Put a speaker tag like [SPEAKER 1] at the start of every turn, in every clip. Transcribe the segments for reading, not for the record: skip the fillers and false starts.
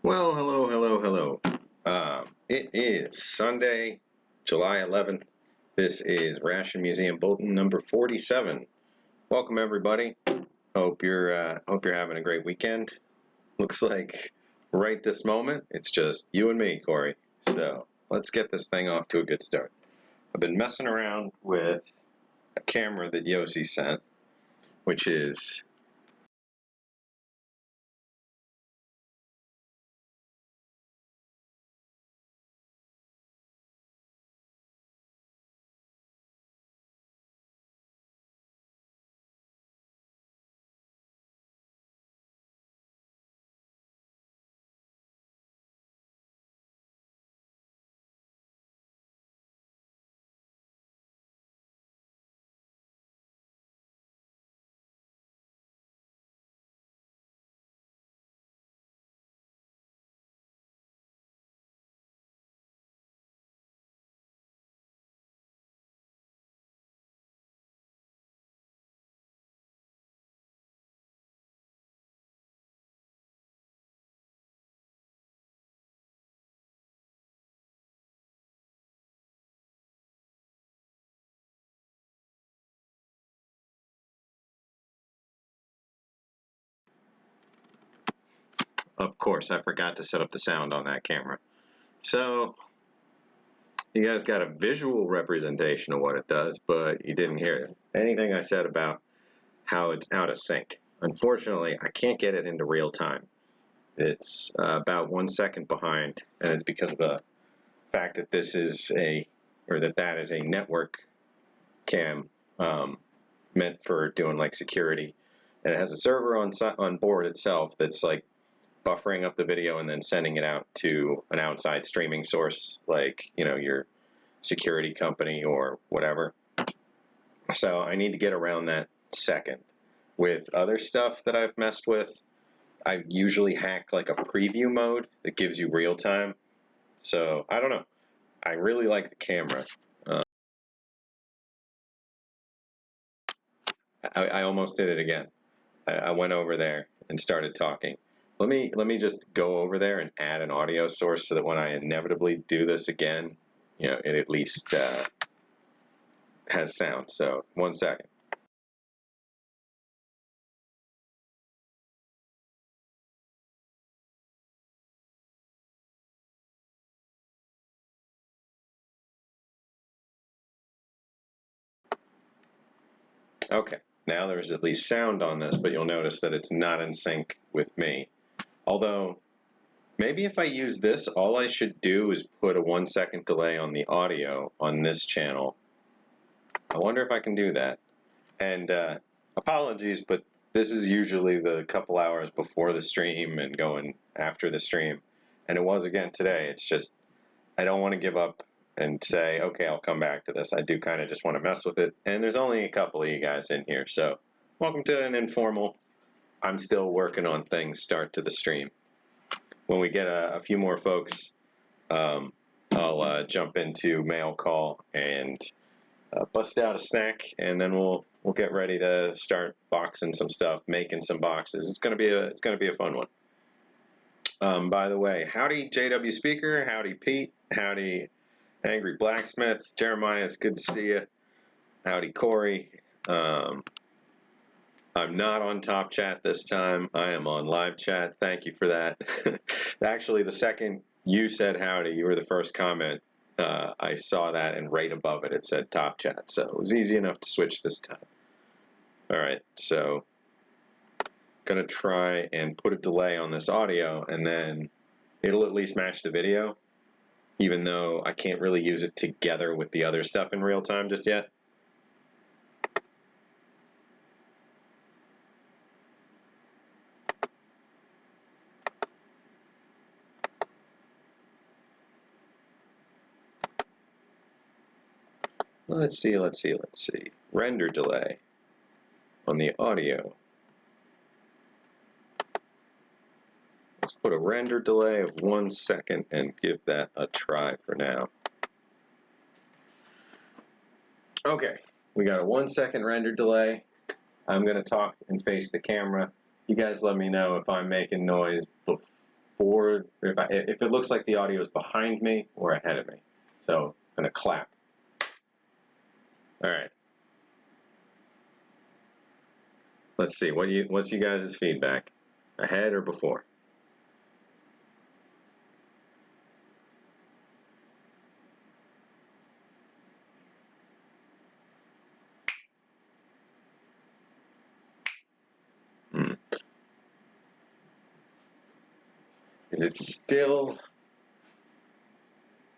[SPEAKER 1] Well, hello. It is Sunday, July 11th. This is Ration Museum Bulletin number 47. Welcome, everybody. Hope you're having a great weekend. Looks like right this moment, it's just you and me, Corey. So let's get this thing off to a good start. I've been messing around with a camera that Yossi sent, which is of course, I forgot to set up the sound on that camera. So you guys got a visual representation of what it does, but you didn't hear anything I said about how it's out of sync. Unfortunately, I can't get it into real time. It's about 1 second behind, and it's because of the fact that that is a network cam meant for doing like security, and it has a server on board itself that's like buffering up the video and then sending it out to an outside streaming source, like your security company or whatever. So I need to get around that second. With other stuff that I've messed with, I usually hack like a preview mode that gives you real time. So I don't know. I really like the camera. I almost did it again. I went over there and started talking. Let me just go over there and add an audio source so that when I inevitably do this again, it at least has sound. So 1 second. Okay, now there's at least sound on this, but you'll notice that it's not in sync with me. Although, maybe if I use this, all I should do is put a 1 second delay on the audio on this channel. I wonder if I can do that. And apologies, but this is usually the couple hours before the stream and going after the stream. And it was again today. It's just, I don't want to give up and say, okay, I'll come back to this. I do kind of just want to mess with it. And there's only a couple of you guys in here. So welcome to an informal, I'm still working on things start to the stream. When we get a few more folks, I'll jump into mail call and bust out a snack, and then we'll get ready to start boxing some stuff, making some boxes. It's gonna be a fun one. By the way, howdy JW Speaker, howdy Pete, howdy Angry Blacksmith, Jeremiah, it's good to see you. Howdy Corey. I'm not on Top Chat this time. I am on Live Chat. Thank you for that. Actually, the second you said howdy, you were the first comment. I saw that, and right above it said Top Chat, so it was easy enough to switch this time. All right, so gonna try and put a delay on this audio, and then it'll at least match the video, even though I can't really use it together with the other stuff in real time just yet. Let's see. Render delay on the audio. Let's put a render delay of 1 second and give that a try for now. Okay, we got a 1 second render delay. I'm going to talk and face the camera. You guys let me know if I'm making noise forward, if it looks like the audio is behind me or ahead of me. So I'm going to clap. All right. Let's see. What's you guys' feedback? Ahead or before? Is it still?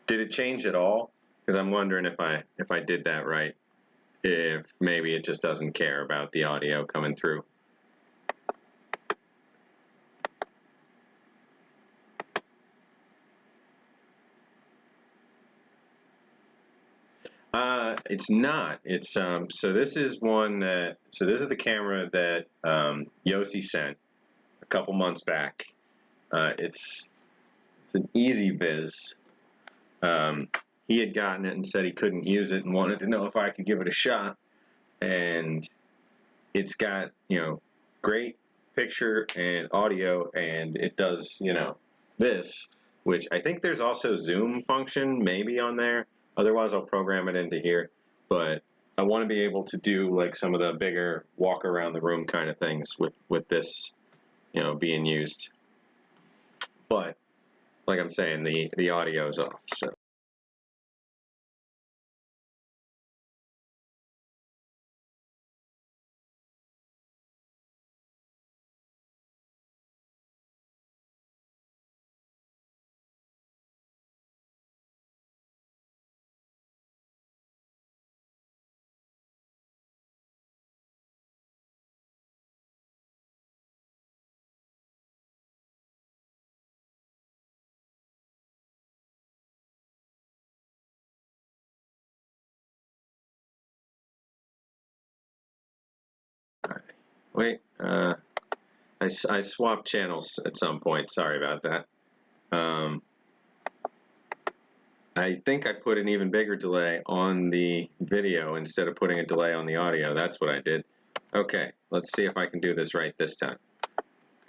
[SPEAKER 1] Did it change at all? Because I'm wondering if I did that right. If maybe it just doesn't care about the audio coming through. It's not. It's so this is one that this is the camera that Yossi sent a couple months back. It's an Easy Viz. He had gotten it and said he couldn't use it and wanted to know if I could give it a shot. And it's got, great picture and audio, and it does, this, which I think there's also zoom function maybe on there. Otherwise, I'll program it into here. But I want to be able to do like some of the bigger walk around the room kind of things with this, being used. But like I'm saying, the audio is off. So. Wait, I swapped channels at some point. Sorry about that. I think I put an even bigger delay on the video instead of putting a delay on the audio. That's what I did. Okay, let's see if I can do this right this time.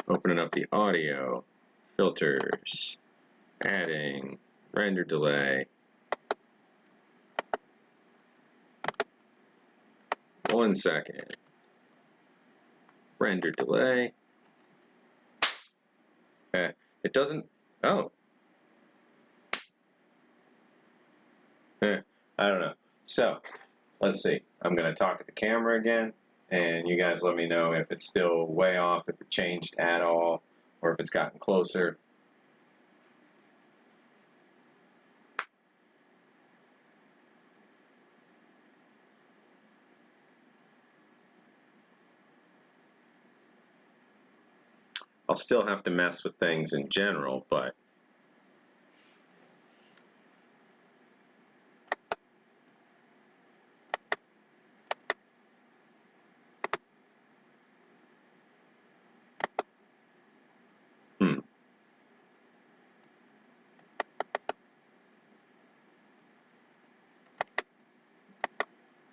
[SPEAKER 1] Opening up the audio, filters, adding, render delay. 1 second. Render delay. It doesn't, oh. I don't know. So, let's see. I'm going to talk at the camera again, and you guys let me know if it's still way off, if it changed at all, or if it's gotten closer. I'll still have to mess with things in general, but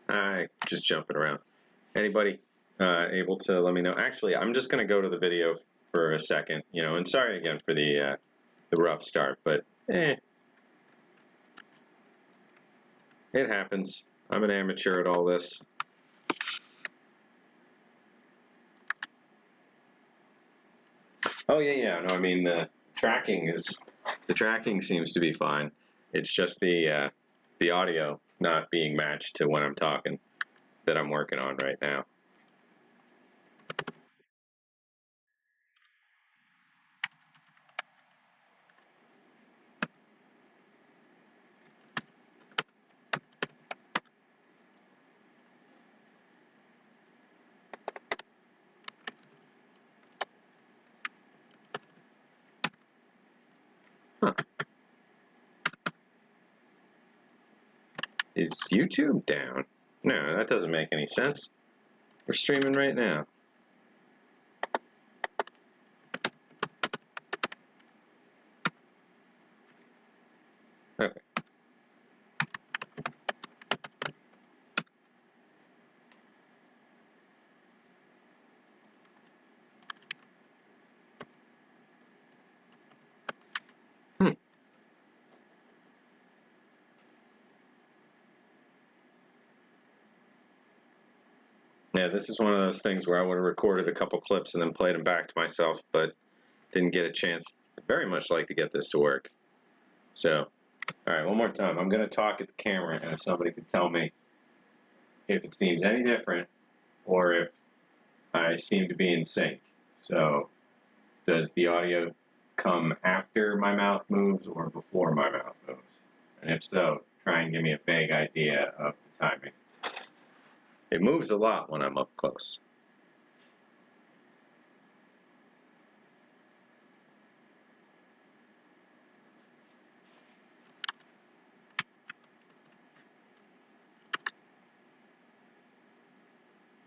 [SPEAKER 1] I just jumping around. Anybody able to let me know? Actually, I'm just going to go to the video for a second, and sorry again for the rough start, but it happens. I'm an amateur at all this. Oh yeah. No, I mean the tracking seems to be fine. It's just the audio not being matched to when I'm talking that I'm working on right now. Huh. Is YouTube down? No, that doesn't make any sense. We're streaming right now. Okay. Yeah, this is one of those things where I would have recorded a couple clips and then played them back to myself, but didn't get a chance. I'd very much like to get this to work. So, all right, one more time. I'm going to talk at the camera, and if somebody could tell me if it seems any different or if I seem to be in sync. So, does the audio come after my mouth moves or before my mouth moves? And if so, try and give me a vague idea of the timing. It moves a lot when I'm up close.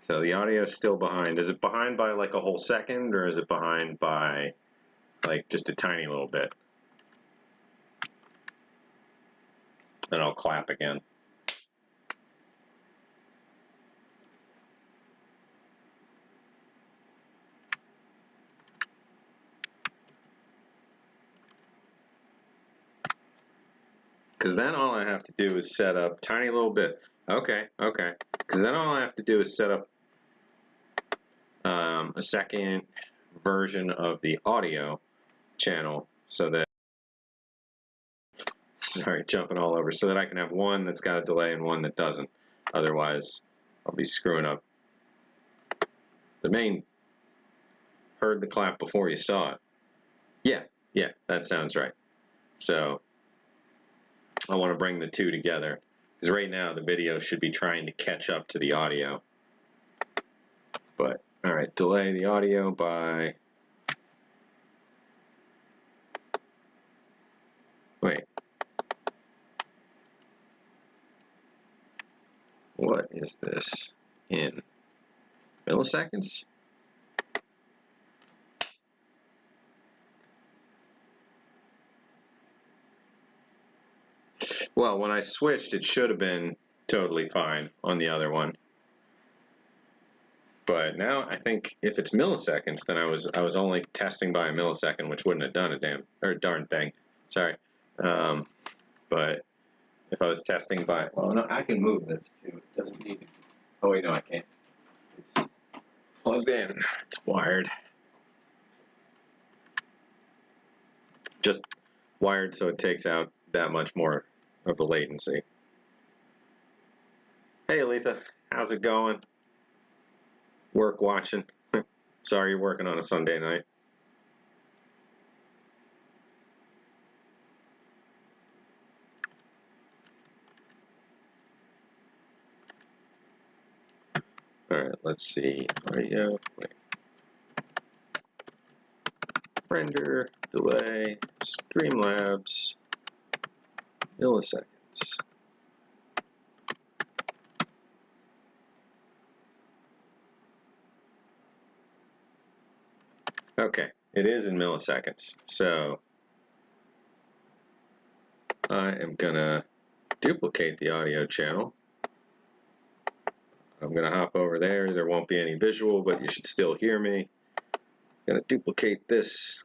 [SPEAKER 1] So the audio is still behind. Is it behind by like a whole second, or is it behind by like just a tiny little bit? And I'll clap again. Because then all I have to do is set up tiny little bit. Okay. Because then all I have to do is set up a second version of the audio channel so that, sorry, jumping all over, so that I can have one that's got a delay and one that doesn't. Otherwise, I'll be screwing up. The main, heard the clap before you saw it. Yeah, that sounds right. So I want to bring the two together, because right now the video should be trying to catch up to the audio. But, all right, delay the audio by, wait, what is this in milliseconds? Well, when I switched, it should have been totally fine on the other one. But now I think if it's milliseconds, then I was only testing by a millisecond, which wouldn't have done a darn thing. Sorry. But if I was testing by, well, no, I can move this too. It doesn't need to. Oh wait, no, I can't. It's plugged in. It's wired. Just wired so it takes out that much more of the latency. Hey, Aletha, how's it going? Work watching. Sorry you're working on a Sunday night. All right, let's see. Audio, wait. Render, delay, Streamlabs, milliseconds. Okay, it is in milliseconds. So I am gonna duplicate the audio channel. I'm gonna hop over there. There won't be any visual, but you should still hear me. I'm gonna duplicate this.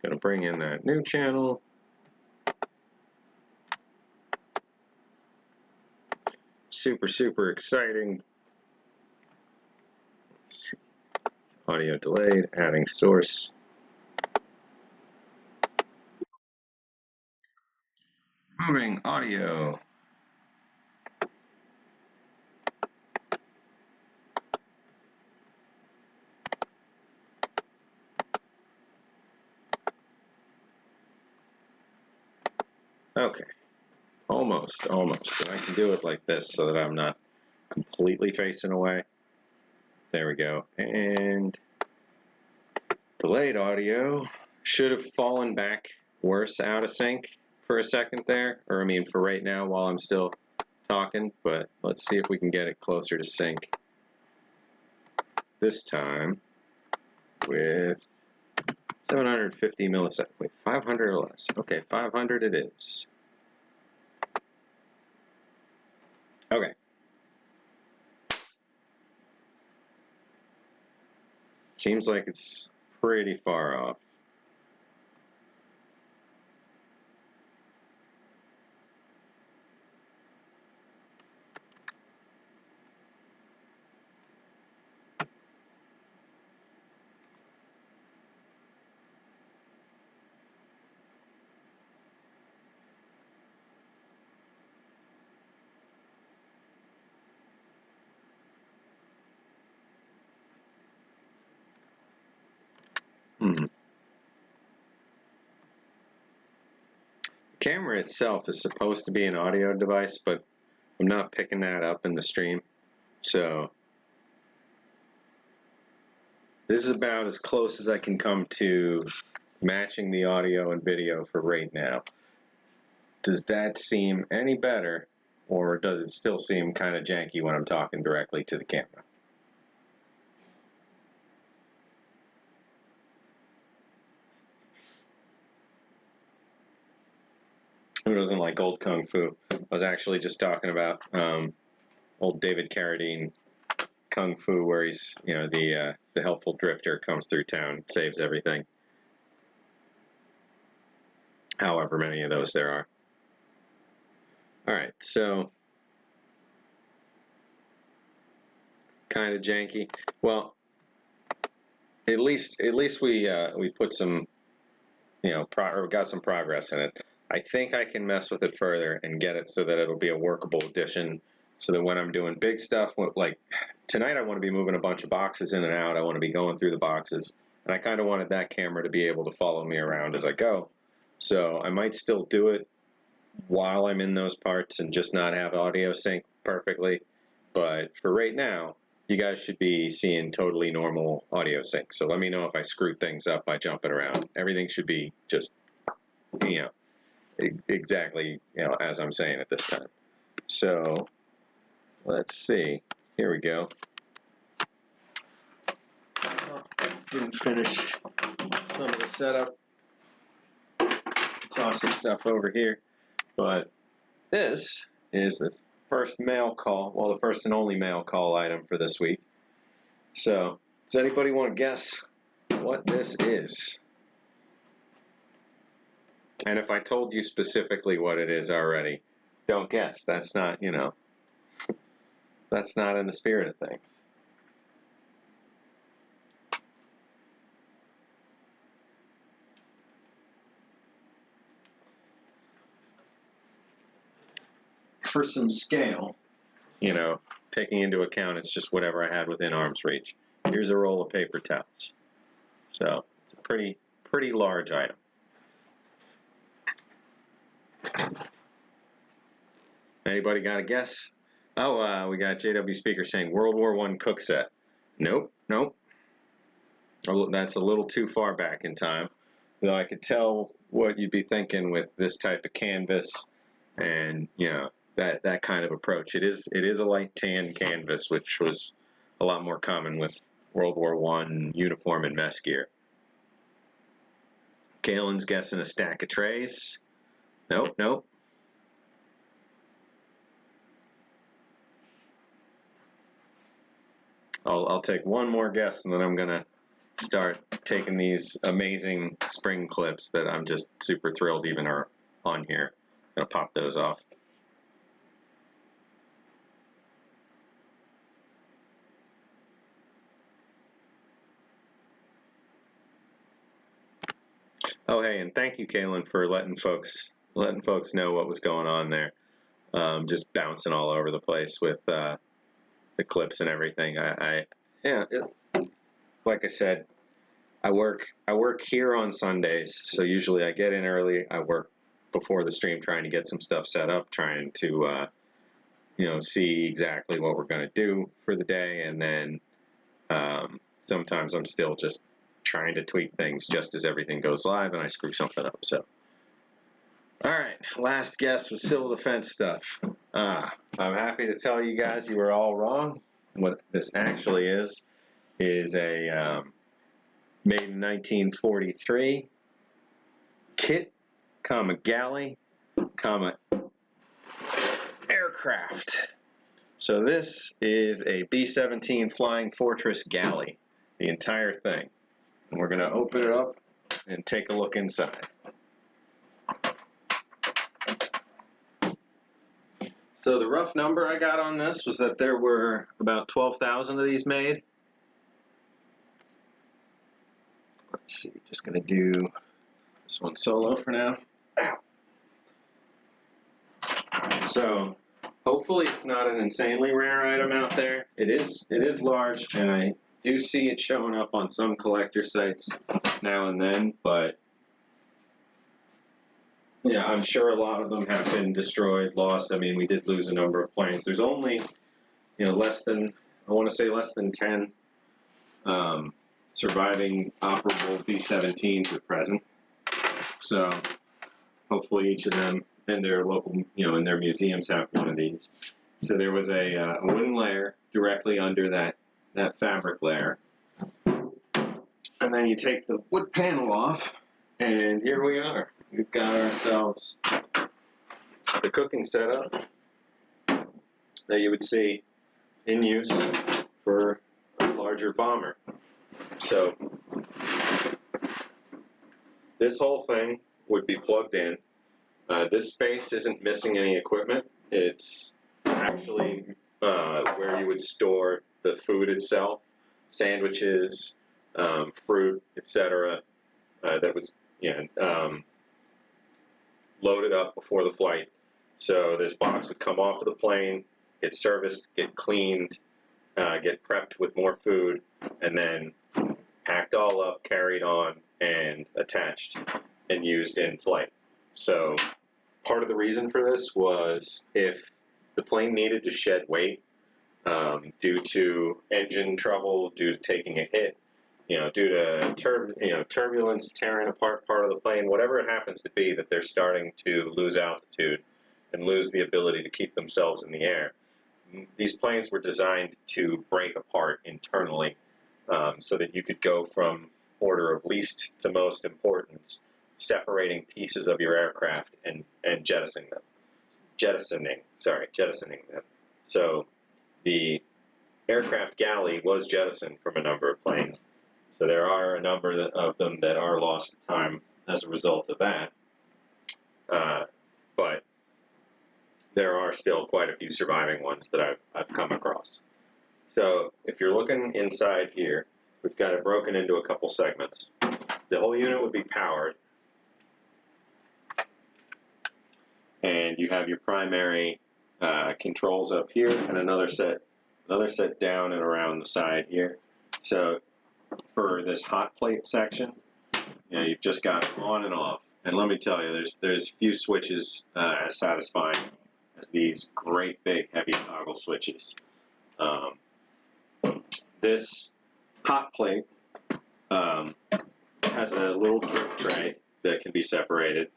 [SPEAKER 1] Gonna bring in that new channel. Super exciting. Audio delayed, adding source. Moving audio. Okay, almost. And I can do it like this so that I'm not completely facing away. There we go. And delayed audio should have fallen back worse out of sync for a second there, or I mean for right now while I'm still talking, but let's see if we can get it closer to sync this time with 750 milliseconds. Wait, 500 or less. Okay, 500 it is. Okay. Seems like it's pretty far off. The camera itself is supposed to be an audio device, but I'm not picking that up in the stream. So this is about as close as I can come to matching the audio and video for right now. Does that seem any better, or does it still seem kind of janky when I'm talking directly to the camera? Who doesn't like old Kung Fu? I was actually just talking about old David Carradine Kung Fu, where he's, you know, the helpful drifter comes through town, saves everything. However many of those there are. All right, so kind of janky. Well, at least we put some, you know, or got some progress in it. I think I can mess with it further and get it so that it'll be a workable addition, so that when I'm doing big stuff, like tonight I want to be moving a bunch of boxes in and out. I want to be going through the boxes, and I kind of wanted that camera to be able to follow me around as I go. So I might still do it while I'm in those parts and just not have audio sync perfectly. But for right now, you guys should be seeing totally normal audio sync. So let me know if I screw things up by jumping around. Everything should be just, you know, exactly, you know, as I'm saying at this time. So let's see. Here we go. Didn't finish some of the setup. Toss some stuff over here. But this is the first mail call, well, the first and only mail call item for this week. So, does anybody want to guess what this is? And if I told you specifically what it is already, don't guess. That's not, you know, that's not in the spirit of things. For some scale, you know, taking into account it's just whatever I had within arm's reach. Here's a roll of paper towels. So, it's a pretty large item. Anybody got a guess? Oh, we got JW Speaker saying World War I cook set. Nope. That's a little too far back in time. Though I could tell what you'd be thinking with this type of canvas and, you know, that kind of approach. It is a light tan canvas, which was a lot more common with World War I uniform and mess gear. Galen's guessing a stack of trays. Nope. I'll take one more guess, and then I'm gonna start taking these amazing spring clips that I'm just super thrilled even are on here. I'm gonna pop those off. Oh, hey, and thank you, Kaylin, for letting folks know what was going on there. Just bouncing all over the place with the clips and everything. Like I said, I work here on Sundays, so usually I get in early. I work before the stream, trying to get some stuff set up, trying to you know, see exactly what we're going to do for the day, and then sometimes I'm still just trying to tweak things just as everything goes live, and I screw something up. So, all right, last guess was civil defense stuff. I'm happy to tell you guys you were all wrong. What this actually is a made in 1943, kit, comma, galley, comma, aircraft. So this is a B-17 Flying Fortress galley, the entire thing. And we're going to open it up and take a look inside. So the rough number I got on this was that there were about 12,000 of these made. Let's see, just going to do this one solo for now. Ow. So hopefully it's not an insanely rare item out there. It is large, and I do see it showing up on some collector sites now and then, but yeah, I'm sure a lot of them have been destroyed, lost. I mean, we did lose a number of planes. There's only, less than 10 surviving operable B-17s at present. So hopefully each of them and their local, in their museums have one of these. So there was a wooden layer directly under that fabric layer. And then you take the wood panel off, and here we are. We've got ourselves the cooking setup that you would see in use for a larger bomber. So this whole thing would be plugged in. This space isn't missing any equipment. It's actually where you would store the food itself, sandwiches, fruit, etc. That was loaded up before the flight. So this box would come off of the plane, get serviced, get cleaned, get prepped with more food, and then packed all up, carried on, and attached and used in flight. So part of the reason for this was if the plane needed to shed weight due to engine trouble, due to taking a hit, due to turbulence tearing apart part of the plane, whatever it happens to be, that they're starting to lose altitude and lose the ability to keep themselves in the air. These planes were designed to break apart internally so that you could go from order of least to most importance, separating pieces of your aircraft and jettisoning them. So the aircraft galley was jettisoned from a number of planes. So there are a number of them that are lost to time as a result of that. But there are still quite a few surviving ones that I've come across. So if you're looking inside here, we've got it broken into a couple segments. The whole unit would be powered. And you have your primary controls up here and another set down and around the side here. So for this hot plate section, you've just got on and off. And let me tell you, there's few switches as satisfying as these great big heavy toggle switches. This hot plate has a little drip tray that can be separated,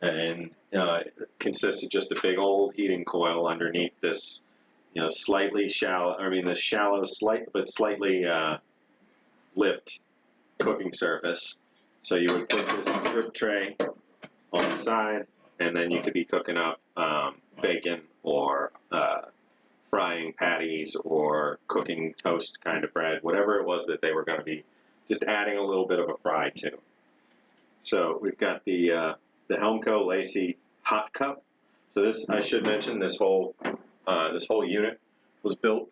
[SPEAKER 1] and it consists of just a big old heating coil underneath this, slightly lipped cooking surface. So you would put this drip tray on the side, and then you could be cooking up bacon or frying patties or cooking toast kind of bread, whatever it was that they were going to be just adding a little bit of a fry to. So we've got the Helmco Lacey hot cup. So this, I should mention, this whole unit was built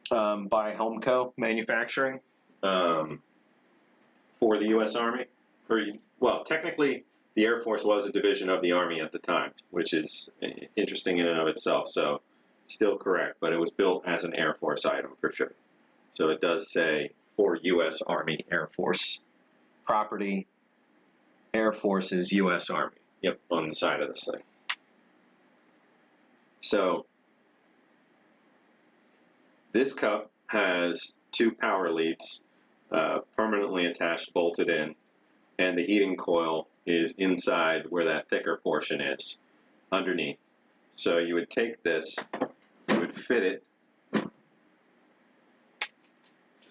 [SPEAKER 1] by Helmco Manufacturing for the U.S. Army. Well, technically, the Air Force was a division of the Army at the time, which is interesting in and of itself. So still correct, but it was built as an Air Force item for sure. So it does say for U.S. Army Air Force property, Air Force's U.S. Army. Yep, on the side of this thing. So this cup has two power leads permanently attached, bolted in, and the heating coil is inside where that thicker portion is, underneath. So you would take this, you would fit it, just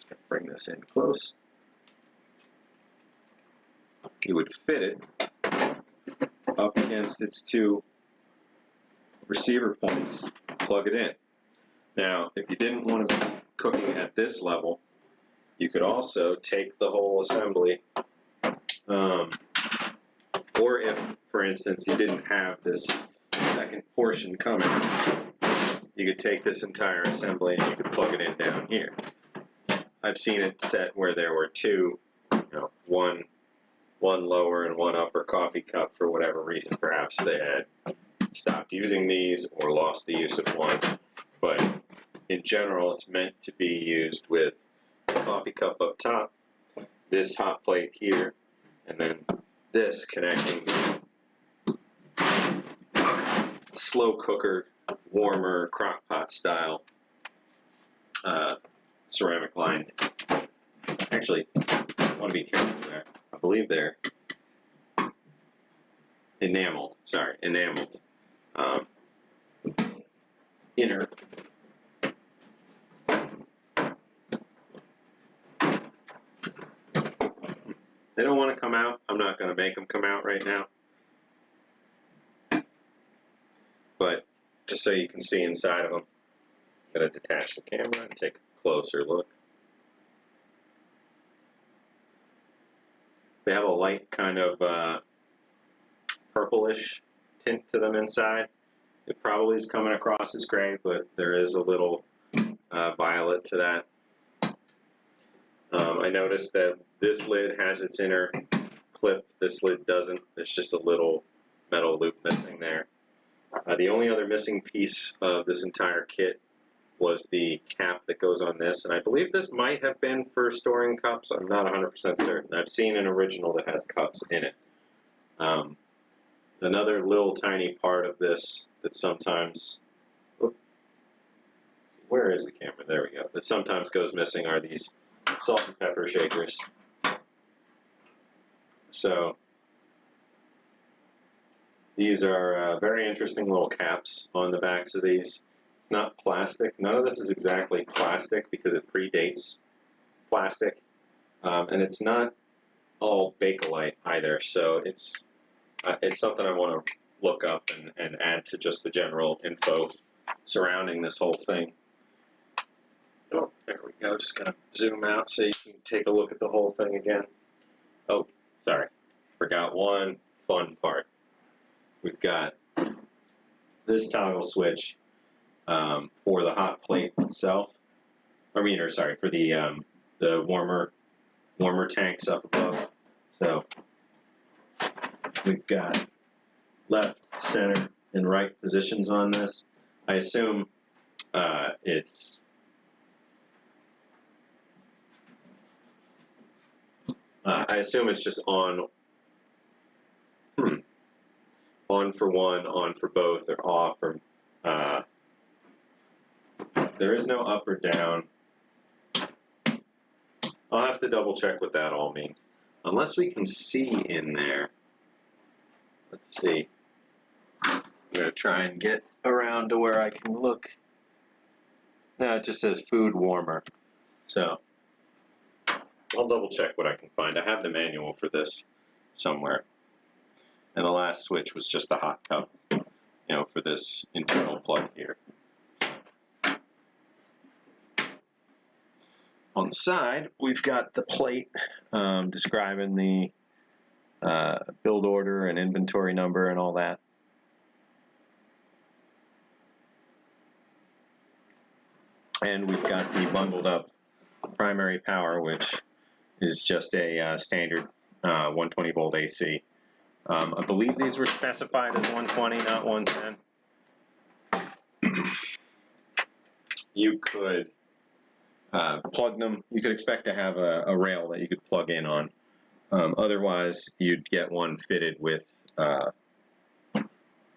[SPEAKER 1] going to bring this in close, you would fit it up against its two receiver points, plug it in. Now, if you didn't want to be cooking at this level, you could also take the whole assembly, or if, for instance, you didn't have this second portion coming, you could take this entire assembly and you could plug it in down here. I've seen it set where there were two, one lower and one upper coffee cup for whatever reason. Perhaps they had stopped using these or lost the use of one. But in general, it's meant to be used with a coffee cup up top, this hot plate here, and then this connecting slow cooker, warmer, crock pot style ceramic lined. Actually, I want to be careful there. I believe they're enameled. Sorry, enameled inner. They don't want to come out. I'm not going to make them come out right now. But just so you can see inside of them, I'm going to detach the camera and take a closer look. They have a light kind of purplish tint to them inside. It probably is coming across as gray, but there is a little violet to that. I noticed that this lid has its inner clip. This lid doesn't. There's just a little metal loop missing there. The only other missing piece of this entire kit was the cap that goes on this, and I believe this might have been for storing cups. I'm not 100% certain. I've seen an original that has cups in it. Another little tiny part of this that sometimes, where is the camera? There we go. That sometimes goes missing are these salt and pepper shakers. So these are very interesting little caps on the backs of these. It's not plastic. None of this is exactly plastic because it predates plastic. And it's not all Bakelite either. So it's something I want to look up and add to just the general info surrounding this whole thing. Oh, there we go. Just going to zoom out so you can take a look at the whole thing again. Oh, sorry. Forgot one fun part. We've got this toggle switch for the hot plate itself. For the warmer tanks up above. So we've got left, center, and right positions on this. I assume it's just on for one, on for both, or off, or there is no up or down. I'll have to double check what that all means. Unless we can see in there. Let's see. I'm going to try and get around to where I can look. No, it just says food warmer. So I'll double check what I can find. I have the manual for this somewhere. And the last switch was just the hot cup, for this internal plug here. On the side, we've got the plate describing the build order and inventory number and all that. And we've got the bundled up primary power, which is just a standard 120 volt AC. I believe these were specified as 120, not 110. You could plug them. You could expect to have a rail that you could plug in on. Otherwise, you'd get one fitted with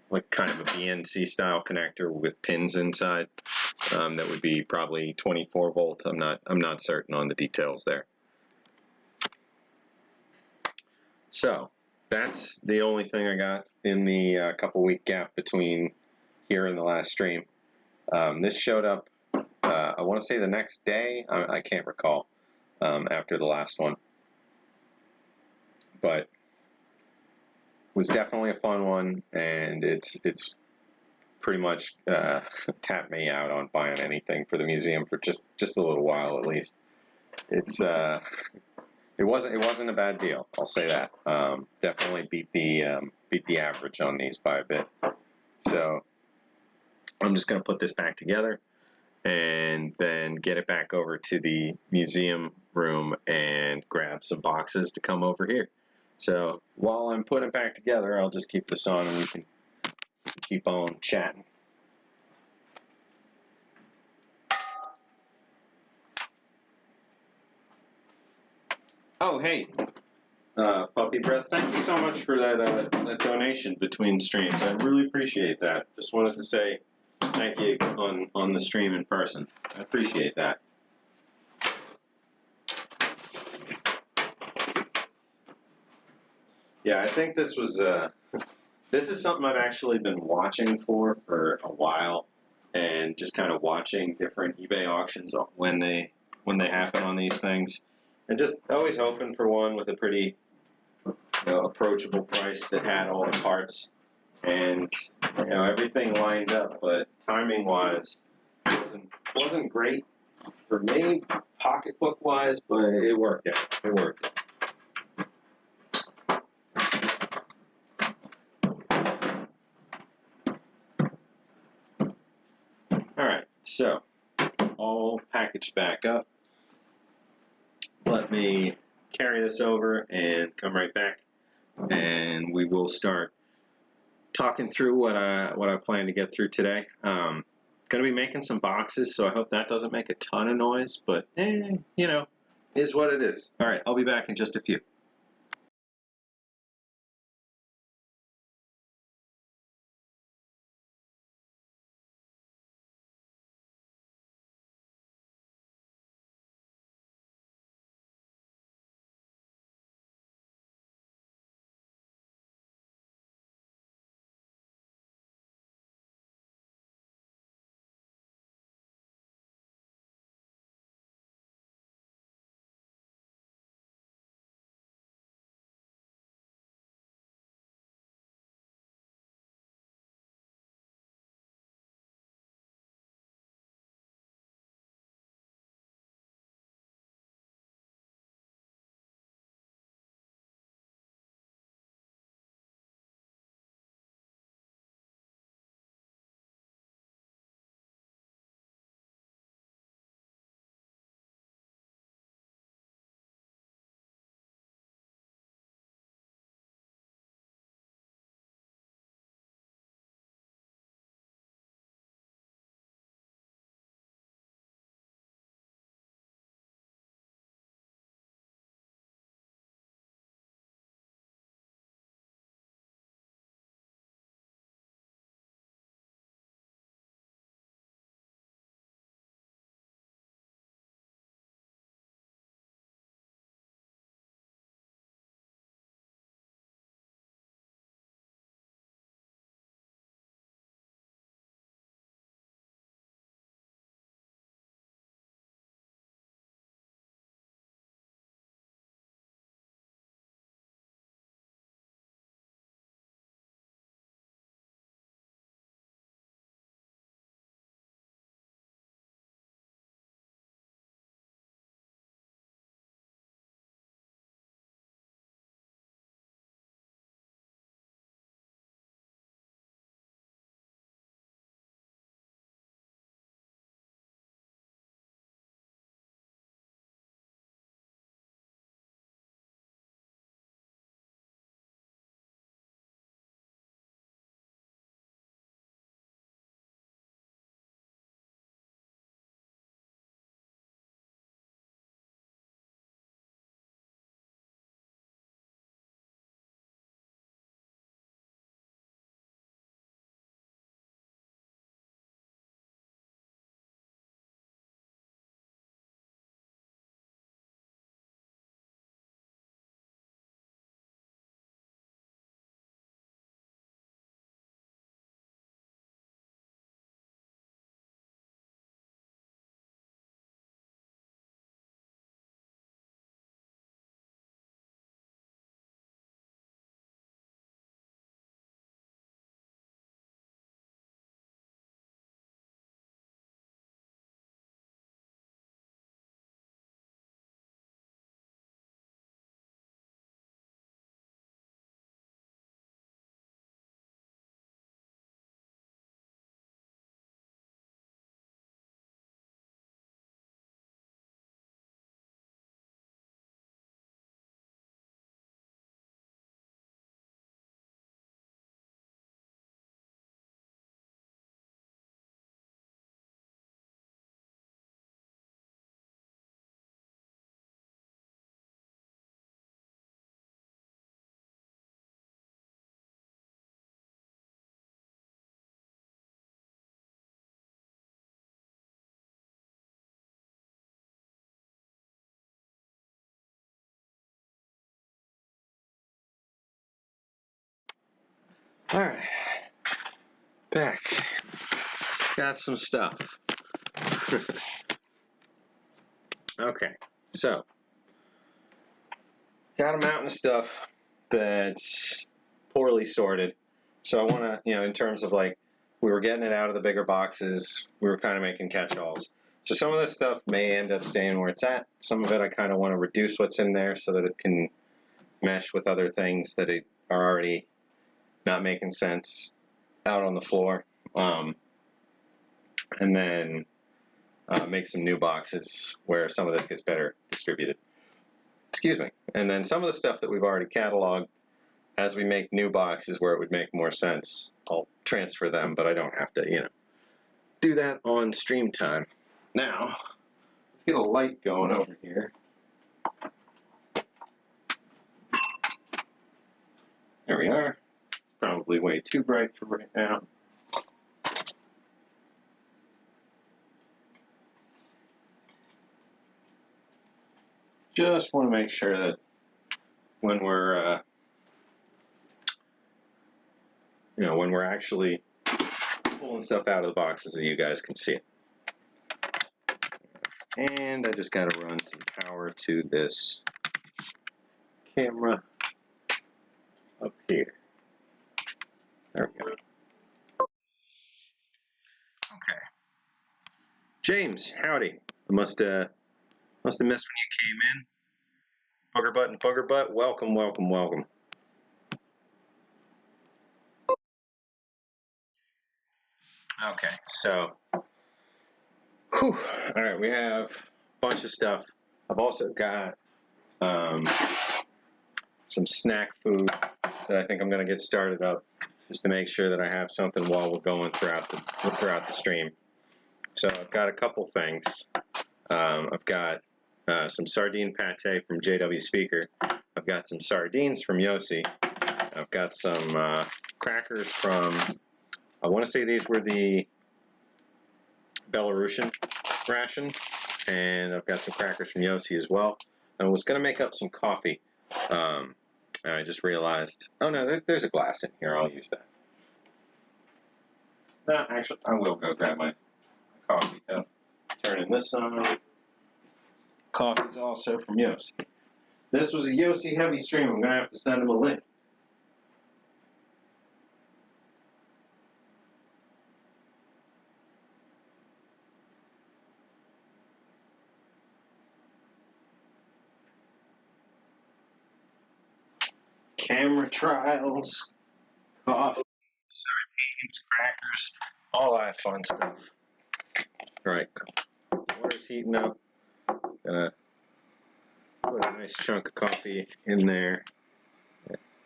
[SPEAKER 1] like kind of a BNC style connector with pins inside. That would be probably 24 volt. I'm not certain on the details there. So that's the only thing I got in the couple week gap between here and the last stream. This showed up, I want to say the next day. I can't recall after the last one. But was definitely a fun one, and it's pretty much tapped me out on buying anything for the museum for just a little while at least. It's it wasn't a bad deal. I'll say that. Definitely beat the average on these by a bit. So I'm just going to put this back together and then get it back over to the museum room and grab some boxes to come over here. So while I'm putting it back together, I'll just keep this on and we can keep on chatting. Oh, hey, Puppy Breath, thank you so much for that donation between streams. I really appreciate that. Just wanted to say thank you on the stream in person. I appreciate that. Yeah, I think this is something I've actually been watching for a while, and just kind of watching different eBay auctions when they happen on these things, and just always hoping for one with a pretty approachable price that had all the parts, and everything lined up, but timing wise wasn't great for me, pocketbook wise, but it worked out. It worked out. All right, so all packaged back up. Let me carry this over and come right back, and we will start talking through what I plan to get through today. Going to be making some boxes, so I hope that doesn't make a ton of noise, but is what it is. All right, I'll be back in just a few. Alright, back. Got some stuff. Okay, so got a mountain of stuff that's poorly sorted. So I want to, in terms of like, we were getting it out of the bigger boxes, we were kind of making catch-alls. So some of this stuff may end up staying where it's at. Some of it I kind of want to reduce what's in there so that it can mesh with other things that are already not making sense out on the floor. And then make some new boxes where some of this gets better distributed. Excuse me. And then some of the stuff that we've already cataloged, as we make new boxes where it would make more sense, I'll transfer them, but I don't have to, do that on stream time. Now, let's get a light going over here. There we are. It's probably way too bright for right now. Just want to make sure that when we're, when we're actually pulling stuff out of the boxes, that you guys can see it. And I just got to run some power to this camera up here. There we go. Okay. James, howdy. I must have missed when you came in. Booger butt and booger butt, welcome, welcome, welcome. Okay, so, all right, we have a bunch of stuff. I've also got some snack food that I think I'm going to get started up, just to make sure that I have something while we're going throughout the stream. So I've got a couple things. I've got some sardine pate from JW Speaker. I've got some sardines from Yossi. I've got some crackers from, I want to say these were the Belarusian ration, and I've got some crackers from Yossi as well. I was going to make up some coffee, and I just realized, oh no, there's a glass in here, I'll use that. No, actually, I will go grab my coffee cup. Turning this on. Coffee's also from Yossi. This was a Yossi heavy stream. I'm going to have to send him a link. Camera trials, coffee, sardines, crackers, all that fun stuff. All right, water's heating up. Gonna put a nice chunk of coffee in there.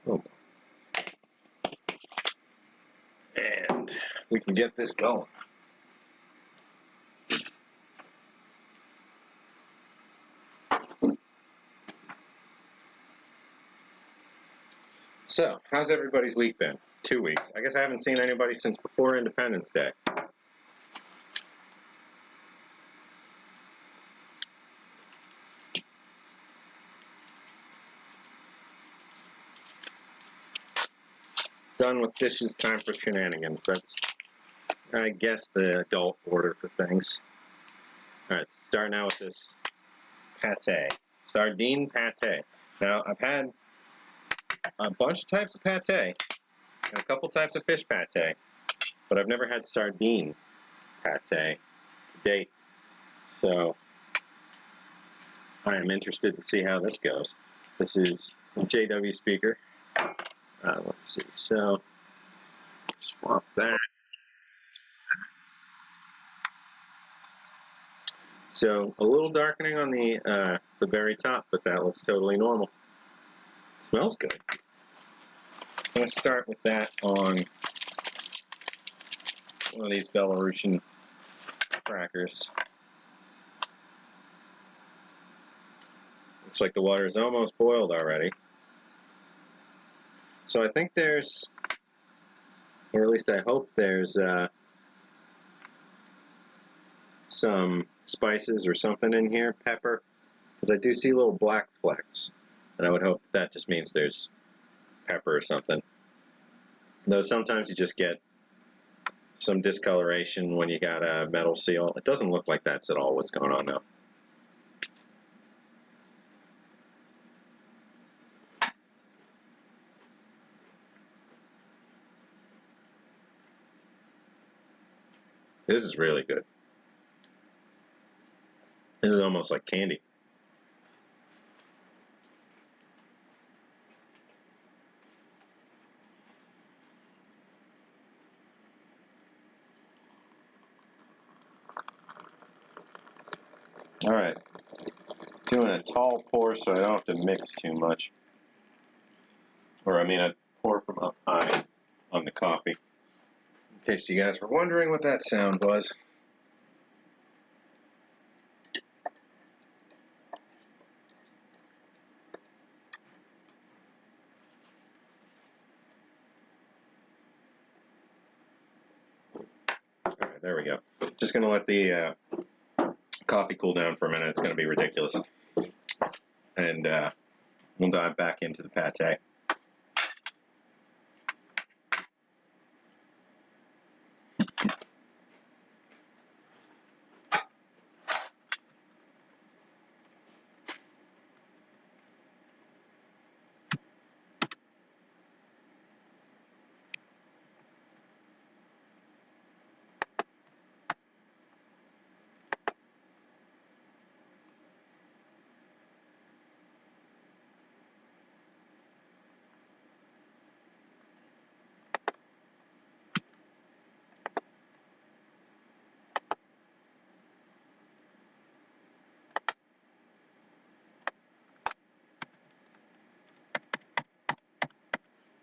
[SPEAKER 1] Oh. And we can get this going. So, how's everybody's week been? 2 weeks. I guess I haven't seen anybody since before Independence Day. Done with dishes, time for shenanigans. That's, I guess, the adult order for things. All right, so starting out with this pate. Sardine pate. Now, I've had a bunch of types of pate and a couple types of fish pate, but I've never had sardine pate to date. So I am interested to see how this goes. This is JW Speaker. Let's see. So swap that. So a little darkening on the very top, but that looks totally normal. Smells good. I'm going to start with that on one of these Belarusian crackers. Looks like the water is almost boiled already. So I think there's, or at least I hope there's some spices or something in here, pepper, because I do see little black flecks, and I would hope that just means there's pepper or something Though sometimes you just get some discoloration when you got a metal seal. It doesn't look like that's at all what's going on though. This is really good. This is almost like candy. All right, doing a tall pour so I don't have to mix too much. Or I mean, I pour from up high on the coffee. In case you guys were wondering what that sound was. All right, there we go. Just gonna let the coffee cool down for a minute. It's gonna be ridiculous. And we'll dive back into the pate.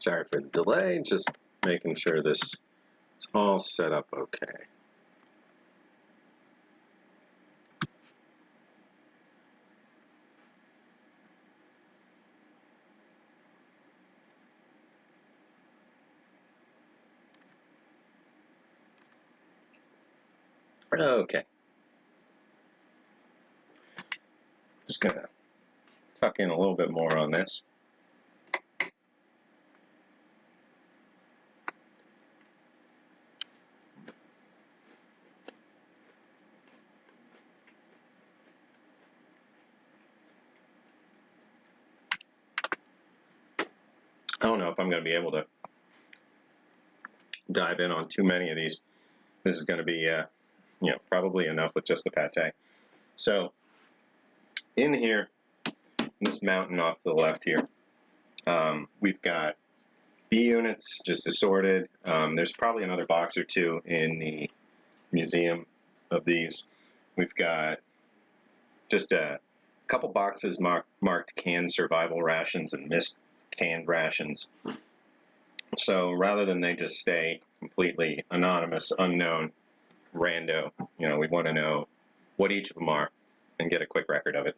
[SPEAKER 1] Sorry for the delay, just making sure this is all set up okay. Okay. Just gonna tuck in a little bit more on this. I don't know if I'm going to be able to dive in on too many of these. This is going to be, probably enough with just the pate. So, in here, this mountain off to the left here, we've got B units just assorted. There's probably another box or two in the museum of these. We've got just a couple boxes marked canned survival rations and missed canned rations. So rather than they just stay completely anonymous, unknown, rando, we want to know what each of them are and get a quick record of it,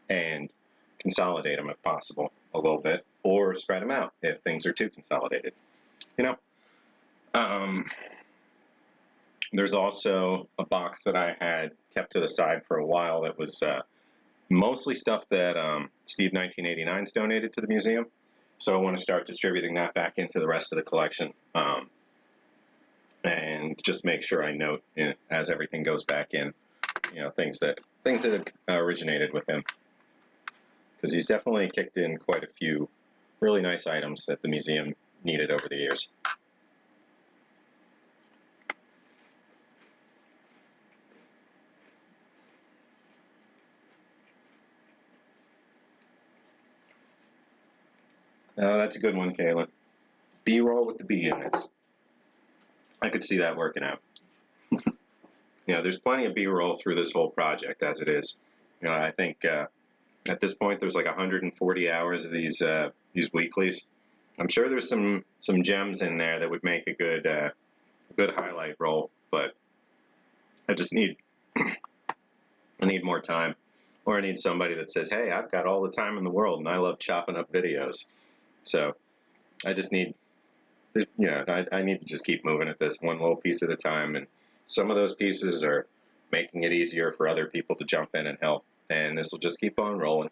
[SPEAKER 1] and consolidate them if possible a little bit, or spread them out if things are too consolidated. There's also a box that I had kept to the side for a while that was mostly stuff that Steve 1989's donated to the museum. So I want to start distributing that back into the rest of the collection, and just make sure I note as everything goes back in, things that have originated with him, because he's definitely kicked in quite a few really nice items that the museum needed over the years. Oh, that's a good one, Caitlin. B-roll with the B units. I could see that working out. There's plenty of B-roll through this whole project as it is. I think at this point there's like 140 hours of these weeklies. I'm sure there's some gems in there that would make a good highlight roll, but I just need I need more time, or I need somebody that says, "Hey, I've got all the time in the world and I love chopping up videos." So I just need, I need to just keep moving at this one little piece at a time, and some of those pieces are making it easier for other people to jump in and help, and this will just keep on rolling,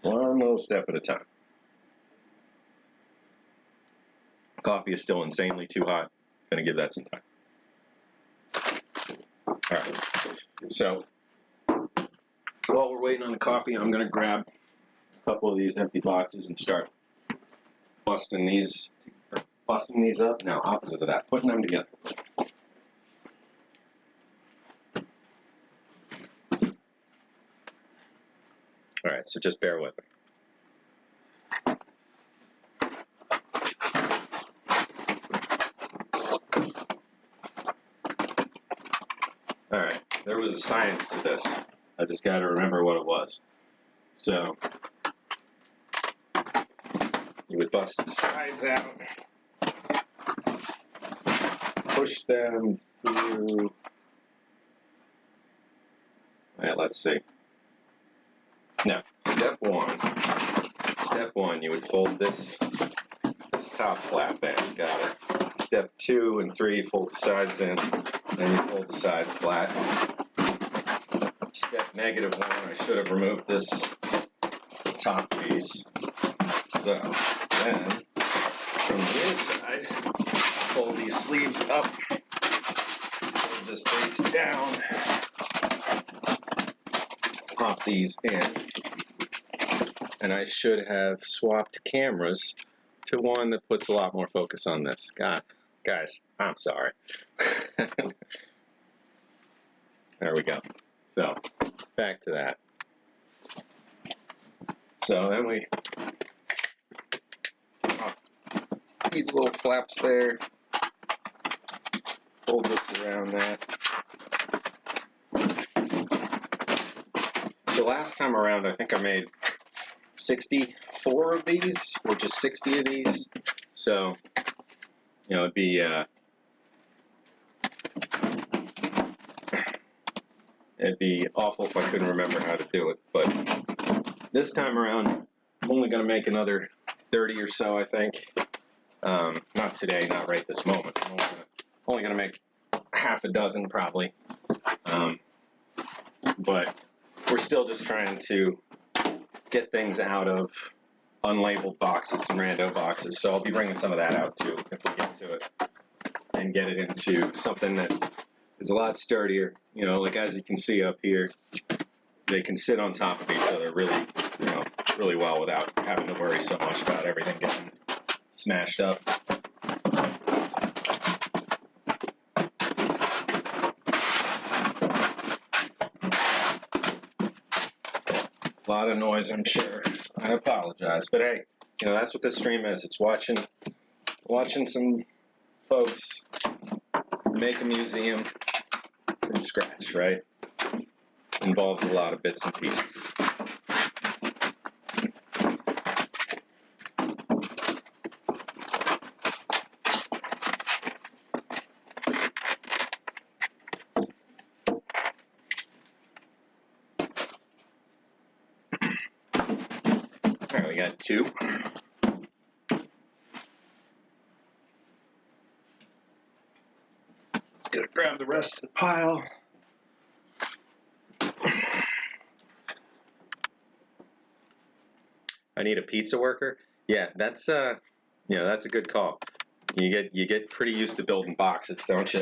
[SPEAKER 1] one little step at a time. Coffee is still insanely too hot. Gonna give that some time. All right. So while we're waiting on the coffee, I'm gonna grab a couple of these empty boxes and start busting these up. Now, opposite of that, putting them together. All right, so just bear with me. All right, there was a science to this. I just got to remember what it was. So you would bust the sides out, push them through. All right, let's see. Now, step one, you would fold this top flap in. Got it. Step 2 and 3, fold the sides in, then you fold the side flat. Step -1, I should have removed this top piece. So then, from the inside, fold these sleeves up, fold this base down, pop these in, and I should have swapped cameras to one that puts a lot more focus on this. God, guys, I'm sorry. There we go. So, back to that. So then we pop these little flaps there, fold this around that. So last time around, I think I made 64 of these, or just 60 of these. So, you know, it'd be awful if I couldn't remember how to do it. But this time around, I'm only going to make another 30 or so, I think. Not today, not right this moment. I'm only going to make half a dozen probably. But we're still just trying to get things out of unlabeled boxes and rando boxes. So I'll be bringing some of that out too if we get to it, and get it into something that is a lot sturdier. You know, like as you can see up here, they can sit on top of each other really, you know, really well without having to worry so much about everything getting smashed up. A lot of noise, I'm sure. I apologize, but hey, you know, that's what this stream is. It's watching some folks make a museum from scratch, right? Involves a lot of bits and pieces. All right, we got 2. Just gonna grab the rest of the pile. I need a pizza worker. Yeah, that's you know, that's a good call. You get pretty used to building boxes, don't you?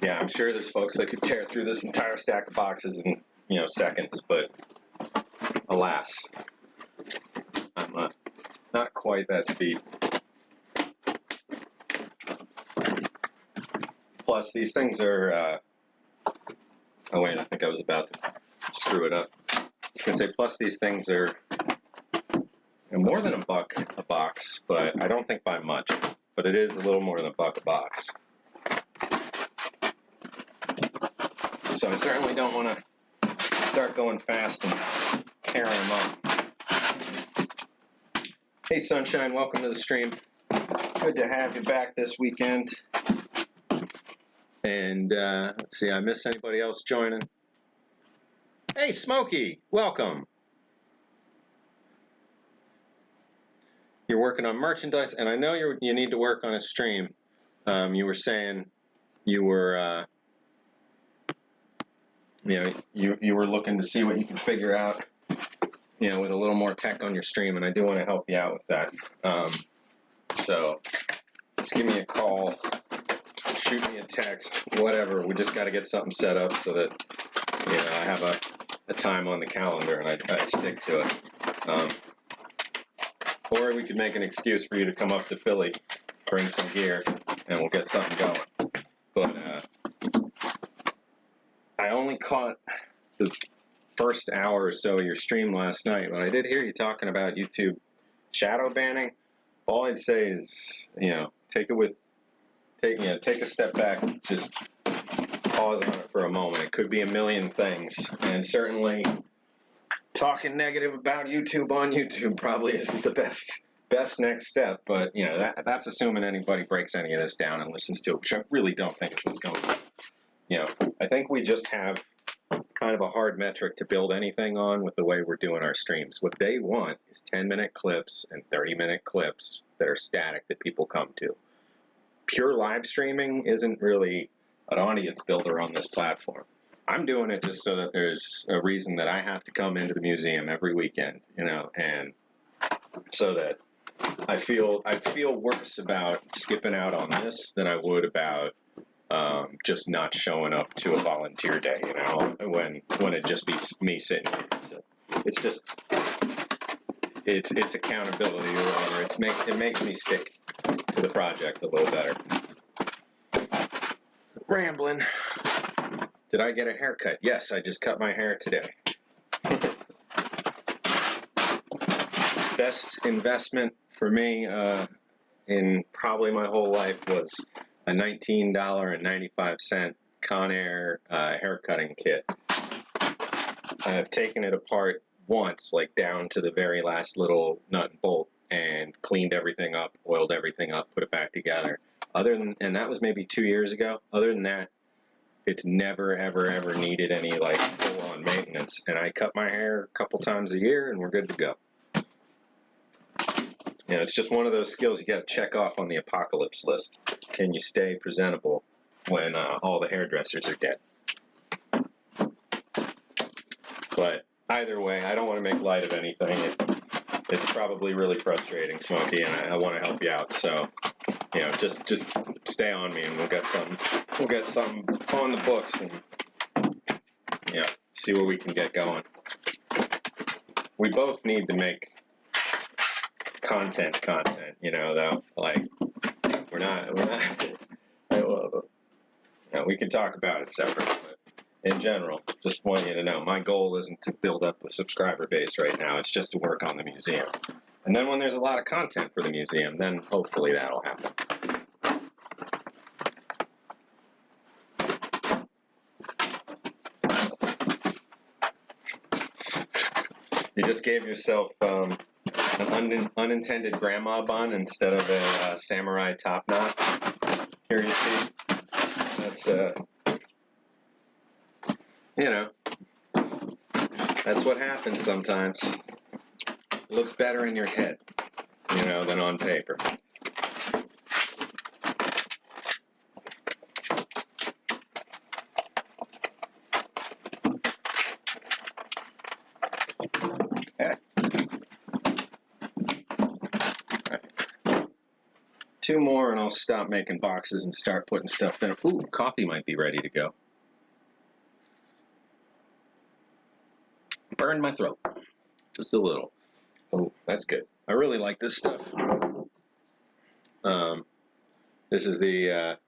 [SPEAKER 1] Yeah, I'm sure there's folks that could tear through this entire stack of boxes in, you know, seconds, but alas, I'm not quite that speed. Plus, these things are, oh wait, I think I was about to screw it up. I was going to say, plus these things are, you know, more than $1 a box, but I don't think by much. But it is a little more than $1 a box. So I certainly don't want to start going fast and tearing them up. Hey Sunshine, welcome to the stream. Good to have you back this weekend. And let's see, I miss anybody else joining? Hey Smokey, welcome. you're working on merchandise, and I know you need to work on a stream. You were saying you were, you were looking to see what you could figure out, with a little more tech on your stream, and I do want to help you out with that. So just give me a call, shoot me a text, whatever. We just got to get something set up so that, I have a time on the calendar and I stick to it. Or we could make an excuse for you to come up to Philly, bring some gear, and we'll get something going. But I only caught the first hour or so of your stream last night, but I did hear you talking about YouTube shadow banning. All I'd say is, take a step back, just pause on it for a moment. It could be a million things, and certainly talking negative about YouTube on YouTube probably isn't the best next step, but that's assuming anybody breaks any of this down and listens to it, which I really don't think is what's going on. I think we just have kind of a hard metric to build anything on with the way we're doing our streams. What they want is 10-minute clips and 30-minute clips that are static that people come to. Pure live streaming isn't really an audience builder on this platform. I'm doing it just so that there's a reason that I have to come into the museum every weekend, and so that I feel worse about skipping out on this than I would about just not showing up to a volunteer day, when it'd just be me sitting here. So it's accountability or whatever. It makes me stick to the project a little better. Rambling. Did I get a haircut? Yes, I just cut my hair today. Best investment for me in probably my whole life was a $19.95 Conair haircutting kit. I've taken it apart once, like down to the very last little nut and bolt, and cleaned everything up, oiled everything up, put it back together. And that was maybe 2 years ago. Other than that, it's never, ever needed any full-on maintenance. And I cut my hair a couple times a year, and we're good to go. It's just one of those skills you got to check off on the apocalypse list. Can you stay presentable when all the hairdressers are dead? But either way, I don't want to make light of anything. It's probably really frustrating, Smokey, and I want to help you out. So, just stay on me, and we'll get something on the books, and see where we can get going. We both need to make content, though. We're not. We can talk about it separately, but in general, just want you to know, my goal isn't to build up a subscriber base right now. It's just to work on the museum. And then when there's a lot of content for the museum, then hopefully that'll happen. You just gave yourself an unintended grandma bun instead of a samurai top knot. Here you see. That's that's what happens sometimes. It looks better in your head, than on paper. Okay. Two more and I'll stop making boxes and start putting stuff in. Ooh, coffee might be ready to go. Burned my throat. Just a little. Oh, that's good. I really like this stuff. This is the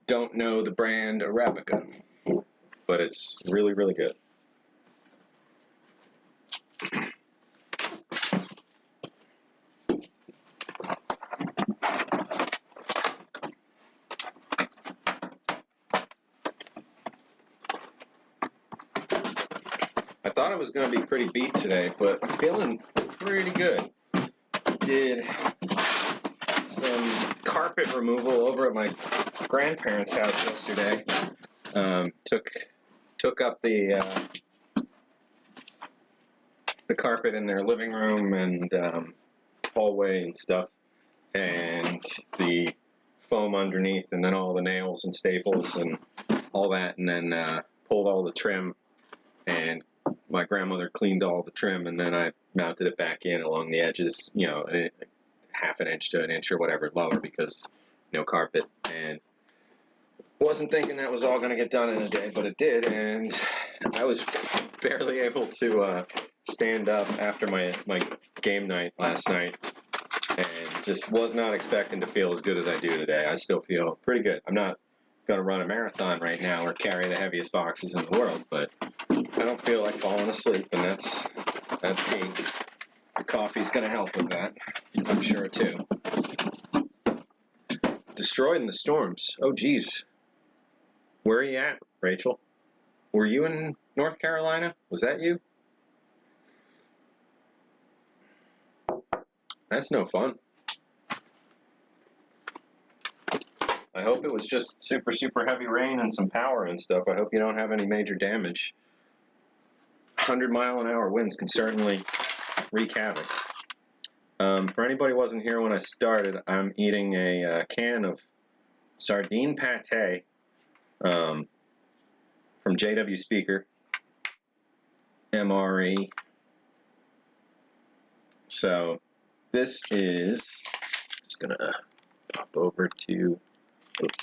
[SPEAKER 1] don't know the brand Arabica, but it's really, really good. I thought I was going to be pretty beat today, but I'm feeling pretty good. Did some carpet removal over at my grandparents' house yesterday. Took up the the carpet in their living room and hallway and stuff, and the foam underneath, and then all the nails and staples and all that, and then pulled all the trim, and my grandmother cleaned all the trim, and then I mounted it back in along the edges, you know, half an inch to an inch or whatever lower, because no carpet, and wasn't thinking that was all going to get done in a day, but it did, and I was barely able to stand up after my game night last night, and just was not expecting to feel as good as I do today. I still feel pretty good. I'm not going to run a marathon right now or carry the heaviest boxes in the world, but I don't feel like falling asleep, and that's me. The coffee's going to help with that, I'm sure, too. Destroyed in the storms. Oh, geez. Where are you at, Rachel? Were you in North Carolina? Was that you? That's no fun. I hope it was just super, super heavy rain and some power and stuff. I hope you don't have any major damage. 100-mile-an-hour winds can certainly wreak havoc. For anybody who wasn't here when I started, I'm eating a can of sardine pate from JW Speaker, MRE. So this is, just gonna pop over to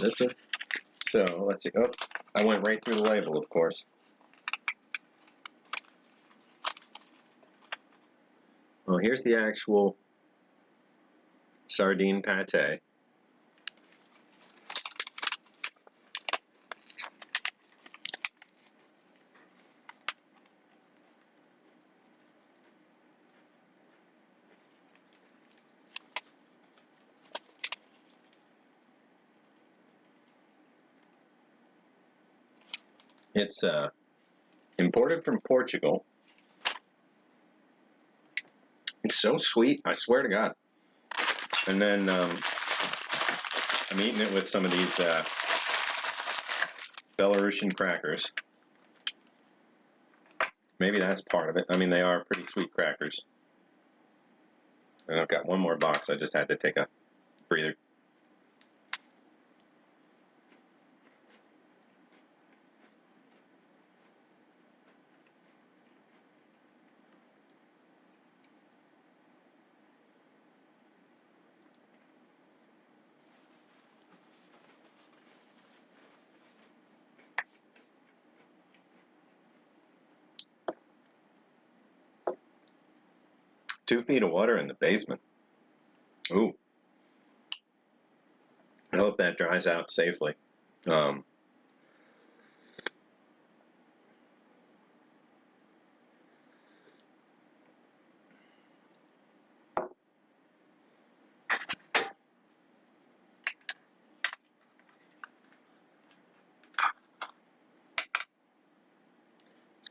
[SPEAKER 1] this one. So let's see. Oh, I went right through the label, of course. Well, here's the actual sardine pate. It's imported from Portugal. It's so sweet, I swear to God. And then I'm eating it with some of these Belarusian crackers. Maybe that's part of it. I mean, they are pretty sweet crackers. And I've got one more box. I just had to take a breather. Two feet of water in the basement. Ooh. I hope that dries out safely. Just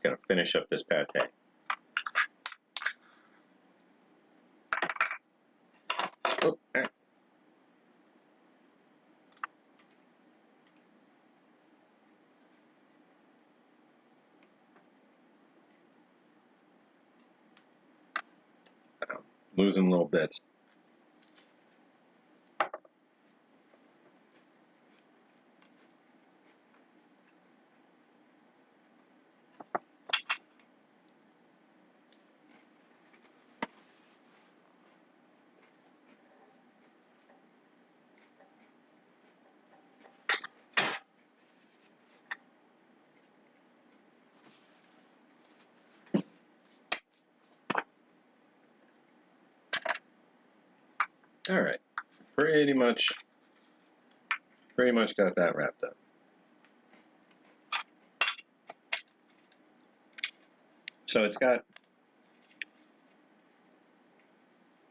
[SPEAKER 1] gonna finish up this pate. Oh, okay. I'm losing little bits. All right, pretty much got that wrapped up. So it's got,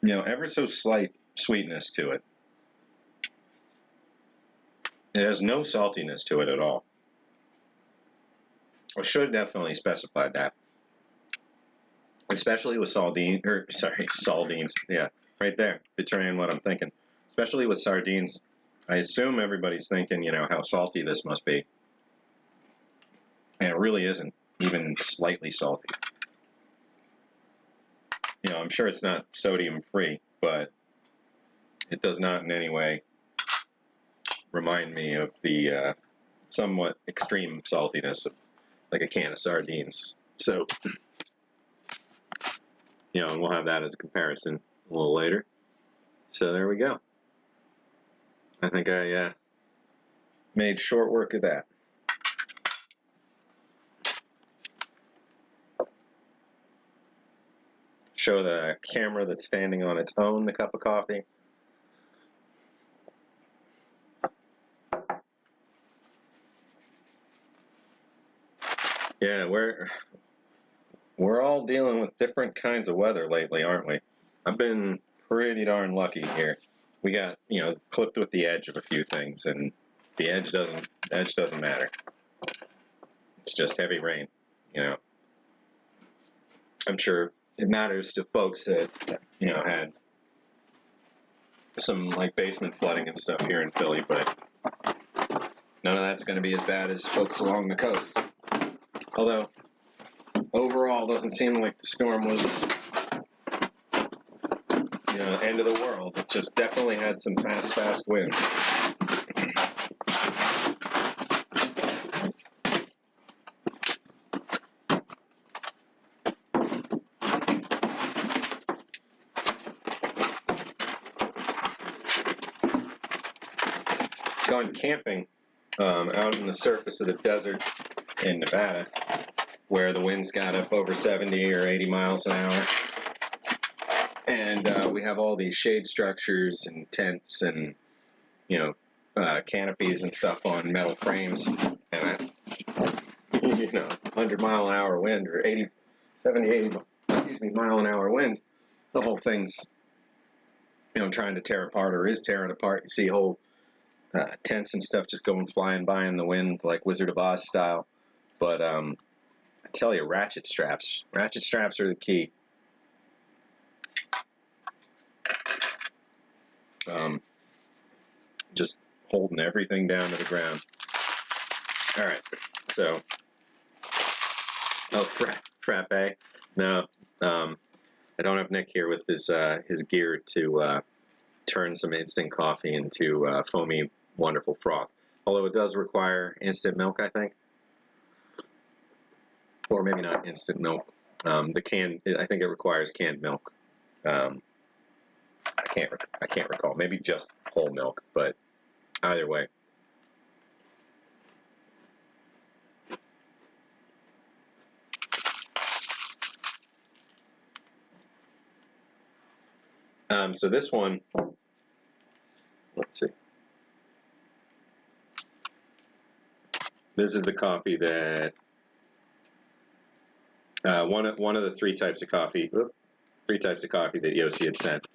[SPEAKER 1] you know, ever so slight sweetness to it. It has no saltiness to it at all. I should have definitely specified that. Especially with sardines. Yeah, right there, betraying what I'm thinking. Especially with sardines, I assume everybody's thinking, you know, how salty this must be. And it really isn't even slightly salty. You know, I'm sure it's not sodium free, but it does not in any way remind me of the somewhat extreme saltiness of like a can of sardines. So, you know, we'll have that as a comparison a little later. So there we go. I think I made short work of that. Show the camera that's standing on its own the cup of coffee. Yeah, we're all dealing with different kinds of weather lately, aren't we? I've been pretty darn lucky here. We got, you know, clipped with the edge of a few things, and the edge doesn't matter. It's just heavy rain, you know. I'm sure it matters to folks that, you know, had some like basement flooding and stuff here in Philly, but none of that's going to be as bad as folks along the coast. Although overall, doesn't seem like the storm was, you know, end of the world. It just definitely had some fast wind. Gone camping out in the surface of the desert in Nevada, where the winds got up over 70 or 80 miles an hour. And we have all these shade structures and tents and, you know, canopies and stuff on metal frames. And, you know, 100-mile-an-hour wind or 70, 80 mile-an-hour wind, the whole thing's, you know, trying to tear apart or is tearing apart. You see whole tents and stuff just going flying by in the wind like Wizard of Oz style. But I tell you, ratchet straps are the key. Just holding everything down to the ground. All right, so frappe. No, I don't have Nick here with his gear to turn some instant coffee into foamy, wonderful froth. Although it does require instant milk, I think, or maybe not instant milk. I think it requires canned milk. I can't recall. Maybe just whole milk, but either way. So this one, let's see. This is the coffee that one of the three types of coffee that Yossi had sent.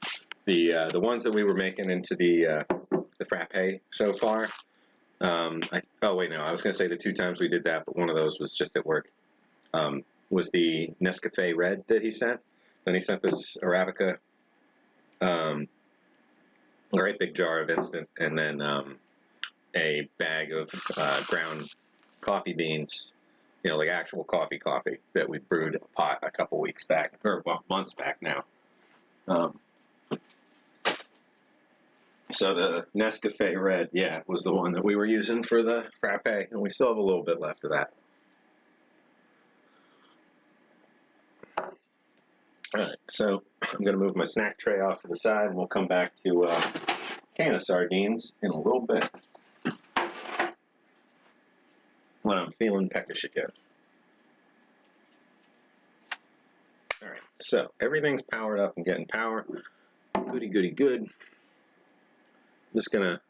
[SPEAKER 1] The ones that we were making into the frappe so far. Oh wait, no, I was going to say the two times we did that, but one of those was just at work. Was the Nescafe Red that he sent. Then he sent this Arabica, a right big jar of instant, and then a bag of ground coffee beans, you know, like actual coffee that we brewed a pot a couple weeks back, or well, months back now. So the Nescafe Red, yeah, was the one that we were using for the frappe, and we still have a little bit left of that. All right, so I'm going to move my snack tray off to the side, and we'll come back to a can of sardines in a little bit when I'm feeling peckish again. All right, so everything's powered up and getting power. Goody, good. I'm just going to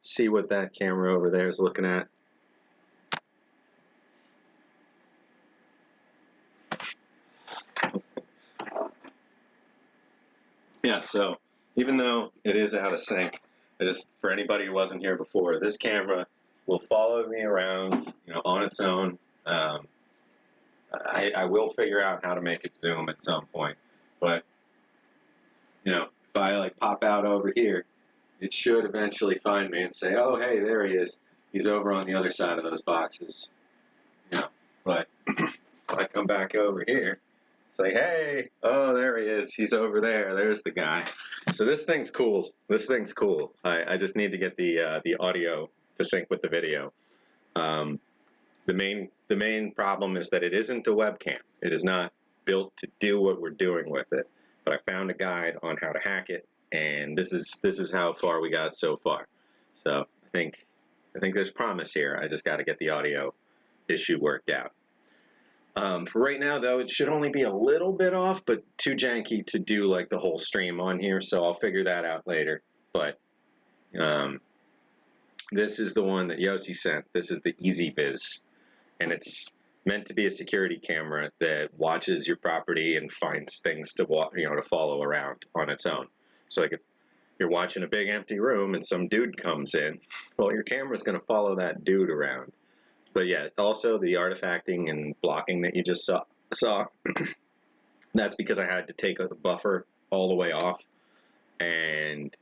[SPEAKER 1] see what that camera over there is looking at. Yeah, so even though it is out of sync, just for anybody who wasn't here before, this camera will follow me around, you know, on its own. I will figure out how to make it zoom at some point, but you know, if I like pop out over here, it should eventually find me and say, "Oh, hey, there he is. He's over on the other side of those boxes." You know, but if I come back over here, It's like, hey, oh, there he is. He's over there. There's the guy. So this thing's cool. This thing's cool. I just need to get the audio to sync with the video. The main problem is that it isn't a webcam. It is not built to do what we're doing with it. But I found a guide on how to hack it, and this is how far we got so far. So I think there's promise here. I just got to get the audio issue worked out. For right now, though, it should only be a little bit off, but too janky to do like the whole stream on here, so I'll figure that out later. But this is the one that Yossi sent. This is the EasyViz, and it's meant to be a security camera that watches your property and finds things to to follow around on its own. So like if you're watching a big empty room and some dude comes in, well, your camera's going to follow that dude around. But yeah, also the artifacting and blocking that you just saw that's because I had to take the buffer all the way off, and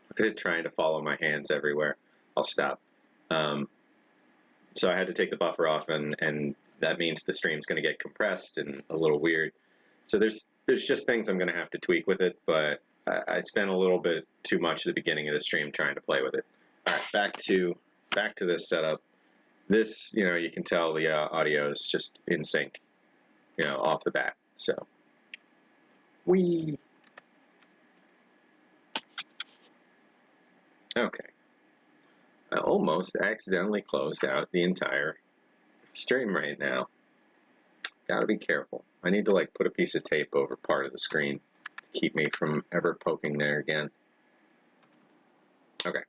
[SPEAKER 1] look at it trying to follow my hands everywhere. I'll stop. So I had to take the buffer off, and that means the stream's going to get compressed and a little weird. So there's just things I'm going to have to tweak with it, but I spent a little bit too much at the beginning of the stream trying to play with it. All right, back to this setup. This, you can tell the audio is just in sync, off the bat. So okay. I almost accidentally closed out the entire stream right now. Gotta be careful. I need to like put a piece of tape over part of the screen to keep me from ever poking there again. Okay.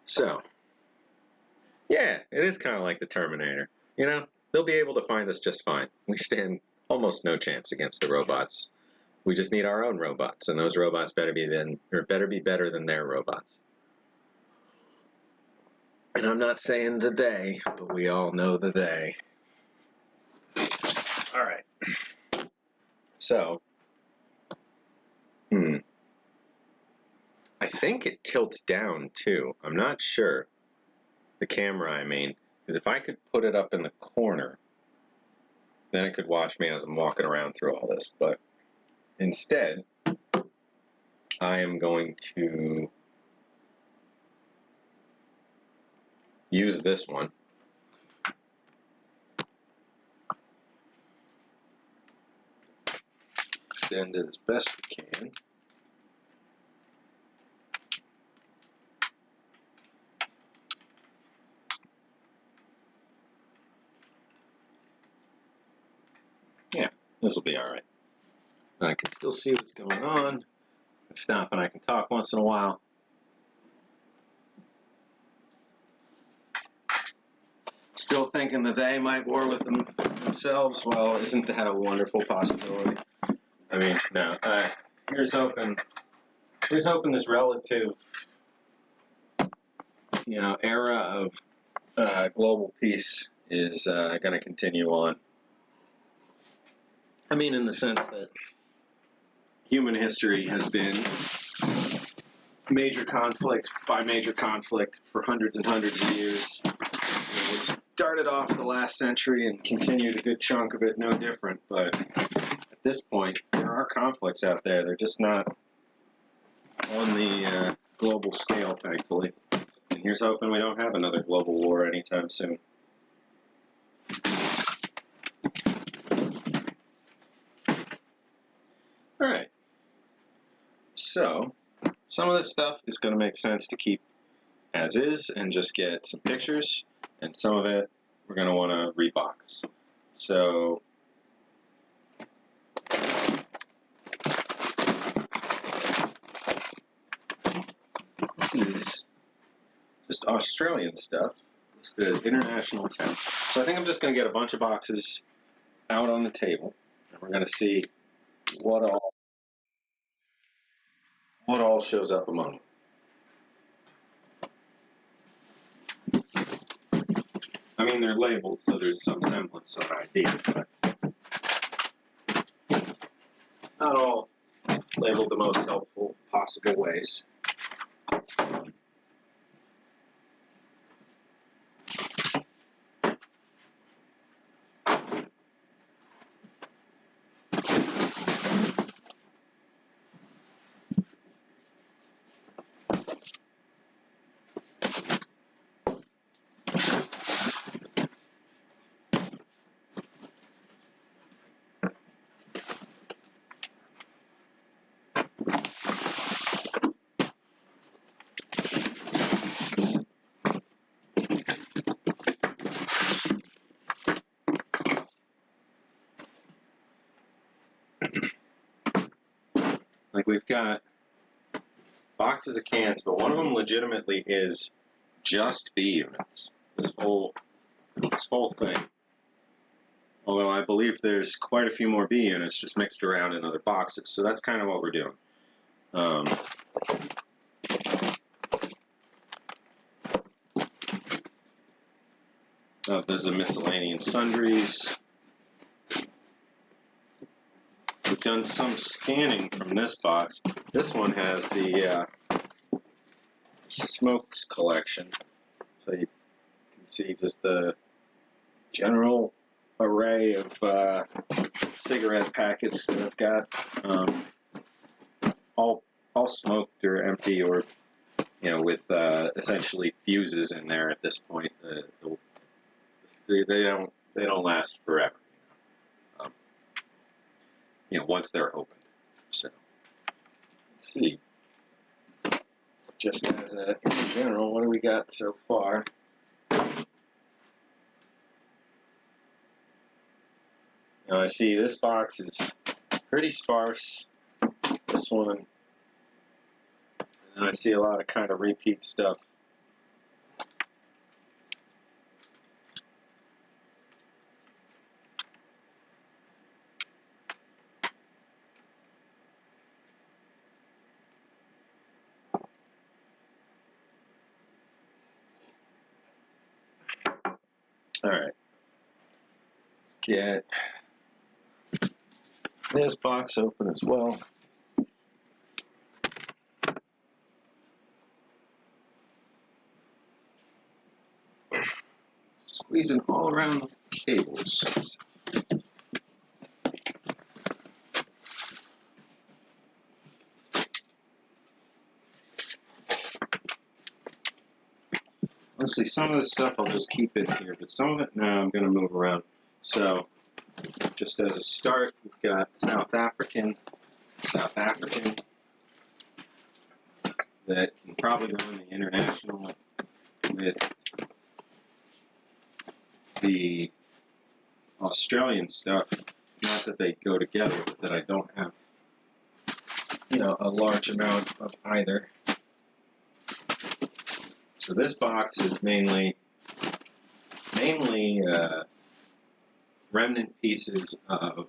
[SPEAKER 1] So, yeah, it is kind of like the Terminator. They'll be able to find us just fine. We stand almost no chance against the robots. We just need our own robots, and those robots better be better than their robots. And I'm not saying the they, but we all know the they. All right. So, I think it tilts down too. I'm not sure. The camera, I mean, because if I could put it up in the corner, then it could watch me as I'm walking around through all this. But instead, I am going to use this one. Extend it as best we can. Yeah, this will be all right. I can still see what's going on. I stop and I can talk once in a while. Still thinking that they might war with themselves? Well, isn't that a wonderful possibility? I mean, no. Here's hoping this relative, era of global peace is going to continue on. I mean, in the sense that human history has been major conflict by major conflict for hundreds and hundreds of years. It started off the last century and continued a good chunk of it no different, but at this point, there are conflicts out there. They're just not on the global scale, thankfully. And here's hoping we don't have another global war anytime soon. All right. So, some of this stuff is going to make sense to keep as is and just get some pictures, and some of it we're going to want to rebox. So, this is just Australian stuff listed as international 10. So I think I'm just going to get a bunch of boxes out on the table, and we're going to see what all shows up among them. I mean, they're labeled, so there's some semblance of idea, but not all labeled the most helpful possible ways. Like we've got boxes of cans, but one of them legitimately is just B units. This whole thing. Although I believe there's quite a few more B units just mixed around in other boxes. So that's kind of what we're doing. There's a miscellaneous sundries. We've done some scanning from this box. This one has the smokes collection. So you can see just the general array of cigarette packets that I've got, all smoked or empty, or with essentially fuses in there at this point. They don't last forever. Once they're opened. So let's see. Just as in general, what do we got so far? Now I see this box is pretty sparse. This one, and I see a lot of kind of repeat stuff. All right, let's get this box open as well. Squeezing all around the cables. Honestly, some of the stuff I'll just keep in here, but some of it now I'm going to move around. So, just as a start, we've got South African that can probably go in the international with the Australian stuff. Not that they go together, but that I don't have, a large amount of either. So this box is mainly remnant pieces of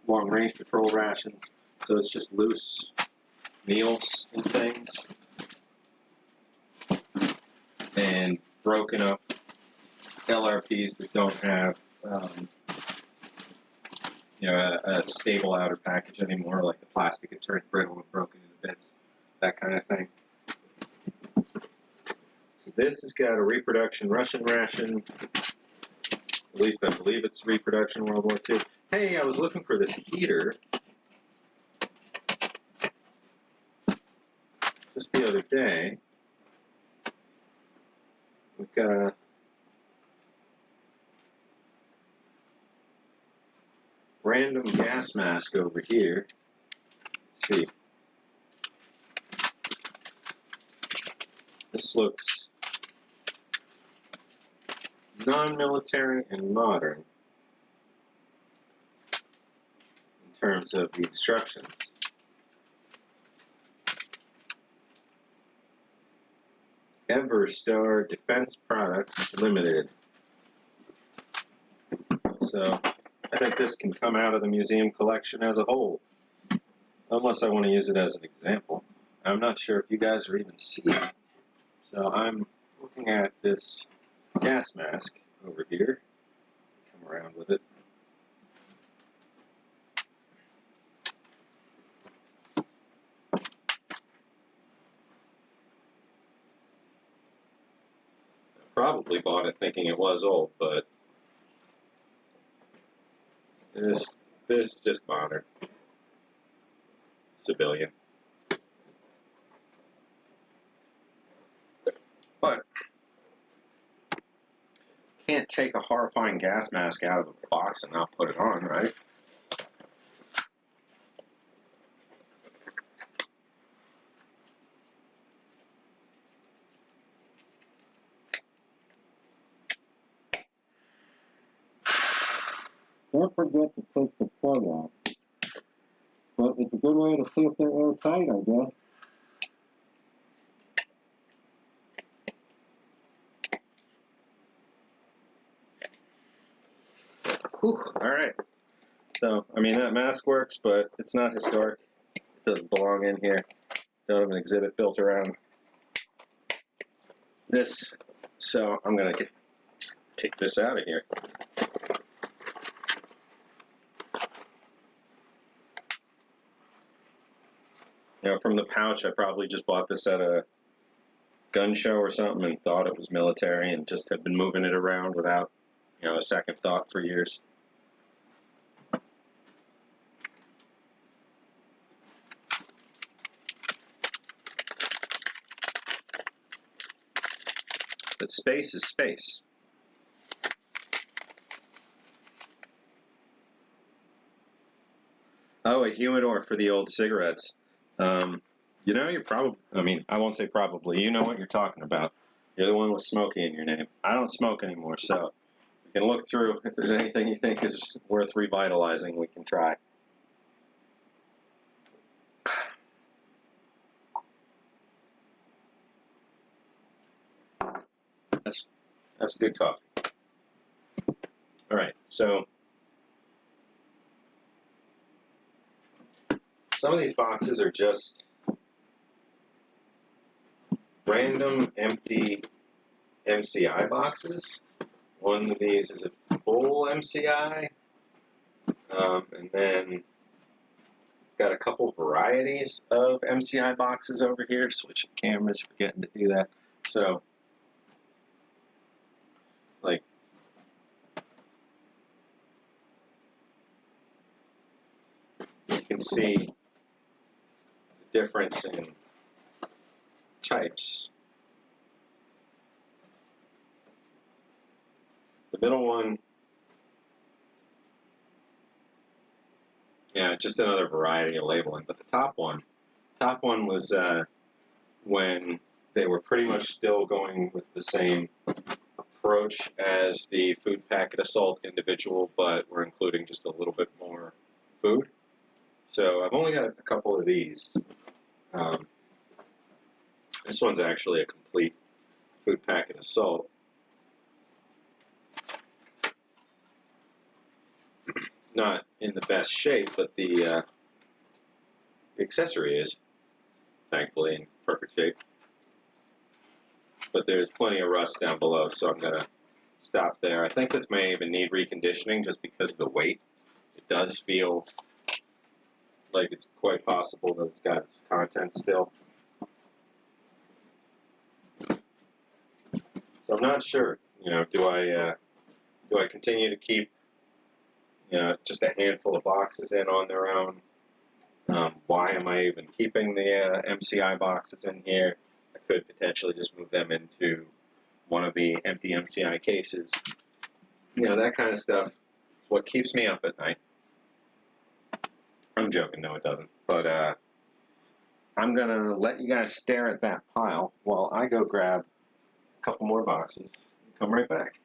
[SPEAKER 1] long-range patrol rations. So it's just loose meals and things, and broken up LRPs that don't have a stable outer package anymore, like the plastic had turned brittle and broken into bits, that kind of thing. So this has got a reproduction Russian ration. At least I believe it's reproduction World War II. Hey, I was looking for this heater just the other day. We've got a random gas mask over here. Let's see. This looks non-military and modern in terms of the instructions. Everstar Defense Products Limited. So I think this can come out of the museum collection as a whole, unless I want to use it as an example. I'm not sure if you guys are even seeing it. So I'm looking at this gas mask over here. Come around with it. Probably bought it thinking it was old, but this is just modern. Civilian. But can't take a horrifying gas mask out of a box and not put it on, right? Don't forget to take the plug out.
[SPEAKER 2] but it's a good way to see if they're airtight, I guess.
[SPEAKER 1] Whew, all right. So, I mean, that mask works, but it's not historic. It doesn't belong in here. Don't have an exhibit built around this. So I'm going to just take this out of here. You know, from the pouch, I probably just bought this at a gun show or something and thought it was military and just had been moving it around without, you know, a second thought for years. But space is space. Oh, a humidor for the old cigarettes. You know, you're probably, I mean, I won't say probably, you know what you're talking about. You're the one with Smokey in your name. I don't smoke anymore, so we can look through. If there's anything you think is worth revitalizing, we can try. That's good coffee. All right, so some of these boxes are just random empty MCI boxes. One of these is a full MCI, and then got a couple varieties of MCI boxes over here. Switching cameras, forgetting to do that. So, like, you can see the difference in types. The middle one, yeah, just another variety of labeling. But the top one was when they were pretty much still going with the same approach as the food packet assault individual, but we're including just a little bit more food. So I've only got a couple of these. This one's actually a complete food packet assault. Not in the best shape, but the accessory is, thankfully, in perfect shape. But there's plenty of rust down below, so I'm going to stop there. I think this may even need reconditioning just because of the weight. It does feel like it's quite possible that it's got its content still. So I'm not sure, you know, do I continue to keep, you know, just a handful of boxes in on their own? Why am I even keeping the MCI boxes in here? I could potentially just move them into one of the empty MCI cases. You know, that kind of stuff is what keeps me up at night. I'm joking, no it doesn't. But I'm going to let you guys stare at that pile while I go grab a couple more boxes and come right back.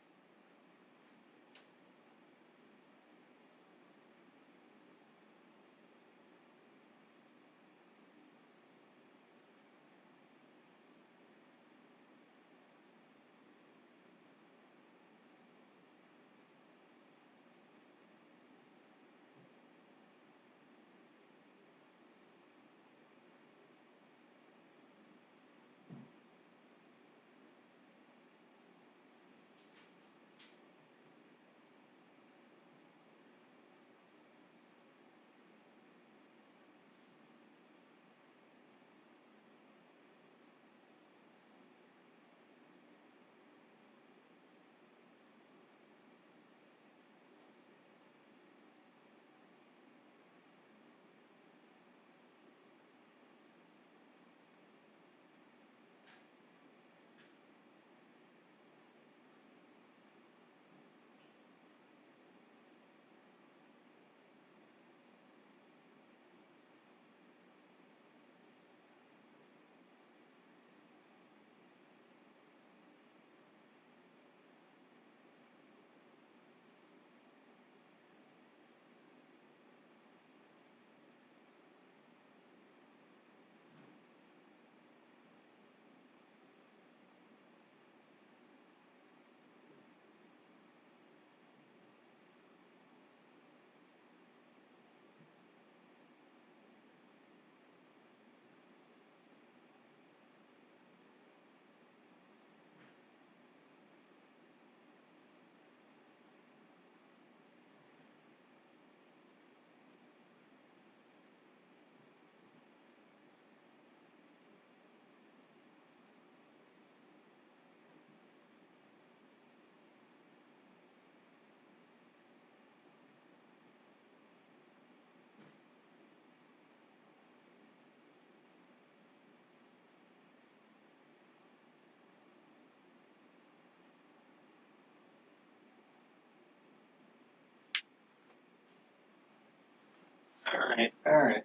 [SPEAKER 1] Alright, alright.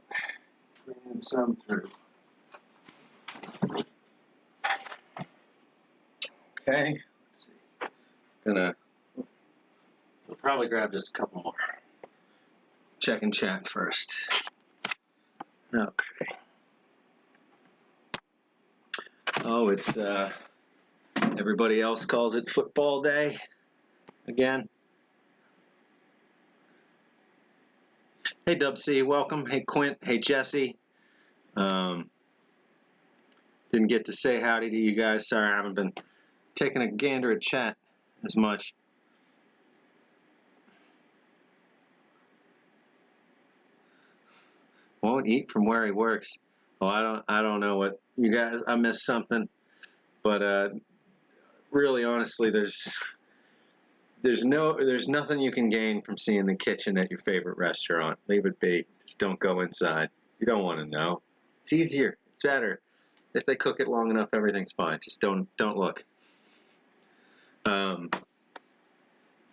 [SPEAKER 1] Bring some through. Okay, let's see. We'll probably grab just a couple more. Check and chat first. Okay. Oh, it's everybody else calls it football day again. Hey Dub C, welcome. Hey Quint. Hey Jesse. Didn't get to say howdy to you guys. Sorry, I haven't been taking a gander at chat as much. Won't eat from where he works. Well, I don't know what you guys. I missed something, but really, honestly, there's nothing you can gain from seeing the kitchen at your favorite restaurant. Leave it be. Just don't go inside. You don't want to know. It's easier. It's better. If they cook it long enough, everything's fine. Just don't look.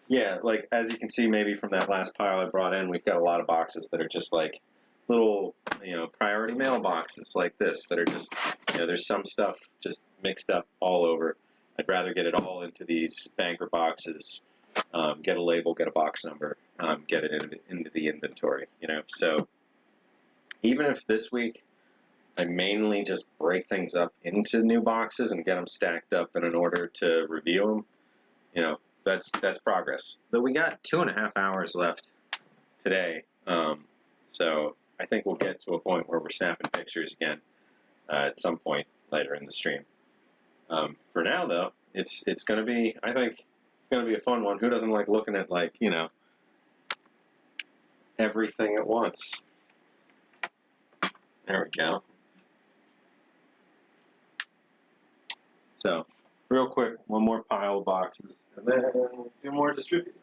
[SPEAKER 1] Yeah, like as you can see, maybe from that last pile I brought in, we've got a lot of boxes that are just like little, priority mail boxes like this that are just, there's some stuff just mixed up all over. I'd rather get it all into these banker boxes, get a label, get a box number, get it into the inventory, So even if this week I mainly just break things up into new boxes and get them stacked up in an order to review them, that's progress. Though we got 2.5 hours left today, so I think we'll get to a point where we're snapping pictures again at some point later in the stream. For now, though, it's going to be, I think, it's going to be a fun one. Who doesn't like looking at, everything at once? There we go. So, real quick, one more pile of boxes, and then we'll do more distributing.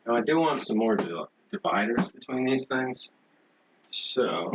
[SPEAKER 1] Now I do want some more dividers between these things, so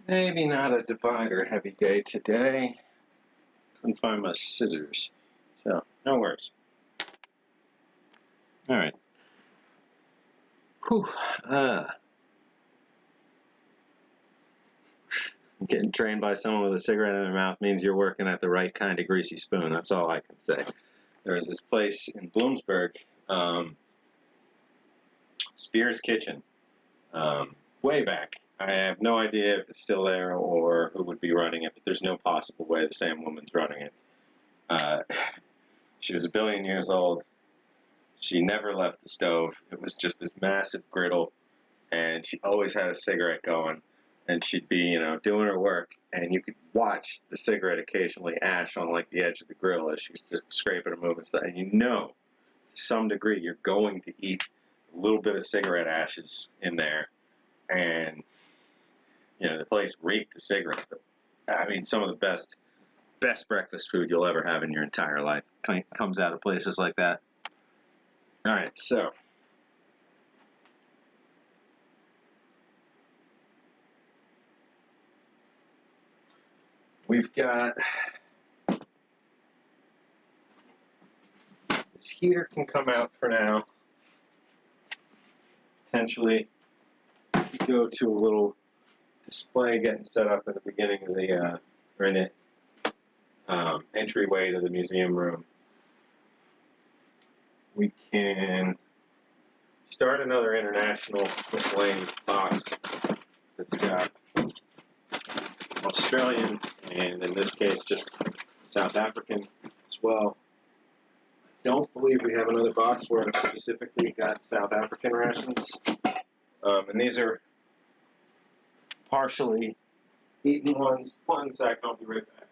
[SPEAKER 1] maybe not a divider heavy day today. Couldn't find my scissors, so no worries. All right. Whew. Getting trained by someone with a cigarette in their mouth means you're working at the right kind of greasy spoon. That's all I can say. There was this place in Bloomsburg, Spear's Kitchen, way back I have no idea if it's still there or who would be running it, but there's no possible way the same woman's running it. She was a billion years old. She never left the stove. It was just this massive griddle, and she always had a cigarette going, and she'd be, doing her work, and you could watch the cigarette occasionally ash on like the edge of the grill as she's just scraping and moving stuff, and to some degree, you're going to eat a little bit of cigarette ashes in there, and the place reeked of cigarettes. But, I mean, some of the best breakfast food you'll ever have in your entire life comes out of places like that. All right, so we've got this heater can come out for now. Potentially go to a little display getting set up at the beginning of the or in the entryway to the museum room. We can start another international miscellaneous box that's got Australian and in this case just South African as well. I don't believe we have another box where I've specifically got South African rations. And these are partially eaten ones. One sec, I'll be right back.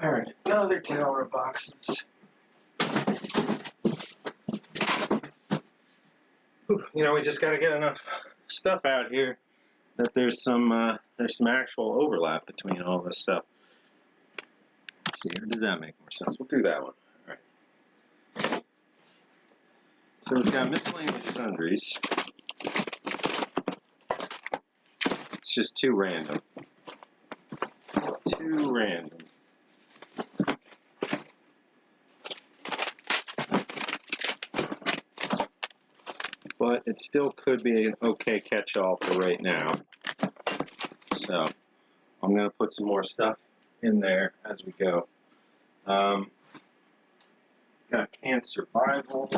[SPEAKER 1] All right, another tower of boxes. Whew, we just got to get enough stuff out here that there's some actual overlap between all this stuff. Let's see, or does that make more sense? We'll do that one. All right. So we've got miscellaneous sundries. It's just too random. It's too random. But it still could be an okay catch-all for right now. So I'm going to put some more stuff in there as we go. Got canned survival.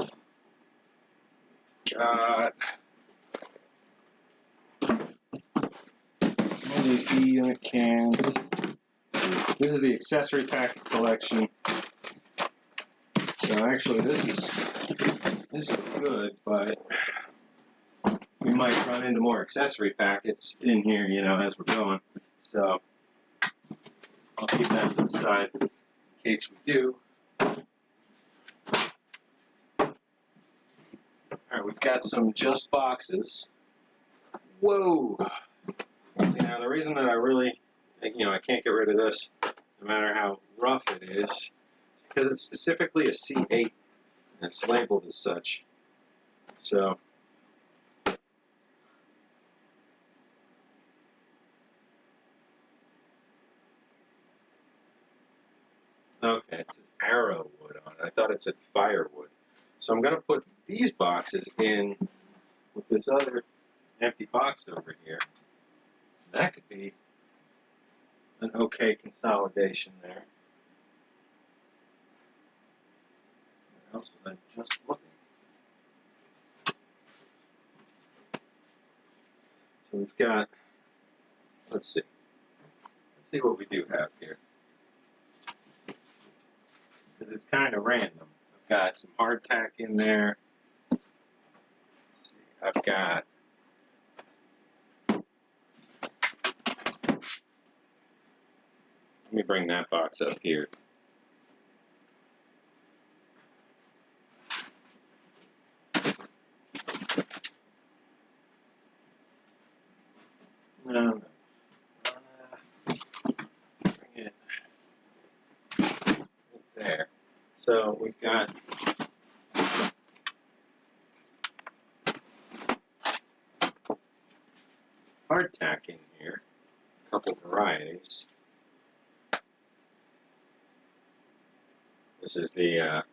[SPEAKER 1] Got all these B unit cans. This is the accessory packet collection. So actually this is good, but we might run into more accessory packets in here, as we're going. So I'll keep that to the side in case we do. Alright, we've got some just boxes. Whoa! See, now the reason that I really, I can't get rid of this, no matter how rough it is because it's specifically a C8, and it's labeled as such. So arrow wood on it. I thought it said firewood. So I'm going to put these boxes in with this other empty box over here. That could be an okay consolidation there. What else was I just looking? So we've got, let's see what we do have here. Because it's kind of random. I've got some hardtack in there. Let's see, I've got let me bring that box up here. No. Bring it there. So we've got hardtack in here, a couple varieties. This is the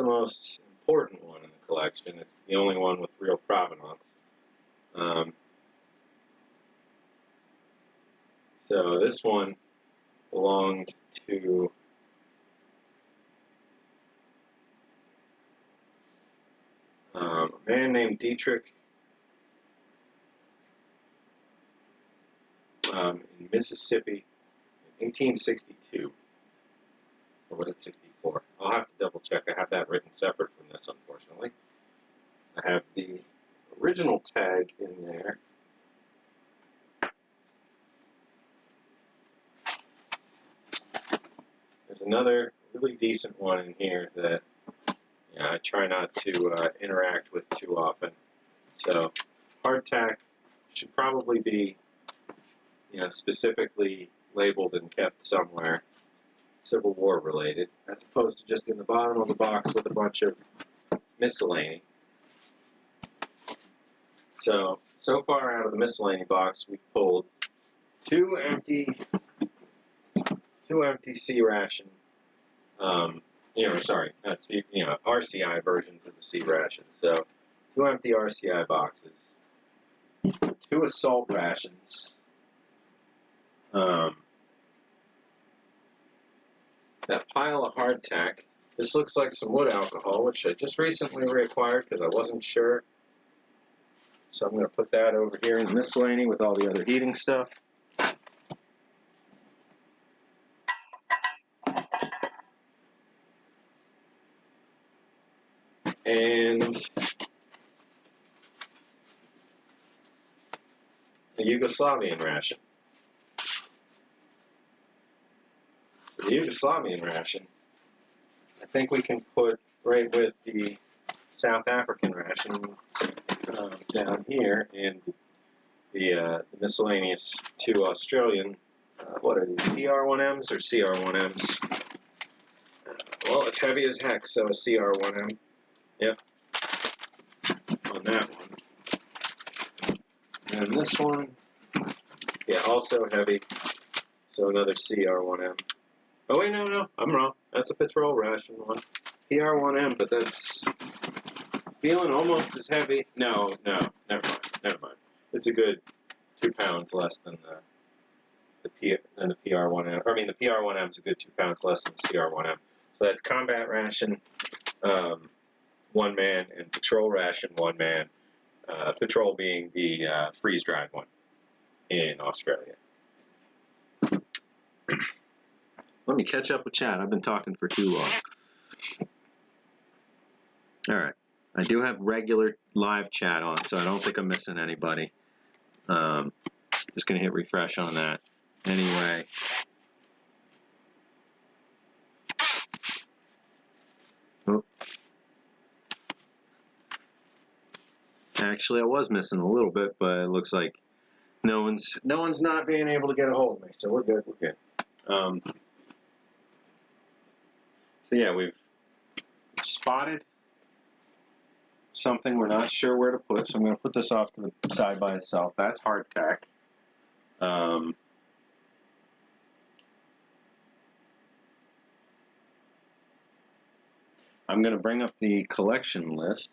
[SPEAKER 1] most important one in the collection. It's the only one with real provenance. So this one belonged to a man named Dietrich in Mississippi in 1862. Or was it 64? I'll have to double check. I have that written separate from this, unfortunately. I have the original tag in there. There's another really decent one in here that I try not to interact with too often. So hardtack should probably be specifically labeled and kept somewhere Civil War related, as opposed to just in the bottom of the box with a bunch of miscellany. So far out of the miscellany box, we've pulled two empty C ration, not C, RCI versions of the C ration. So two empty RCI boxes, two assault rations, that pile of hardtack. This looks like some wood alcohol, which I just recently reacquired because I wasn't sure. So I'm going to put that over here in the miscellany with all the other heating stuff. And a Yugoslavian ration. For the Yugoslavian ration, I think we can put right with the South African ration down here, and the miscellaneous two Australian, what are these, PR1Ms or CR1Ms? Well, it's heavy as heck, so a CR1M. Yep. On that one. And this one, yeah, also heavy, so another CR1M. Oh wait, no, I'm wrong. That's a patrol ration one. PR1M, but that's feeling almost as heavy. No, never mind. It's a good 2 pounds less than the PR1M. I mean, the PR1M is a good 2 pounds less than the CR1M. So that's combat ration, 1 man, and patrol ration, 1 man. Patrol being the freeze-dried one in Australia. Let me catch up with chat. I've been talking for too long. All right. I do have regular live chat on, so I don't think I'm missing anybody. Just going to hit refresh on that. Anyway. Oh. Actually, I was missing a little bit, but it looks like no one's not being able to get a hold of me, so we're good. So yeah, we've spotted something we're not sure where to put, so I'm going to put this off to the side by itself. That's hardtack. I'm going to bring up the collection list.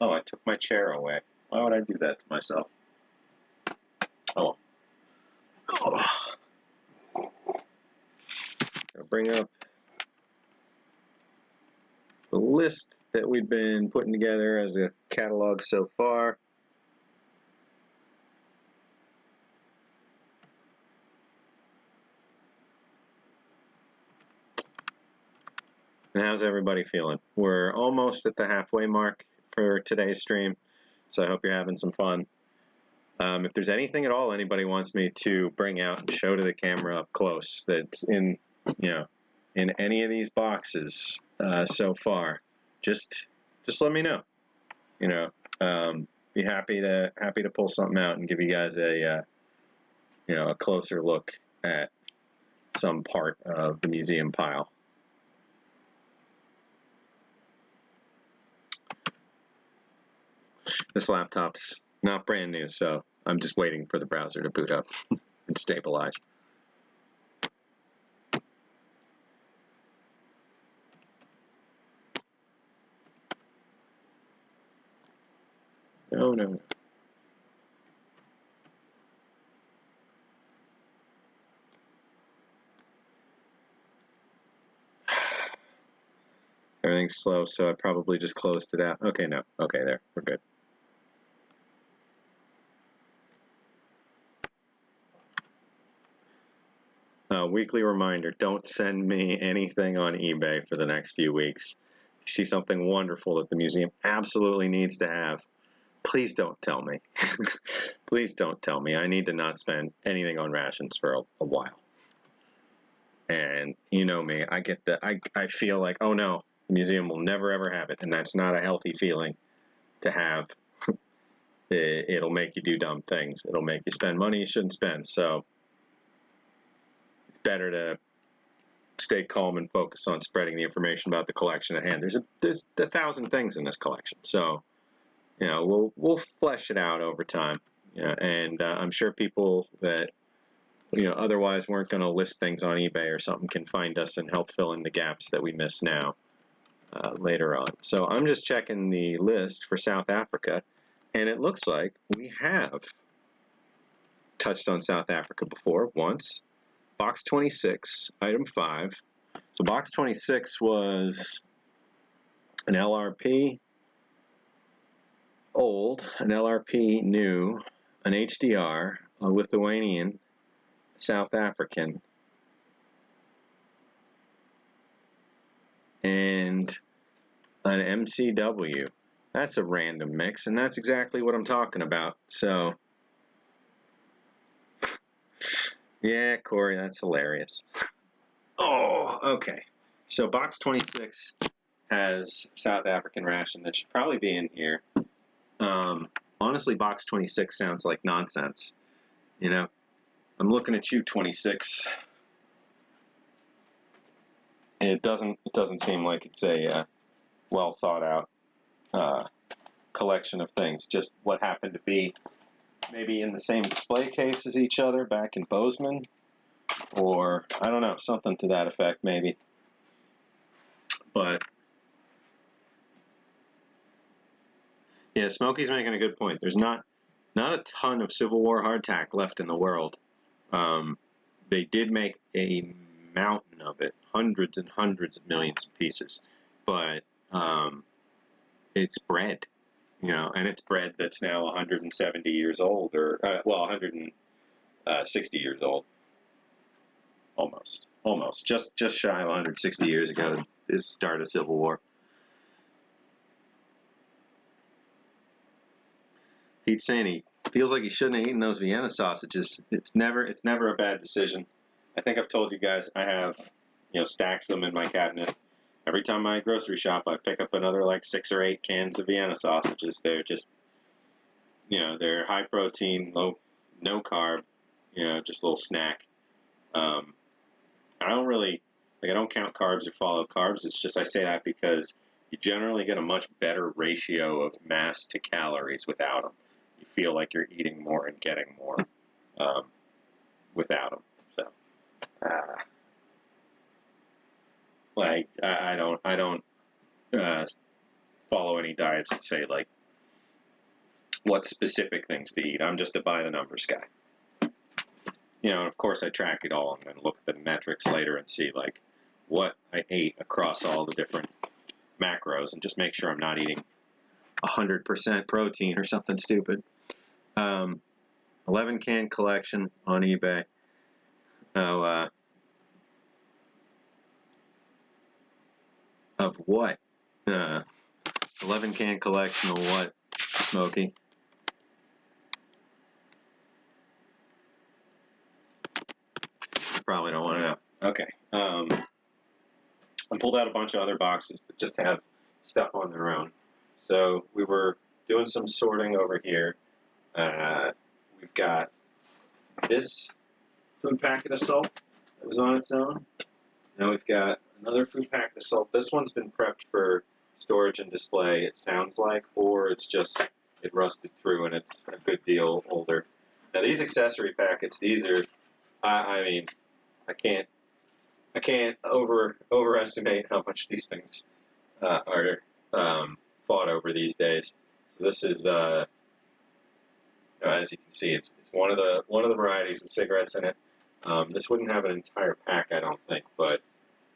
[SPEAKER 1] Oh, I took my chair away. Why would I do that to myself? Oh. I'll bring up the list that we've been putting together as a catalog so far. And how's everybody feeling? We're almost at the halfway mark for today's stream, so I hope you're having some fun. If there's anything at all anybody wants me to bring out and show to the camera up close that's in, in any of these boxes so far, just let me know. Be happy to pull something out and give you guys a a closer look at some part of the museum pile. This laptop's not brand new, so I'm just waiting for the browser to boot up and stabilize. No. Everything's slow, so I probably just closed it out. Okay, no. Okay, there. We're good. Weekly reminder, don't send me anything on eBay for the next few weeks. If you see something wonderful that the museum absolutely needs to have, please don't tell me. Please don't tell me. I need to not spend anything on rations for a while. And you know me, I feel like, oh no, the museum will never ever have it, and that's not a healthy feeling to have. It'll make you do dumb things. It'll make you spend money you shouldn't spend. So it's better to stay calm and focus on spreading the information about the collection at hand. There's a thousand things in this collection, so we'll flesh it out over time. And I'm sure people that otherwise weren't going to list things on eBay or something can find us and help fill in the gaps that we miss now later on. So I'm just checking the list for South Africa, and it looks like we have touched on South Africa before once. Box 26, item 5. So box 26 was an LRP old, an LRP new, an HDR, a Lithuanian, South African, and an MCW. That's a random mix, and that's exactly what I'm talking about. So, yeah, Corey, that's hilarious. Oh, okay. So box 26 has South African ration that should probably be in here. Honestly, box 26 sounds like nonsense. I'm looking at you, 26. It doesn't seem like it's a well thought out collection of things. Just what happened to be maybe in the same display case as each other back in Bozeman, or I don't know, something to that effect maybe. But yeah, Smokey's making a good point. There's not a ton of Civil War hardtack left in the world. They did make a mountain of it, hundreds and hundreds of millions of pieces, but it's bread, and it's bread that's now 170 years old, or 160 years old, almost, just shy of 160 years ago is the start of Civil War. Pete's saying he feels like he shouldn't have eaten those Vienna sausages. It's never a bad decision. I think I've told you guys I have, stacks of them in my cabinet. Every time I grocery shop, I pick up another like 6 or 8 cans of Vienna sausages. They're just, they're high protein, no carb, just a little snack. I don't count carbs or follow carbs. It's just I say that because you generally get a much better ratio of mass to calories without them. You feel like you're eating more and getting more without them. So, I don't follow any diets that say like what specific things to eat. I'm just a by the numbers guy. You know, of course I track it all. I'm going to look at the metrics later and see like what I ate across all the different macros and just make sure I'm not eating 100% protein or something stupid. 11 can collection on eBay. Oh, of what? 11 can collection of what, Smokey? Probably don't want to know. Okay. I pulled out a bunch of other boxes that just have stuff on their own. So we were doing some sorting over here. We've got this food packet of salt that was on its own. Now we've got another food packet of salt. This one's been prepped for storage and display, it sounds like, or it's just it rusted through and it's a good deal older. Now these accessory packets, these are, I mean, I can't overestimate how much these things are fought over these days. So this is, as you can see, it's one of the varieties with cigarettes in it. This wouldn't have an entire pack, I don't think, but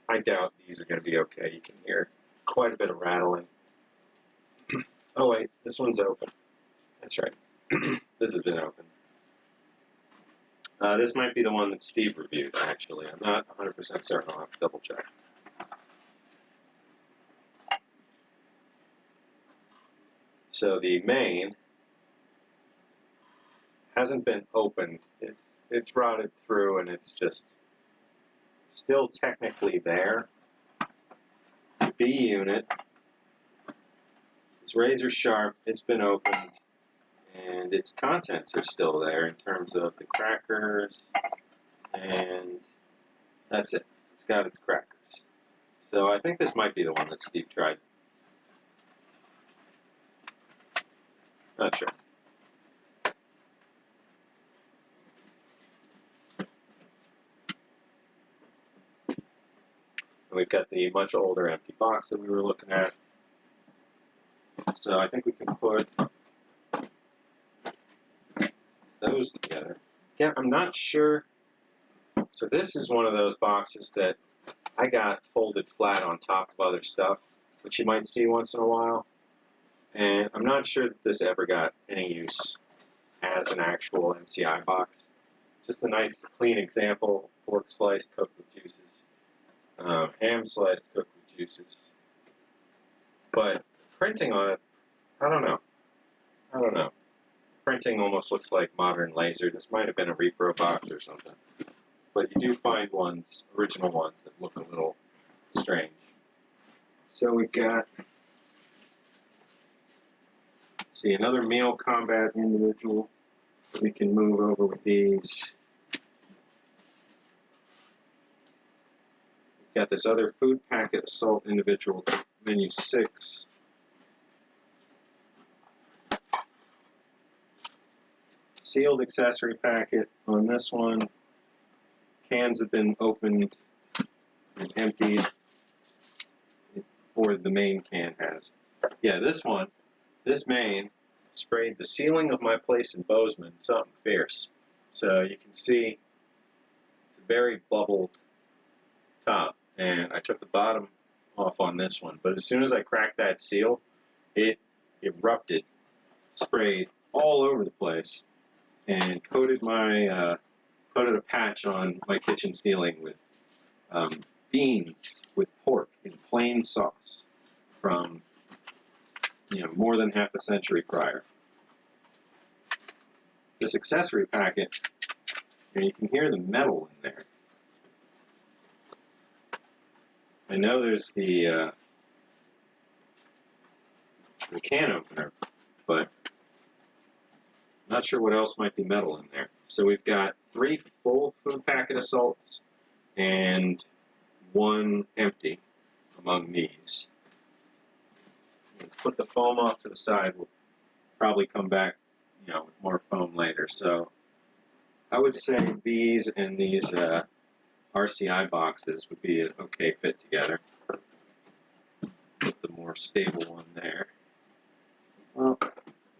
[SPEAKER 1] I doubt these are going to be okay. You can hear quite a bit of rattling. Oh wait, this one's open. That's right. This has been open. This might be the one that Steve reviewed, actually. I'm not 100% certain. I'll have to double check. So the main hasn't been opened. It's rotted through and it's just still technically there. The B unit is razor sharp. It's been opened and its contents are still there in terms of the crackers, and that's it. It's got its crackers. So I think this might be the one that Steve tried. Not sure. And we've got the much older empty box that we were looking at. So I think we can put those together. Yeah, I'm not sure. So this is one of those boxes that I got folded flat on top of other stuff, which you might see once in a while. And I'm not sure that this ever got any use as an actual MCI box. Just a nice clean example: pork sliced, cooked with juices, ham sliced, cooked with juices. But printing on it, I don't know. Printing almost looks like modern laser. This might have been a repro box or something. But you do find ones, original ones, that look a little strange. So we've got, see, another meal combat individual. We can move over with these. We've got this other food packet assault individual, menu 6. Sealed accessory packet on this one. Cans have been opened and emptied, or the main can has. Yeah, this one, this main, sprayed the ceiling of my place in Bozeman something fierce. So you can see it's a very bubbled top, and I took the bottom off on this one. But as soon as I cracked that seal, it erupted, sprayed all over the place, and coated a patch on my kitchen ceiling with beans with pork in plain sauce from more than half a century prior. This accessory packet, and you can hear the metal in there. I know there's the can opener, but I'm not sure what else might be metal in there. So we've got 3 full food packet assaults and 1 empty among these. Put the foam off to the side. We'll probably come back, with more foam later. So I would say these and these RCI boxes would be an okay fit together. put the more stable one there. Well,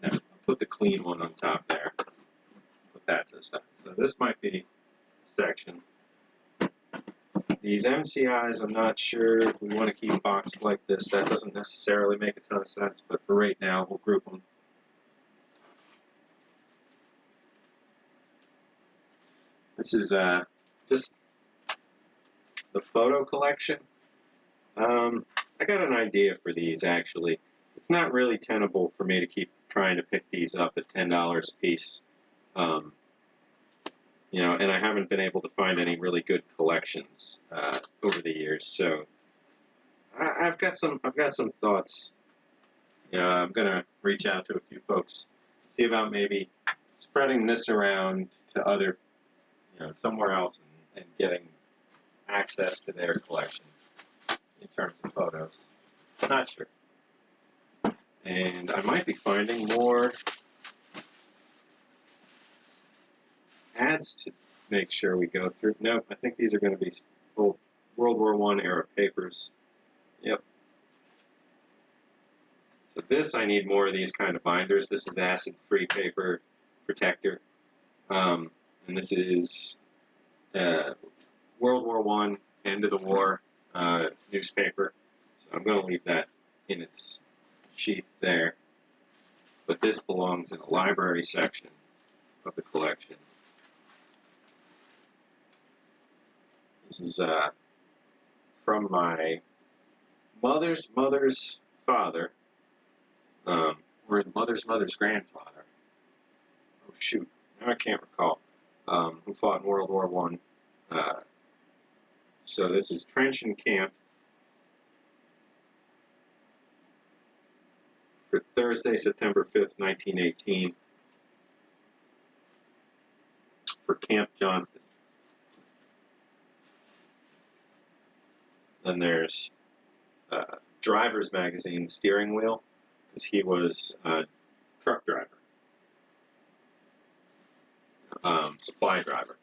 [SPEAKER 1] no, I'll put the clean one on top there. Put that to the side. So this might be a section. These MCIs, I'm not sure if we want to keep boxed like this. That doesn't necessarily make a ton of sense, but for right now, we'll group them. This is just the photo collection. I got an idea for these, actually. It's not really tenable for me to keep trying to pick these up at $10 a piece. You know, and I haven't been able to find any really good collections over the years. So I've got some thoughts. You know, I'm gonna reach out to a few folks, see about maybe spreading this around to other, you know, somewhere else, and getting access to their collection in terms of photos. Not sure. And I might be finding more ads to make sure we go through. Nope, I think these are going to be old World War I era papers. Yep. So this, I need more of these kind of binders. This is the acid-free paper protector. And this is World War I, end of the war newspaper. So I'm going to leave that in its sheath there. But this belongs in the library section of the collection. This is from my mother's father, or mother's grandfather. Oh shoot, now I can't recall. Who fought in World War I. So this is Trench and Camp for Thursday, September 5th, 1918, for Camp Johnston. Then there's Driver's Magazine, Steering Wheel, because he was a truck driver, supply driver.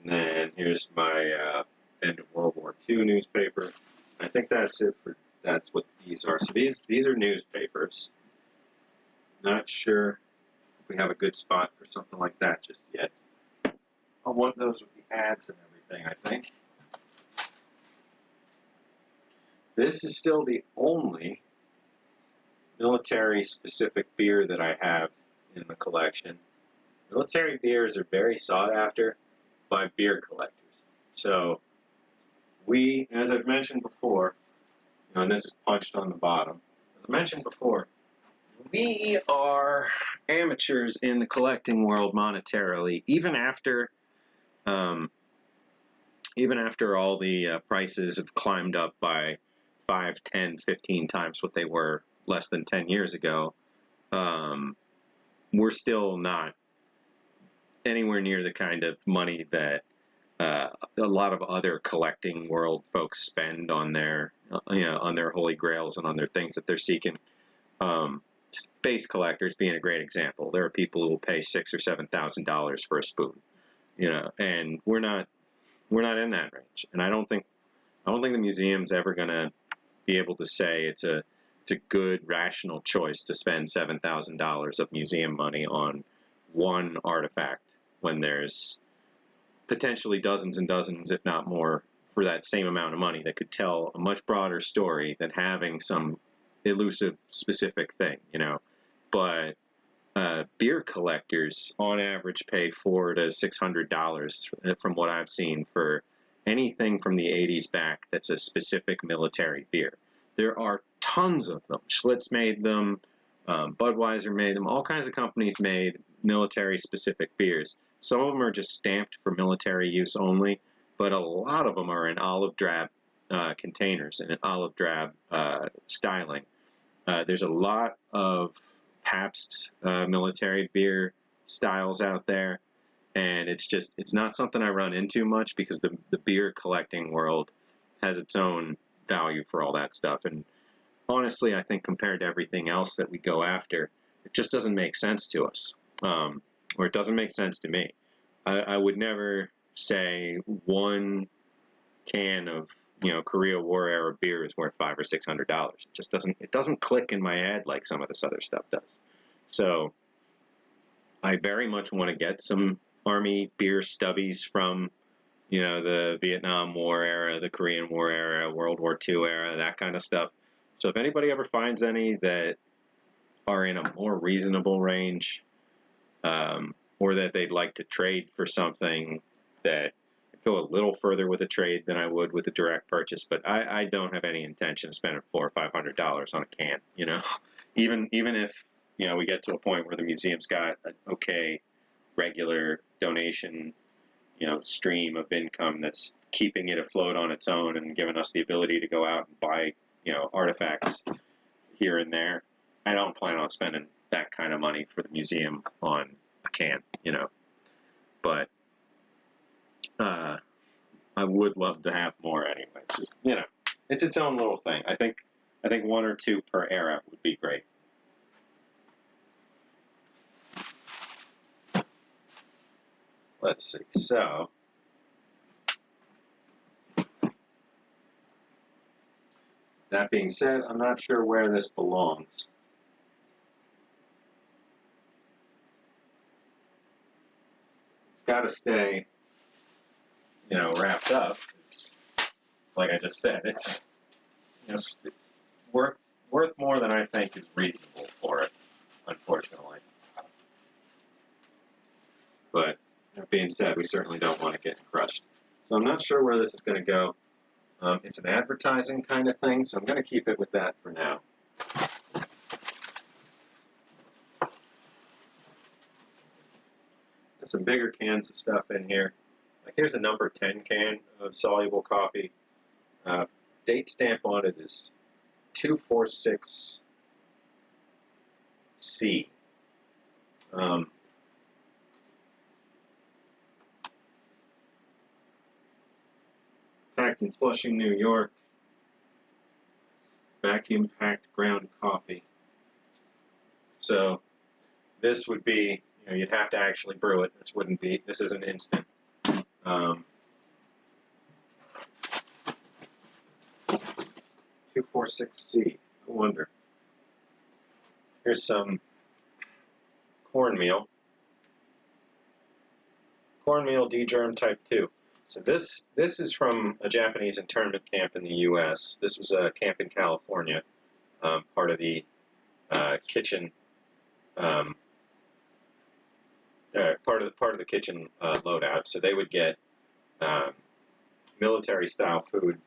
[SPEAKER 1] And then here's my end of World War II newspaper. I think that's it for, that's what these are. So these are newspapers. Not sure if we have a good spot for something like that just yet. I'll want those with the ads and everything, I think. This is still the only military-specific beer that I have in the collection. Military beers are very sought after by beer collectors. So we, as I've mentioned before, you know, and this is punched on the bottom, as I mentioned before, we are amateurs in the collecting world monetarily, even after all the prices have climbed up by 5, 10, 15 times what they were less than 10 years ago. We're still not anywhere near the kind of money that a lot of other collecting world folks spend on their, on their holy grails and on their things that they're seeking. Space collectors being a great example. There are people who will pay $6,000 or $7,000 for a spoon, and we're not in that range. And I don't think the museum's ever going to be able to say it's a good rational choice to spend $7,000 of museum money on one artifact when there's potentially dozens and dozens, if not more, for that same amount of money that could tell a much broader story than having some elusive specific thing, But beer collectors on average pay $400 to $600 from what I've seen for anything from the 80s back that's a specific military beer. There are tons of them. Schlitz made them, Budweiser made them, all kinds of companies made military-specific beers. Some of them are just stamped for military use only, but a lot of them are in olive drab containers and in olive drab styling. There's a lot of Pabst military beer styles out there, and it's not something I run into much because the beer collecting world has its own value for all that stuff. And honestly, I think compared to everything else that we go after, it just doesn't make sense to us, or it doesn't make sense to me. I would never say one can of, you know, Korea War era beer is worth $500 or $600. It just doesn't click in my head like some of this other stuff does. So I very much want to get some Army beer stubbies from, you know, the Vietnam War era, the Korean War era, World War II era, that kind of stuff. So if anybody ever finds any that are in a more reasonable range, or that they'd like to trade for something that go a little further with a trade than I would with a direct purchase, but I don't have any intention of spending $400 or $500 on a can. You know, even if, you know, we get to a point where the museum's got an okay regular donation, you know, stream of income that's keeping it afloat on its own and giving us the ability to go out and buy, you know, artifacts here and there. I don't plan on spending that kind of money for the museum on a can, you know, but I would love to have more anyway. Just, you know, it's its own little thing. I think one or two per era would be great. Let's see. So that being said, I'm not sure where this belongs. It's got to stay, you know, wrapped up. It's, like I just said, it's, you know, it's worth more than I think is reasonable for it, unfortunately. But that being said, we certainly don't want to get crushed. So I'm not sure where this is going to go. It's an advertising kind of thing, so I'm going to keep it with that for now. There's some bigger cans of stuff in here. Like here's a number 10 can of soluble coffee. Date stamp on it is 246C. Packed in Flushing, New York. Vacuum packed ground coffee. So this would be, you know, you'd have to actually brew it. This isn't instant. 246C. I wonder. Here's some cornmeal. Cornmeal D-germ type 2. So this is from a Japanese internment camp in the U.S. This was a camp in California, part of the kitchen, part of the kitchen loadout. So they would get military style food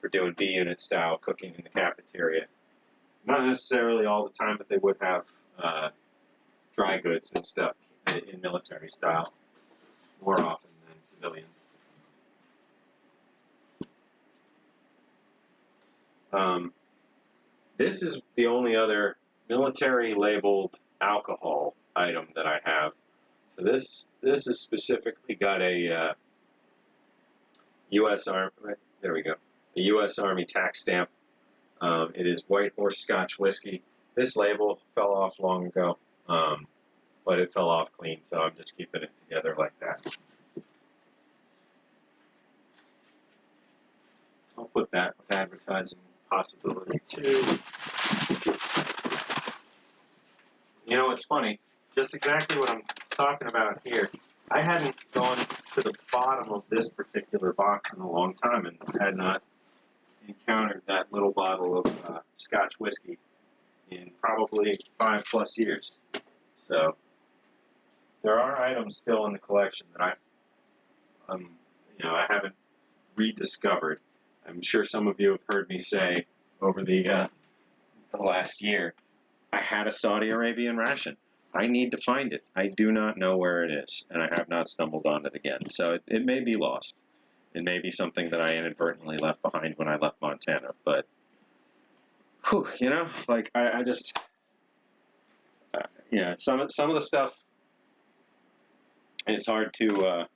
[SPEAKER 1] for doing B unit style cooking in the cafeteria. Not necessarily all the time, but they would have dry goods and stuff in military style more often than civilian. This is the only other military labeled alcohol item that I have. So this has specifically got a U.S. Army. There we go. A U.S. Army tax stamp. It is White Horse Scotch whiskey. This label fell off long ago, but it fell off clean, so I'm just keeping it together like that. I'll put that with advertising possibility too. You know, it's funny, just exactly what I'm talking about here. I hadn't gone to the bottom of this particular box in a long time and had not encountered that little bottle of Scotch whiskey in probably 5+ years. So there are items still in the collection that I haven't rediscovered. I'm sure some of you have heard me say over the last year, I had a Saudi Arabian ration. I need to find it. I do not know where it is, and I have not stumbled on it again. So it may be lost. It may be something that I inadvertently left behind when I left Montana. But, whew, you know, like I just, some of the stuff, it's hard to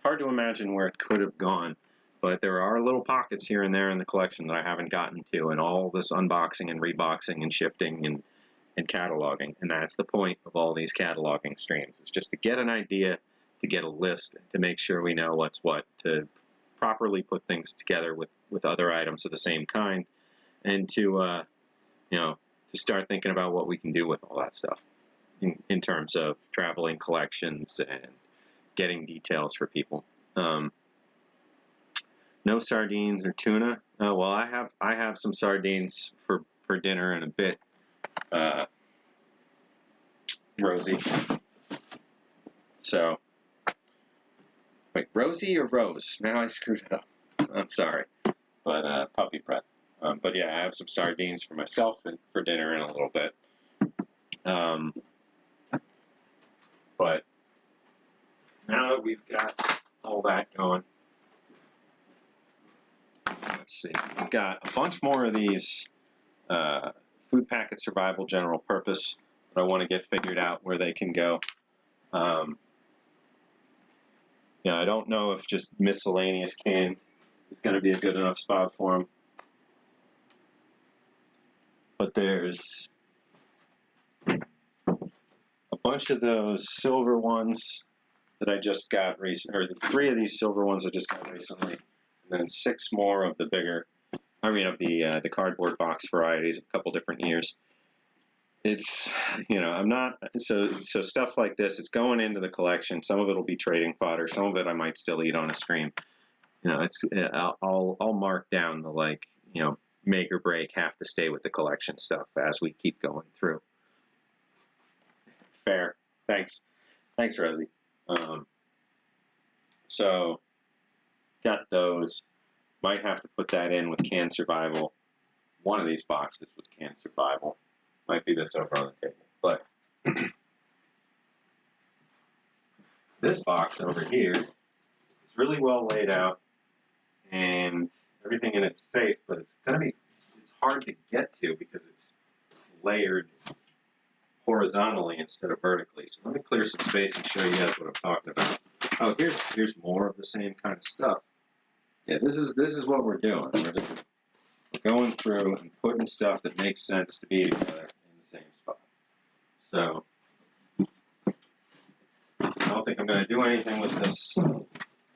[SPEAKER 1] imagine where it could have gone. But there are little pockets here and there in the collection that I haven't gotten to, and all this unboxing and reboxing and shifting and cataloging. And that's the point of all these cataloging streams. It's just to get an idea, to get a list, to make sure we know what's what, to properly put things together with other items of the same kind, and to to start thinking about what we can do with all that stuff in terms of traveling collections and getting details for people. No sardines or tuna. Well, I have some sardines for dinner in a bit, Rosie. So, wait, Rosie or Rose? Now I screwed it up. I'm sorry, but puppy breath. But yeah, I have some sardines for myself and for dinner in a little bit. But now that we've got all that going, let's see. We've got a bunch more of these food packet survival general purpose that I want to get figured out where they can go. I don't know if just miscellaneous can is going to be a good enough spot for them. But there's a bunch of those silver ones that I just got recently, or the 3 of these silver ones I just got recently, and then 6 more of the bigger, of the cardboard box varieties, a couple different years. It's, I'm not, so stuff like this, it's going into the collection. Some of it will be trading fodder. Some of it I might still eat on a stream. I'll mark down the, make or break, have to stay with the collection stuff as we keep going through. Fair. Thanks, Rosie. So, got those. Might have to put that in with canned survival. One of these boxes was canned survival. Might be this over on the table. But this box over here is really well laid out, and everything in it's safe, but it's hard to get to because it's layered horizontally instead of vertically. So let me clear some space and show you guys what I'm talking about. Oh, here's more of the same kind of stuff. Yeah, this is what we're doing. We're just going through and putting stuff that makes sense to be together in the same spot. So I don't think I'm going to do anything with this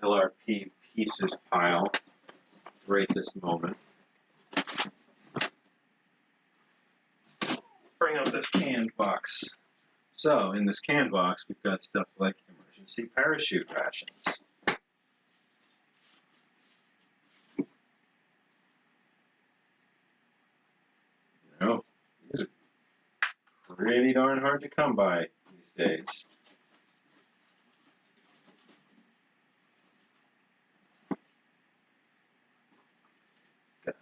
[SPEAKER 1] LRP pieces pile right this moment. Bring up this canned box. So in this canned box, we've got stuff like emergency parachute rations. These are pretty darn hard to come by these days. Got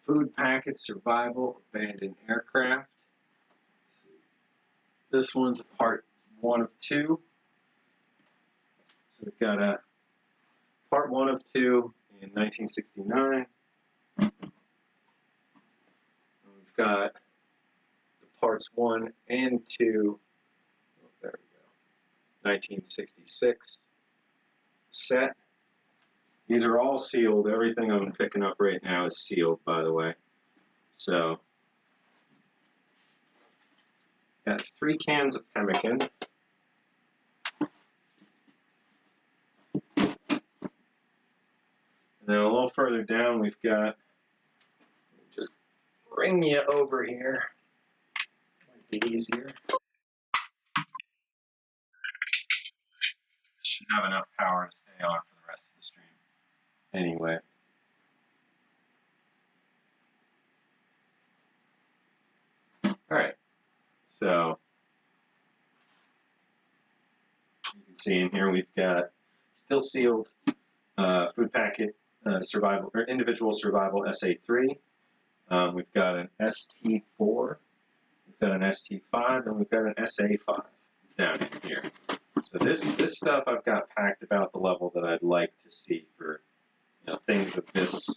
[SPEAKER 1] food packet survival abandoned aircraft. This one's part 1 of 2. So we've got a part 1 of 2 in 1969. We've got the parts 1 and 2, there we go, 1966 set. These are all sealed. Everything I'm picking up right now is sealed, by the way. So, got 3 cans of pemmican. And then a little further down, we've got, just bring you over here. Might be easier. Should have enough power to stay on for the rest of the stream. Anyway. Alright. So, you can see in here we've got still sealed food packet survival or individual survival SA3. We've got an ST4, we've got an ST5, and we've got an SA5 down in here. So this stuff I've got packed about the level that I'd like to see for things of this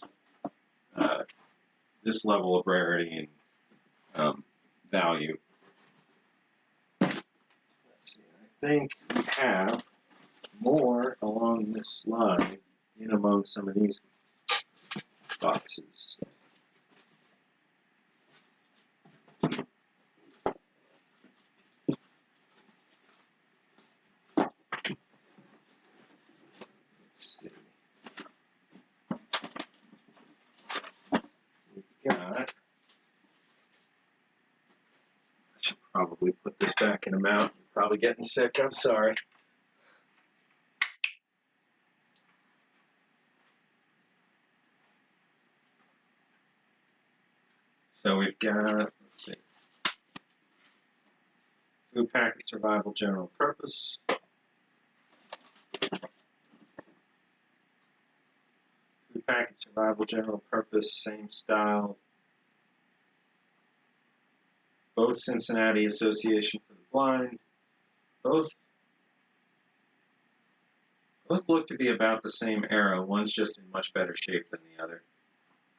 [SPEAKER 1] this level of rarity and value. Let's see. I think we have more along this line in among some of these boxes. Let's see. got, I should probably put this back in a mount. You're probably getting sick, I'm sorry. So we've got, let's see, food packet survival general purpose. Food packet survival general purpose, same style. Both Cincinnati Association for the Blind. Both look to be about the same era. One's just in much better shape than the other.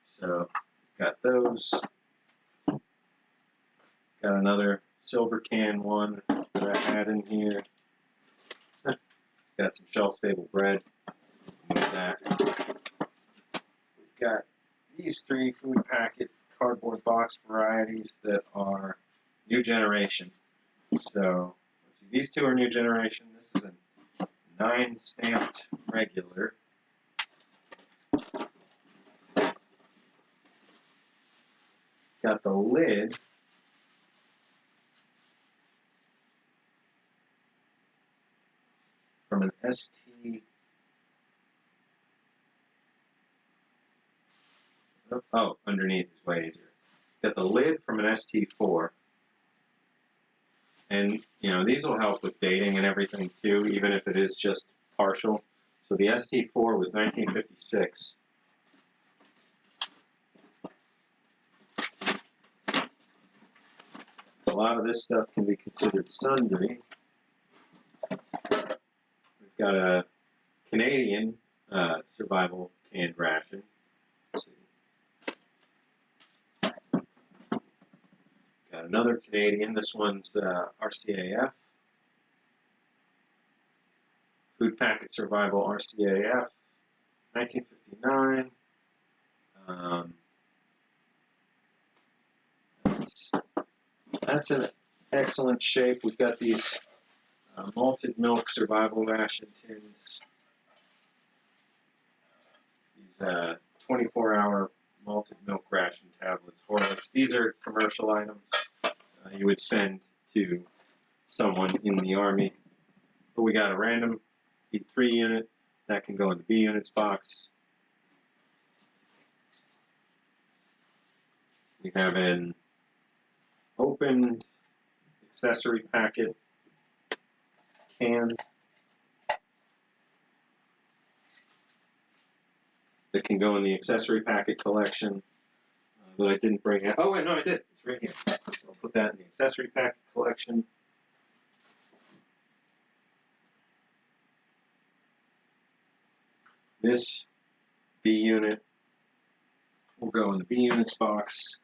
[SPEAKER 1] So got those. Got another silver can one that I had in here. Got some shelf-stable bread. With that. We've got these 3 food packet cardboard box varieties that are new generation. So let's see, these 2 are new generation. This is a 9 stamped regular. Got the lid from an ST. Oh, underneath is way easier. Got the lid from an ST4. And, you know, these will help with dating and everything too, even if it is just partial. So the ST4 was 1956. A lot of this stuff can be considered sundry. We've got a Canadian survival canned ration. Let's see. Got another Canadian. This one's RCAF. Food Packet Survival RCAF, 1959. That's in excellent shape. We've got these malted milk survival ration tins. These 24-hour malted milk ration tablets, Horlicks. These are commercial items you would send to someone in the Army. But we got a random B3 unit that can go in the B units box. We have an opened accessory packet can that can go in the accessory packet collection that I didn't bring out. Oh, wait, no, I did. It's right here. So I'll put that in the accessory packet collection. This B unit will go in the B units box.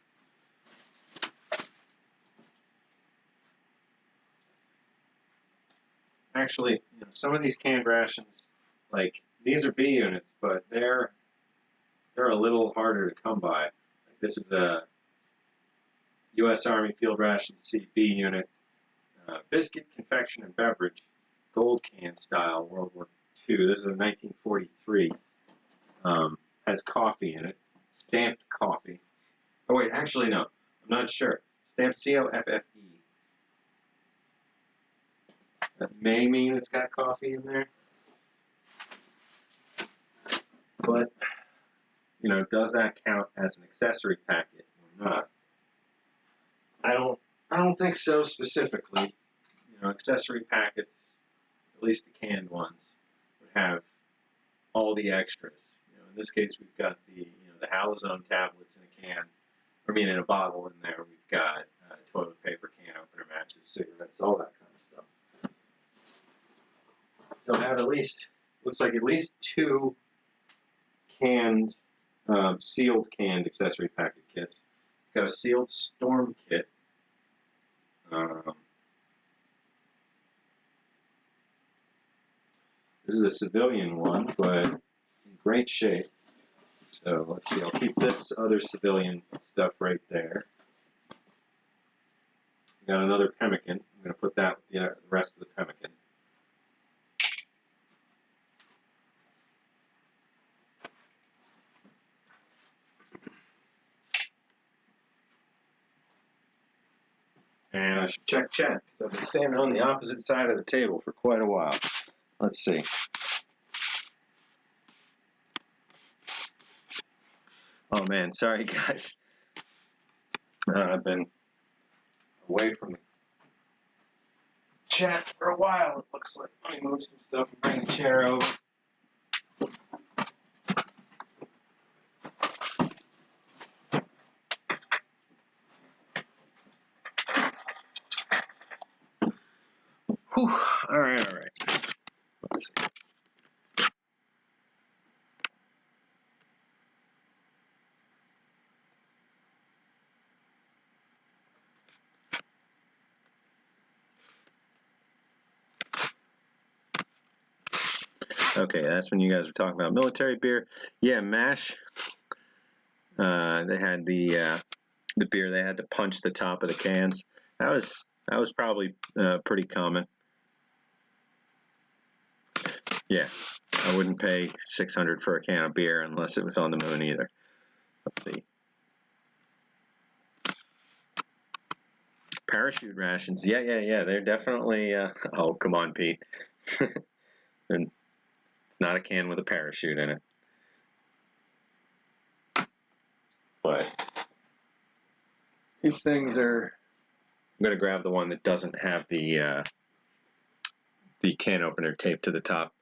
[SPEAKER 1] Actually, you know, some of these canned rations, like these are B units, but they're a little harder to come by. Like this is a U.S. Army Field Ration C B unit, biscuit, confection, and beverage, gold can style, World War II. This is a 1943. Has coffee in it, stamped coffee. Oh wait, actually no, I'm not sure. Stamped COFFE. That may mean it's got coffee in there. But, you know, does that count as an accessory packet or not? I don't think so specifically. You know, accessory packets, at least the canned ones, would have all the extras. You know, in this case, we've got the Halazone tablets in a can. I mean, in a bottle in there. We've got toilet paper, can opener, matches, cigarettes, all that kind of stuff. So I have looks like at least 2 canned, sealed canned accessory packet kits. Got a sealed storm kit. This is a civilian one, but in great shape. So let's see, I'll keep this other civilian stuff right there. Got another pemmican. I'm going to put that with the rest of the pemmican. I should check chat, because I've been standing on the opposite side of the table for quite a while. Let's see. Oh man, sorry guys. I've been away from the chat for a while, it looks like. Let me move some stuff and bring the chair over. Whew. All right. Let's see. Okay, that's when you guys were talking about military beer. Yeah, MASH. They had the beer. They had to punch the top of the cans. That was probably pretty common. Yeah, I wouldn't pay $600 for a can of beer unless it was on the moon either. Let's see. Parachute rations. Yeah. They're definitely. Oh, come on, Pete. And it's not a can with a parachute in it. But these things are. I'm gonna grab the one that doesn't have the can opener taped to the top.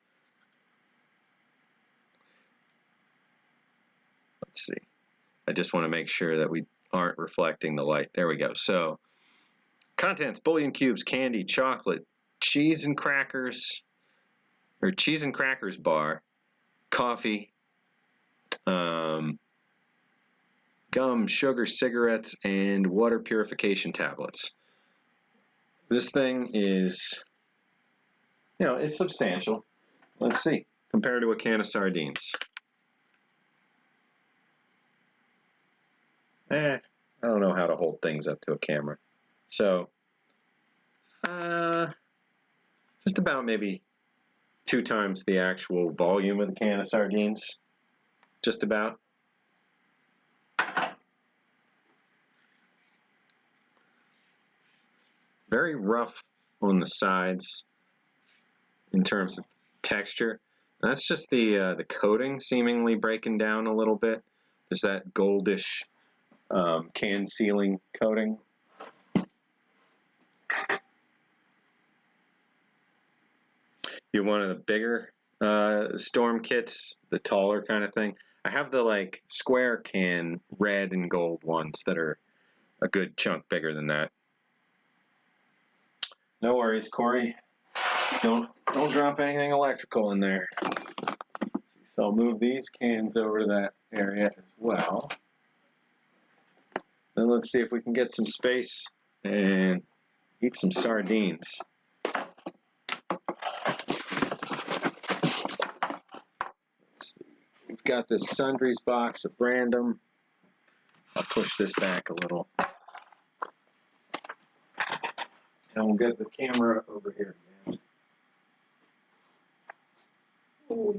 [SPEAKER 1] Let's see. I just want to make sure that we aren't reflecting the light. There we go. So, contents: bouillon cubes, candy, chocolate, cheese and crackers, or cheese and crackers bar, coffee, gum, sugar, cigarettes, and water purification tablets. This thing is, it's substantial. Let's see. Compared to a can of sardines. I don't know how to hold things up to a camera. So, just about maybe 2 times the actual volume of the can of sardines. Just about. Very rough on the sides in terms of texture. And that's just the coating seemingly breaking down a little bit. There's that goldish can sealing coating. You're one of the bigger storm kits, the taller kind of thing. I have the square can red and gold ones that are a good chunk bigger than that. No worries, Corey. Don't drop anything electrical in there. So I'll move these cans over to that area as well. Then let's see if we can get some space and eat some sardines. Let's see. We've got this sundries box of random. I'll push this back a little. And we'll get the camera over here again. Oh,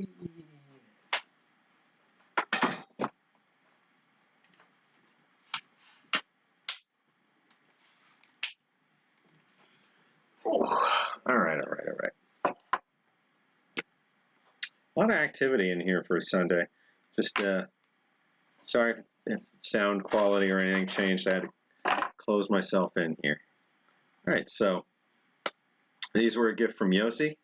[SPEAKER 1] all right. A lot of activity in here for a Sunday. Just sorry if sound quality or anything changed. I had to close myself in here. All right, so these were a gift from Yossi.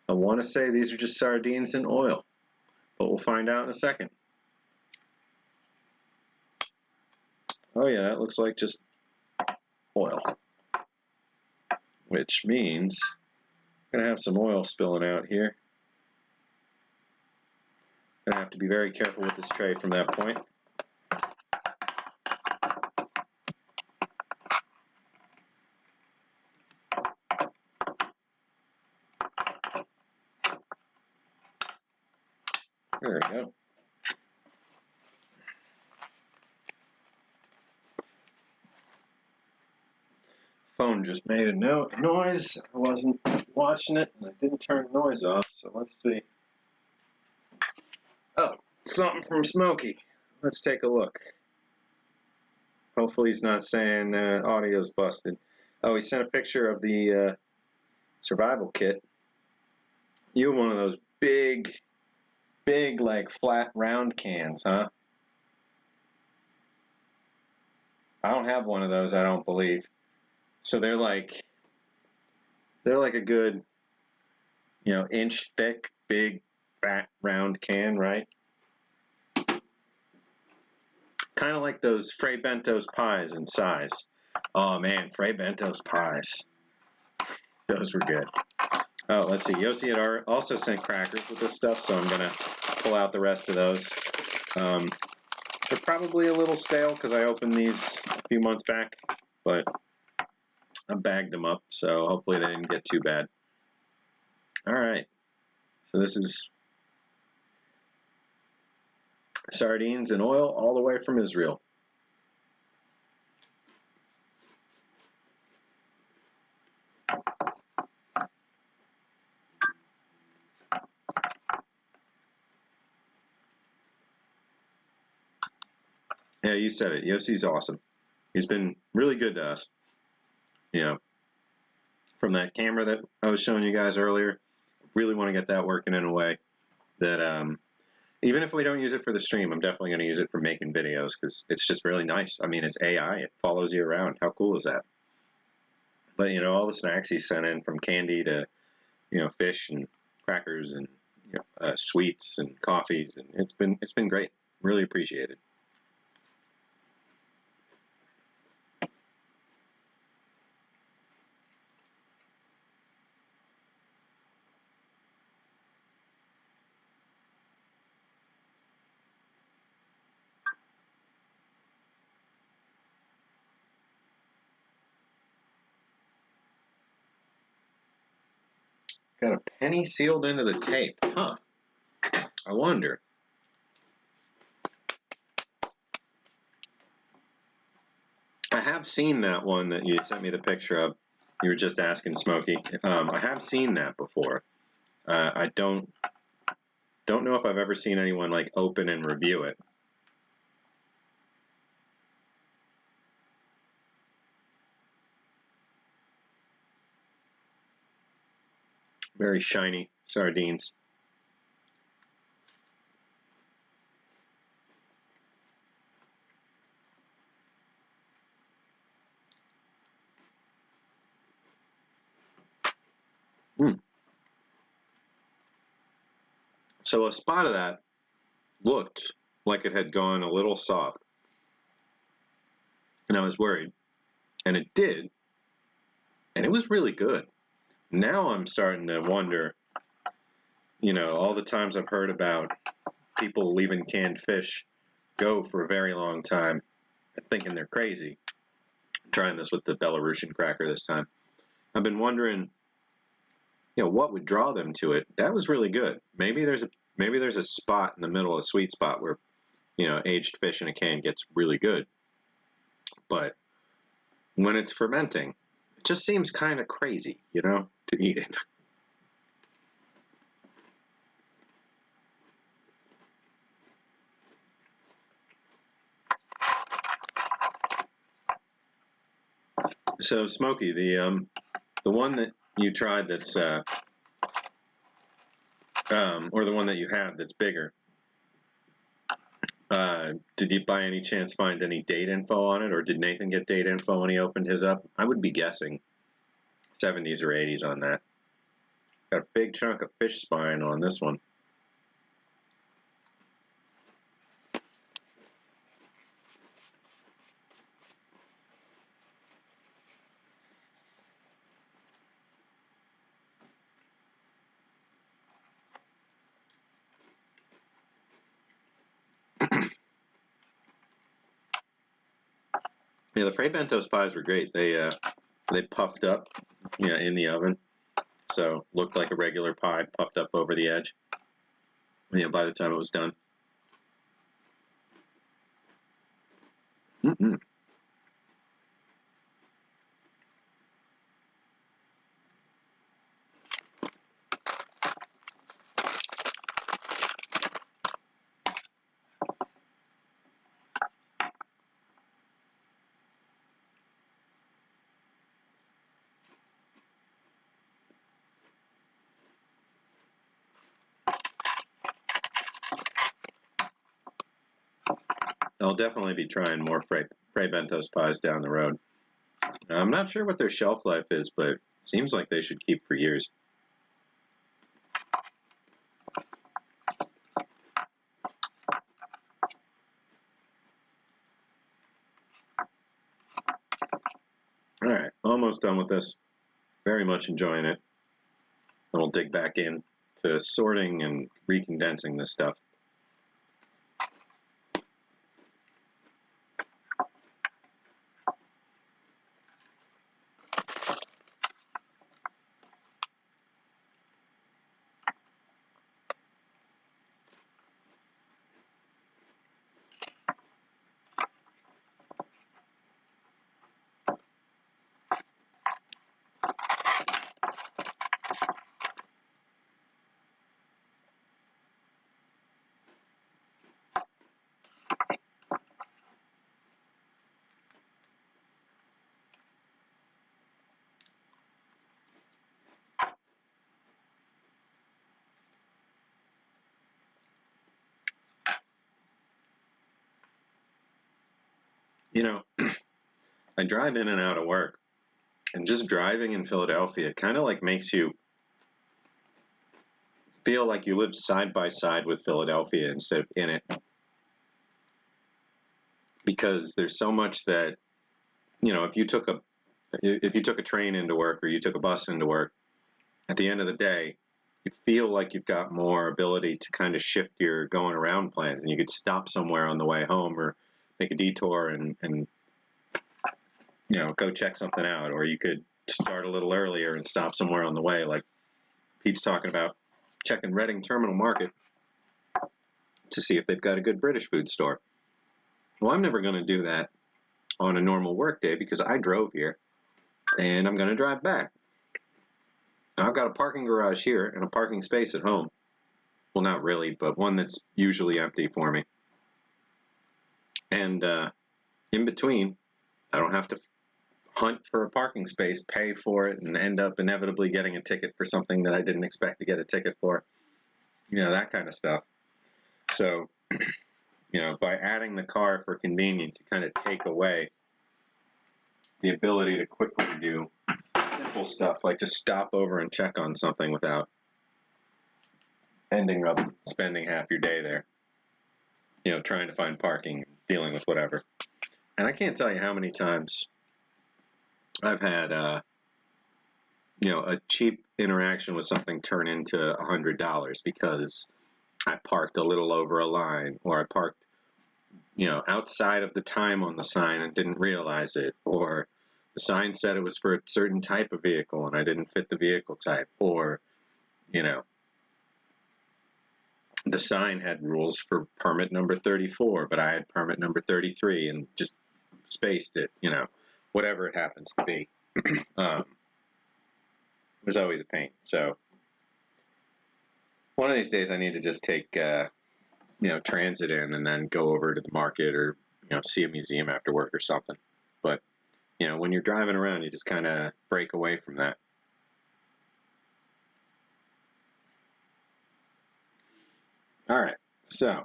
[SPEAKER 1] I want to say these are just sardines and oil, but we'll find out in a second. Oh yeah, that looks like just oil, which means I'm gonna have some oil spilling out here. Gonna have to be very careful with this tray from that point. There we go. Phone just made a noise. I wasn't watching it and I didn't turn the noise off, so let's see. Oh, something from Smokey. Let's take a look. Hopefully he's not saying audio's busted. Oh, he sent a picture of the survival kit. You have one of those big, like flat round cans, huh? I don't have one of those, I don't believe. So they're like a good, inch thick, big, fat, round can, right? Kind of like those Fray Bentos pies in size. Oh man, Fray Bentos pies. Those were good. Oh, let's see. Yossi had also sent crackers with this stuff, so I'm going to pull out the rest of those. They're probably a little stale because I opened these a few months back, but I bagged them up, so hopefully they didn't get too bad. All right. So this is sardines and oil all the way from Israel. Yeah, you said it. Yossi's awesome. He's been really good to us. From that camera that I was showing you guys earlier, really want to get that working in a way that even if we don't use it for the stream, I'm definitely going to use it for making videos because it's just really nice. I mean, it's AI. It follows you around. How cool is that? But, all the snacks he sent in, from candy to, fish and crackers and sweets and coffees, and it's been great. Really appreciated. Got a penny sealed into the tape, huh? I wonder. I have seen that one that you sent me the picture of. You were just asking, Smokey. I have seen that before. I don't know if I've ever seen anyone like open and review it. Very shiny sardines. So a spot of that looked like it had gone a little soft. And I was worried. And it did. And it was really good. Now I'm starting to wonder, all the times I've heard about people leaving canned fish go for a very long time and thinking they're crazy. I'm trying this with the Belarusian cracker this time. I've been wondering, what would draw them to it. That was really good. Maybe there's a spot in the middle, a sweet spot where, aged fish in a can gets really good. But when it's fermenting, it just seems kind of crazy, to eat it. So Smokey, the one that you tried that's or the one that you have that's bigger, did you by any chance find any date info on it, or did Nathan get date info when he opened his up? I would be guessing 70s or 80s on that. Got a big chunk of fish spine on this one. Yeah, the Fray Bentos pies were great. They puffed up, in the oven, so looked like a regular pie puffed up over the edge. By the time it was done. I'll definitely be trying more Fray Bentos pies down the road. I'm not sure what their shelf life is, but it seems like they should keep for years. All right, almost done with this. Very much enjoying it. And we'll dig back in to sorting and recondensing this stuff. You know, I drive in and out of work, and just driving in Philadelphia kind of like makes you feel like you live side by side with Philadelphia instead of in it. Because there's so much that, you know, if you took a train into work or you took a bus into work, at the end of the day, you feel like you've got more ability to kind of shift your going around plans, and you could stop somewhere on the way home or make a detour and you know, go check something out, or you could start a little earlier and stop somewhere on the way, like Pete's talking about checking Reading Terminal Market to see if they've got a good British food store. Well, I'm never going to do that on a normal work day because I drove here and I'm going to drive back. I've got a parking garage here and a parking space at home. Well, not really, but one that's usually empty for me. And in between, I don't have to hunt for a parking space, pay for it, and end up inevitably getting a ticket for something that I didn't expect to get a ticket for. You know, that kind of stuff. So, you know, by adding the car for convenience, you kind of take away the ability to quickly do simple stuff like just stop over and check on something without ending up spending half your day there, you know, trying to find parking, dealing with whatever. And I can't tell you how many times I've had, you know, a cheap interaction with something turn into $100 because I parked a little over a line, or I parked, you know, outside of the time on the sign and didn't realize it, or the sign said it was for a certain type of vehicle and I didn't fit the vehicle type, or, you know, the sign had rules for permit number 34, but I had permit number 33 and just spaced it, you know, whatever it happens to be. It was always a pain. So one of these days I need to just take, you know, transit in and then go over to the market or, you know, see a museum after work or something. But, you know, when you're driving around, you just kind of break away from that. All right, so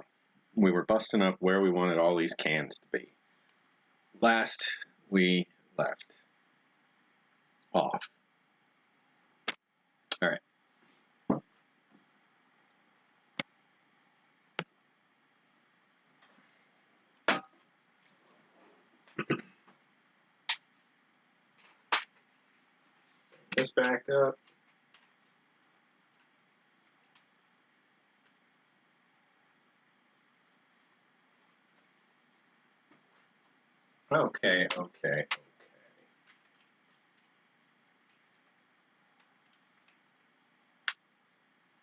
[SPEAKER 1] we were busting up where we wanted all these cans to be. Last we left off. All right. This back up. Okay.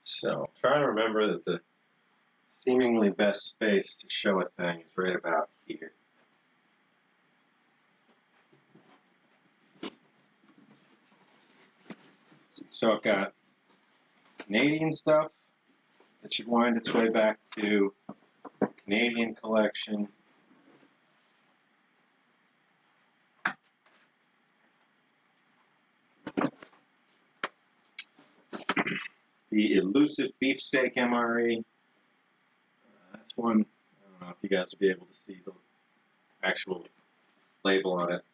[SPEAKER 1] So try to remember that the seemingly best space to show a thing is right about here. So I've got Canadian stuff that should wind its way back to Canadian collection. The elusive beefsteak MRE. That's one, I don't know if you guys will be able to see the actual label on it.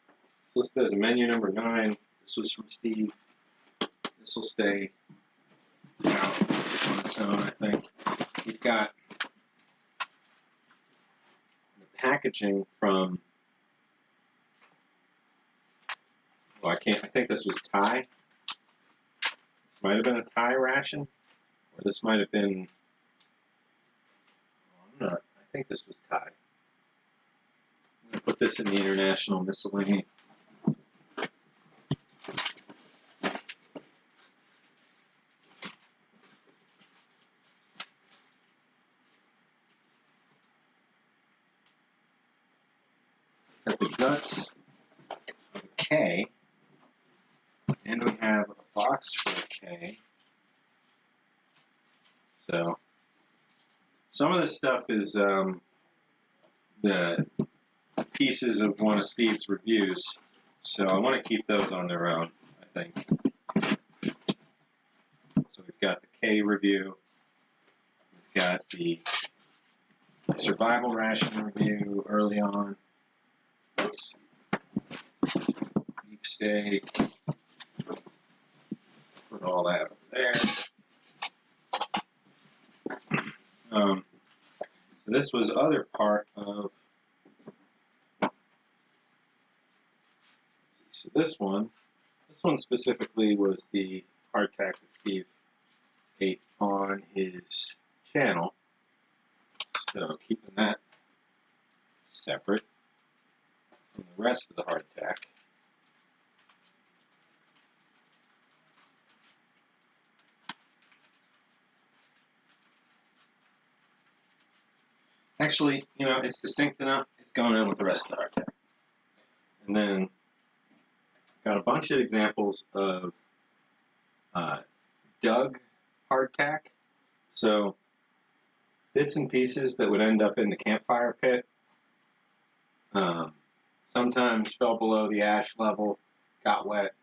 [SPEAKER 1] So this is menu number 9. This was from Steve. This will stay out on its own, I think. We've got the packaging from, well, I think this was Thai. This might have been a Thai ration, or this might have been, I'm not, I think this was Thai. I'm going to put this in the international miscellany. Got the guts of a K, and we have a box for a K. So some of this stuff is the pieces of one of Steve's reviews, so I want to keep those on their own, I think. So we've got the K review, we've got the survival ration review early on. Let's see. Beef steak. Put all that up there. So this was other part of. So this one specifically was the hardtack that Steve ate on his channel. So keeping that separate from the rest of the hardtack. Actually, you know, it's distinct enough, it's going in with the rest of the hardtack. And then got a bunch of examples of dug hardtack. So bits and pieces that would end up in the campfire pit. Sometimes fell below the ash level, got wet,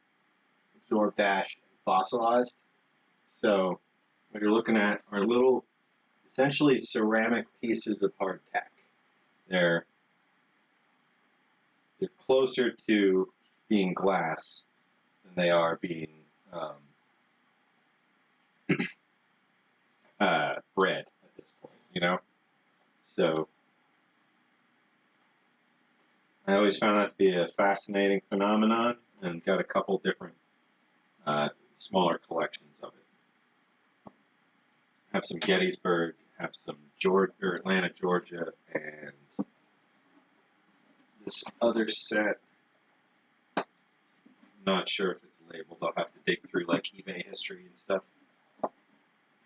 [SPEAKER 1] absorbed ash, and fossilized. So what you're looking at are little, essentially ceramic pieces of hardtack. They're closer to being glass than they are being bread at this point, you know? So I always found that to be a fascinating phenomenon, and got a couple different smaller collections of it. Have some Gettysburg, have some Atlanta, Georgia, and this other set. I'm not sure if it's labeled. I'll have to dig through like eBay history and stuff.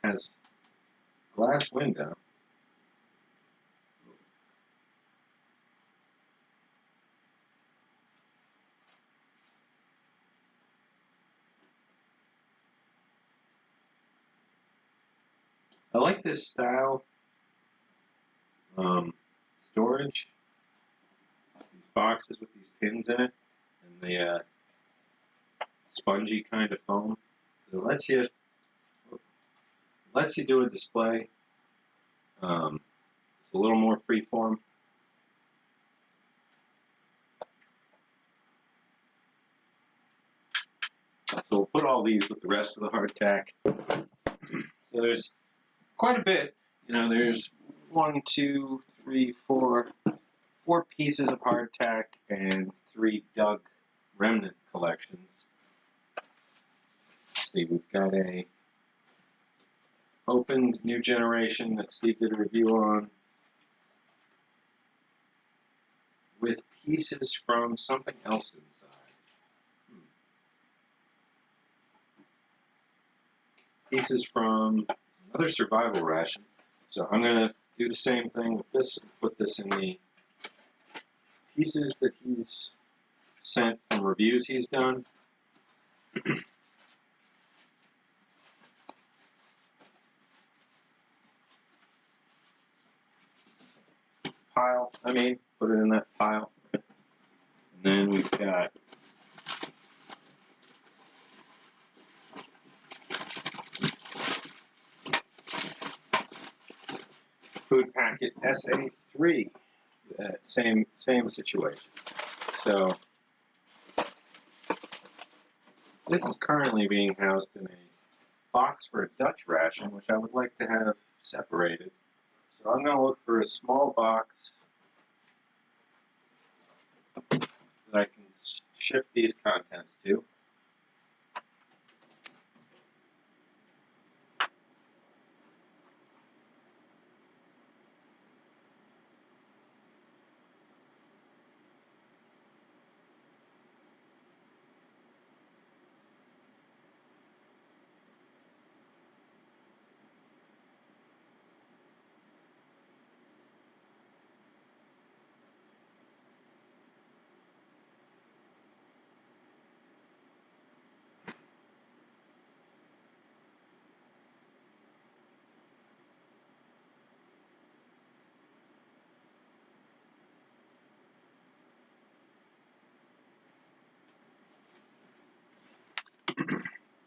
[SPEAKER 1] Has glass window. I like this style storage. These boxes with these pins in it, and the spongy kind of foam. So it lets you do a display. It's a little more freeform. So we'll put all these with the rest of the hardtack. So there's quite a bit. You know, there's 1, 2, 3, 4 pieces of hardtack and 3 dug remnant collections. Let's see, we've got a opened new generation that Steve did a review on with pieces from something else inside. Pieces from another survival ration. So I'm going to do the same thing with this and put this in the pieces that he's sent from reviews he's done. Put it in that pile. And then we've got food packet SA3. Same situation. So this is currently being housed in a box for a Dutch ration, which I would like to have separated. So I'm going to look for a small box that I can shift these contents to.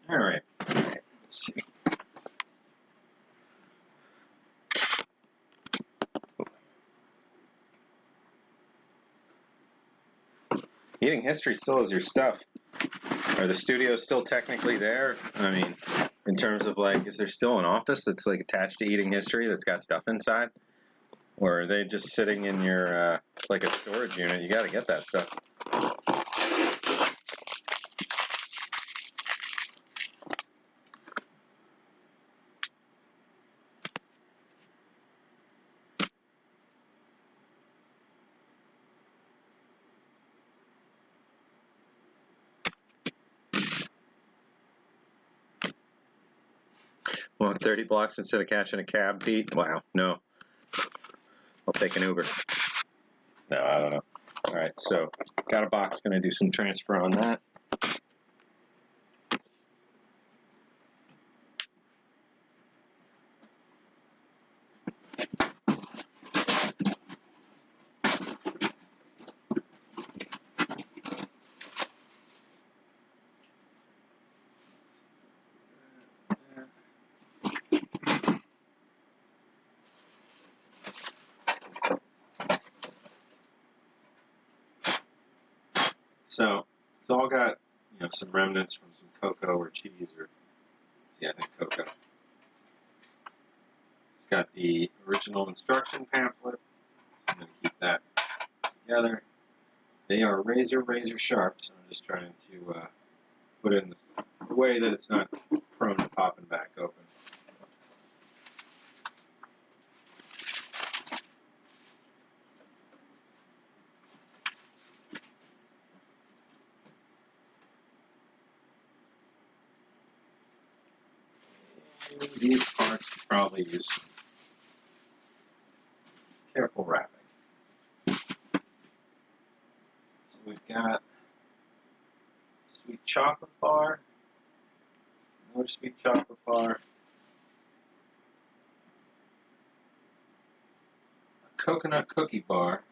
[SPEAKER 1] All right. Let's see. Eating history still is your stuff. Are the studios still technically there? I mean, in terms of like, is there still an office that's like attached to eating history that's got stuff inside? Or are they just sitting in your, like a storage unit? You got to get that stuff. Well, 30 blocks instead of catching a cab, Pete? Wow, no. I'll take an Uber. No, I don't know. All right, so got a box, going to do some transfer on that. So it's all got, you know, some remnants from some cocoa or cheese or, see, I think cocoa. It's got the original instruction pamphlet. I'm going to keep that together. They are razor sharp, so I'm just trying to put it in the way that it's not prone to popping back open. These parts could probably use some careful wrapping. So we've got sweet chocolate bar, another sweet chocolate bar, a coconut cookie bar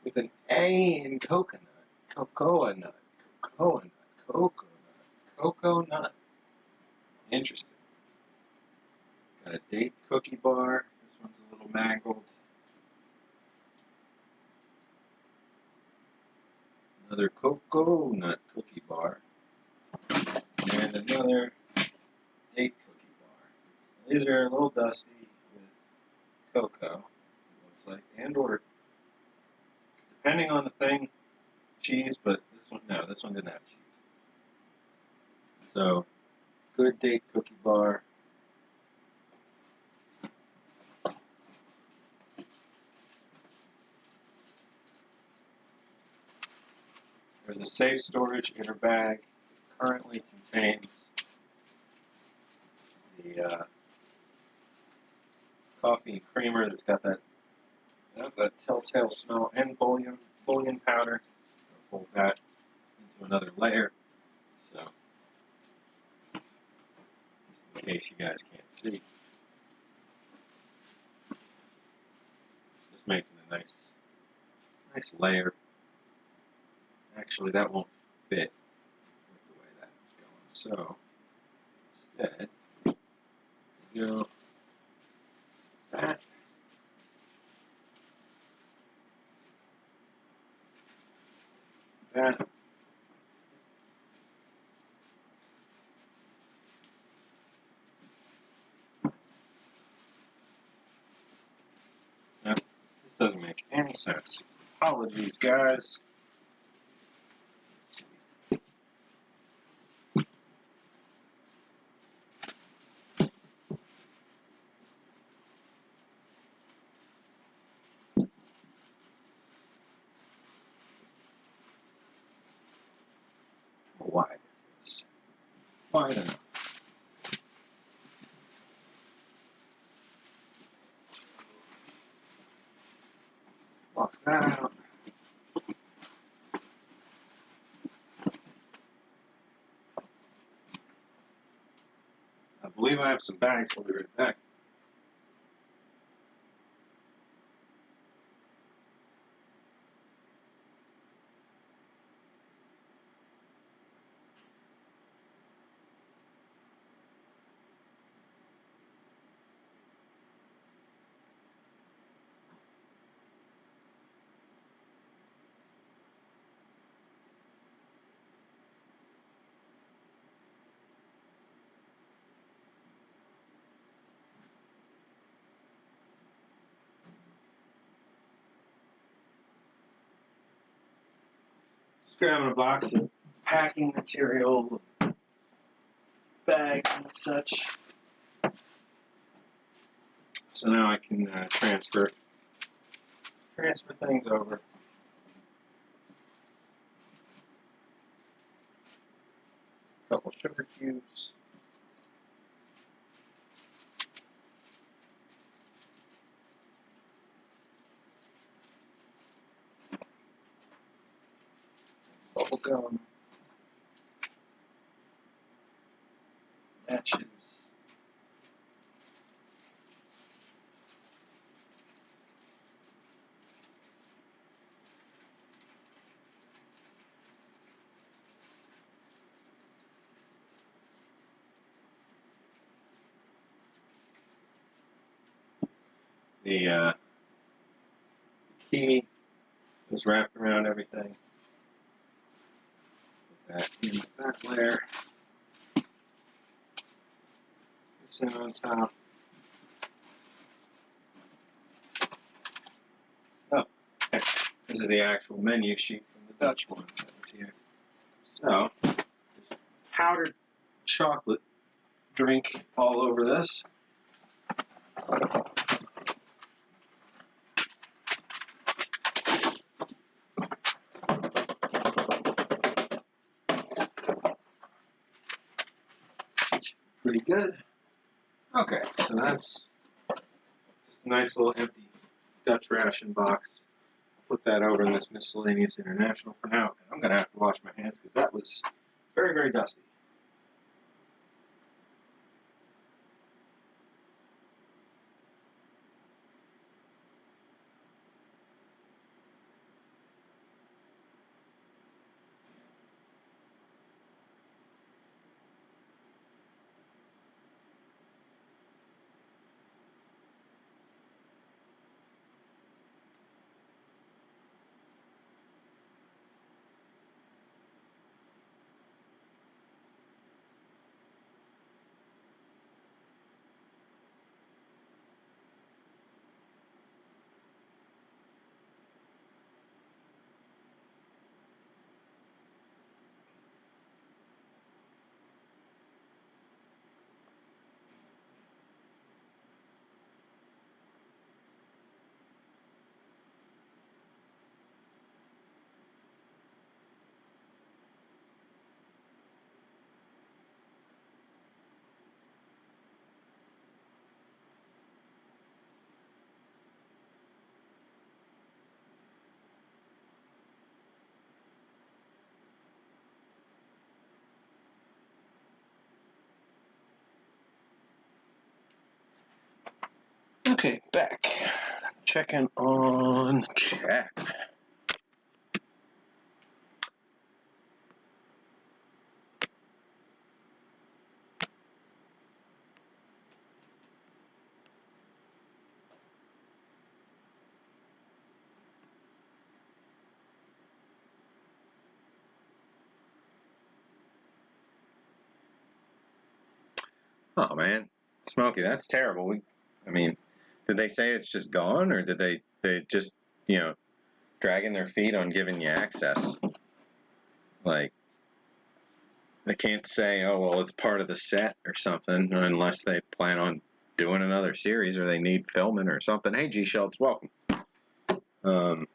[SPEAKER 1] with an A in coconut, cocoa nut, cocoa nut. Interesting. Got a date cookie bar. This one's a little mangled. Another cocoa nut cookie bar. And another date cookie bar. These are a little dusty with cocoa, it looks like, and or, depending on the thing, cheese, but this one, no, this one didn't have cheese. So, good date cookie bar. There's a safe storage inner bag. It currently contains the coffee and creamer that's got that telltale smell, and bullion powder. I'll fold that into another layer. So, just in case you guys can't see, just making a nice layer. Actually, that won't fit with the way that's going. So, instead, you know, that. Now, this doesn't make any sense. Apologies, guys. Why is this wide enough? Lock that out. I believe I have some bags. I'll be right back. Just grabbing a box of packing material, bags and such. So now I can transfer things over. A couple sugar cubes. Bubble gum. Matches. The key is wrapped around everything. Put that in that layer. This in on top. Oh, okay. This is the actual menu sheet from the Dutch one that was here. So, powdered chocolate drink all over this. Pretty good. Okay, so that's just a nice little empty Dutch ration box. Put that over in this miscellaneous international for now. And I'm going to have to wash my hands because that was very, very dusty. Okay, back. Checking on chat. Oh man, Smokey, that's terrible. I mean, did they say it's just gone, or did they just, dragging their feet on giving you access? Like, they can't say, oh well, it's part of the set or something, unless they plan on doing another series or they need filming or something. Hey, G Schultz, welcome. We're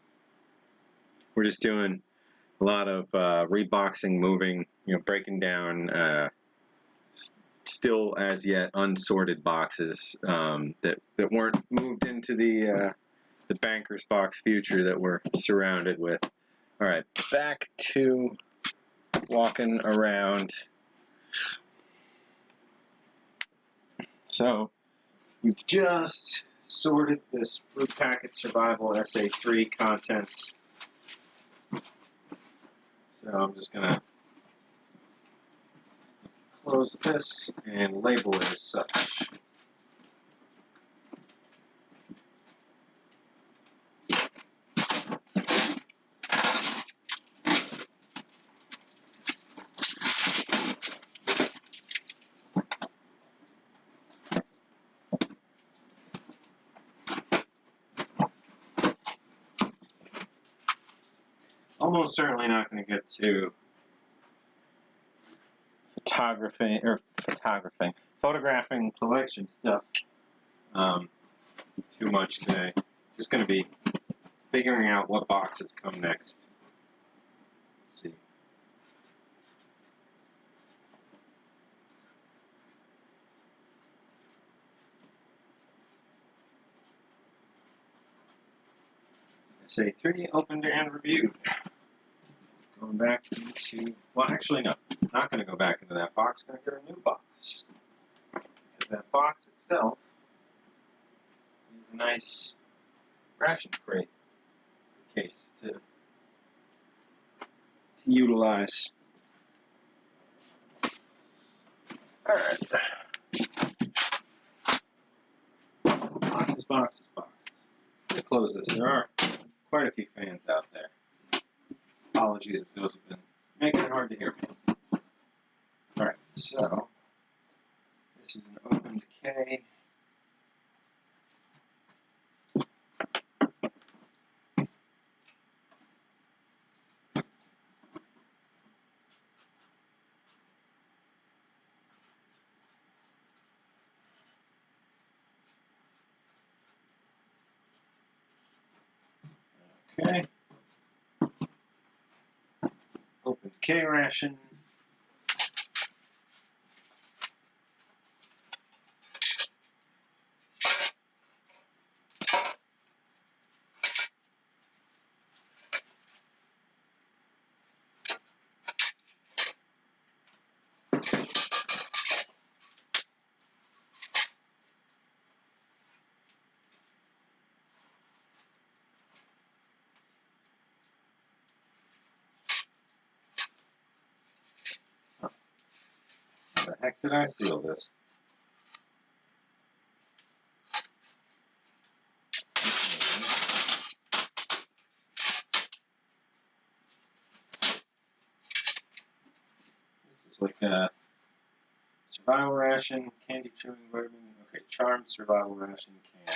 [SPEAKER 1] just doing a lot of reboxing, moving, breaking down still as yet unsorted boxes that weren't moved into the banker's box future that we're surrounded with. All right, back to walking around. So we just sorted this Fruit Packet Survival SA3 contents. So I'm just gonna close this and label it as such. Almost certainly not going to get to photographing collection stuff too much today. Just going to be figuring out what boxes come next. Let's see. SA3 opened and reviewed. Going back into, well, actually, no, not going to go back into that box. Going to get a new box. Because that box itself is a nice ration crate case to utilize. All right. Boxes, boxes, boxes. Let me close this. There are quite a few fans out there. Apologies if those have been making it hard to hear me. Alright, so this is an open decay. Okay. Open decay ration. How the heck did I seal this? This is like a survival ration, candy chewing vitamin. Okay, charmed survival ration can.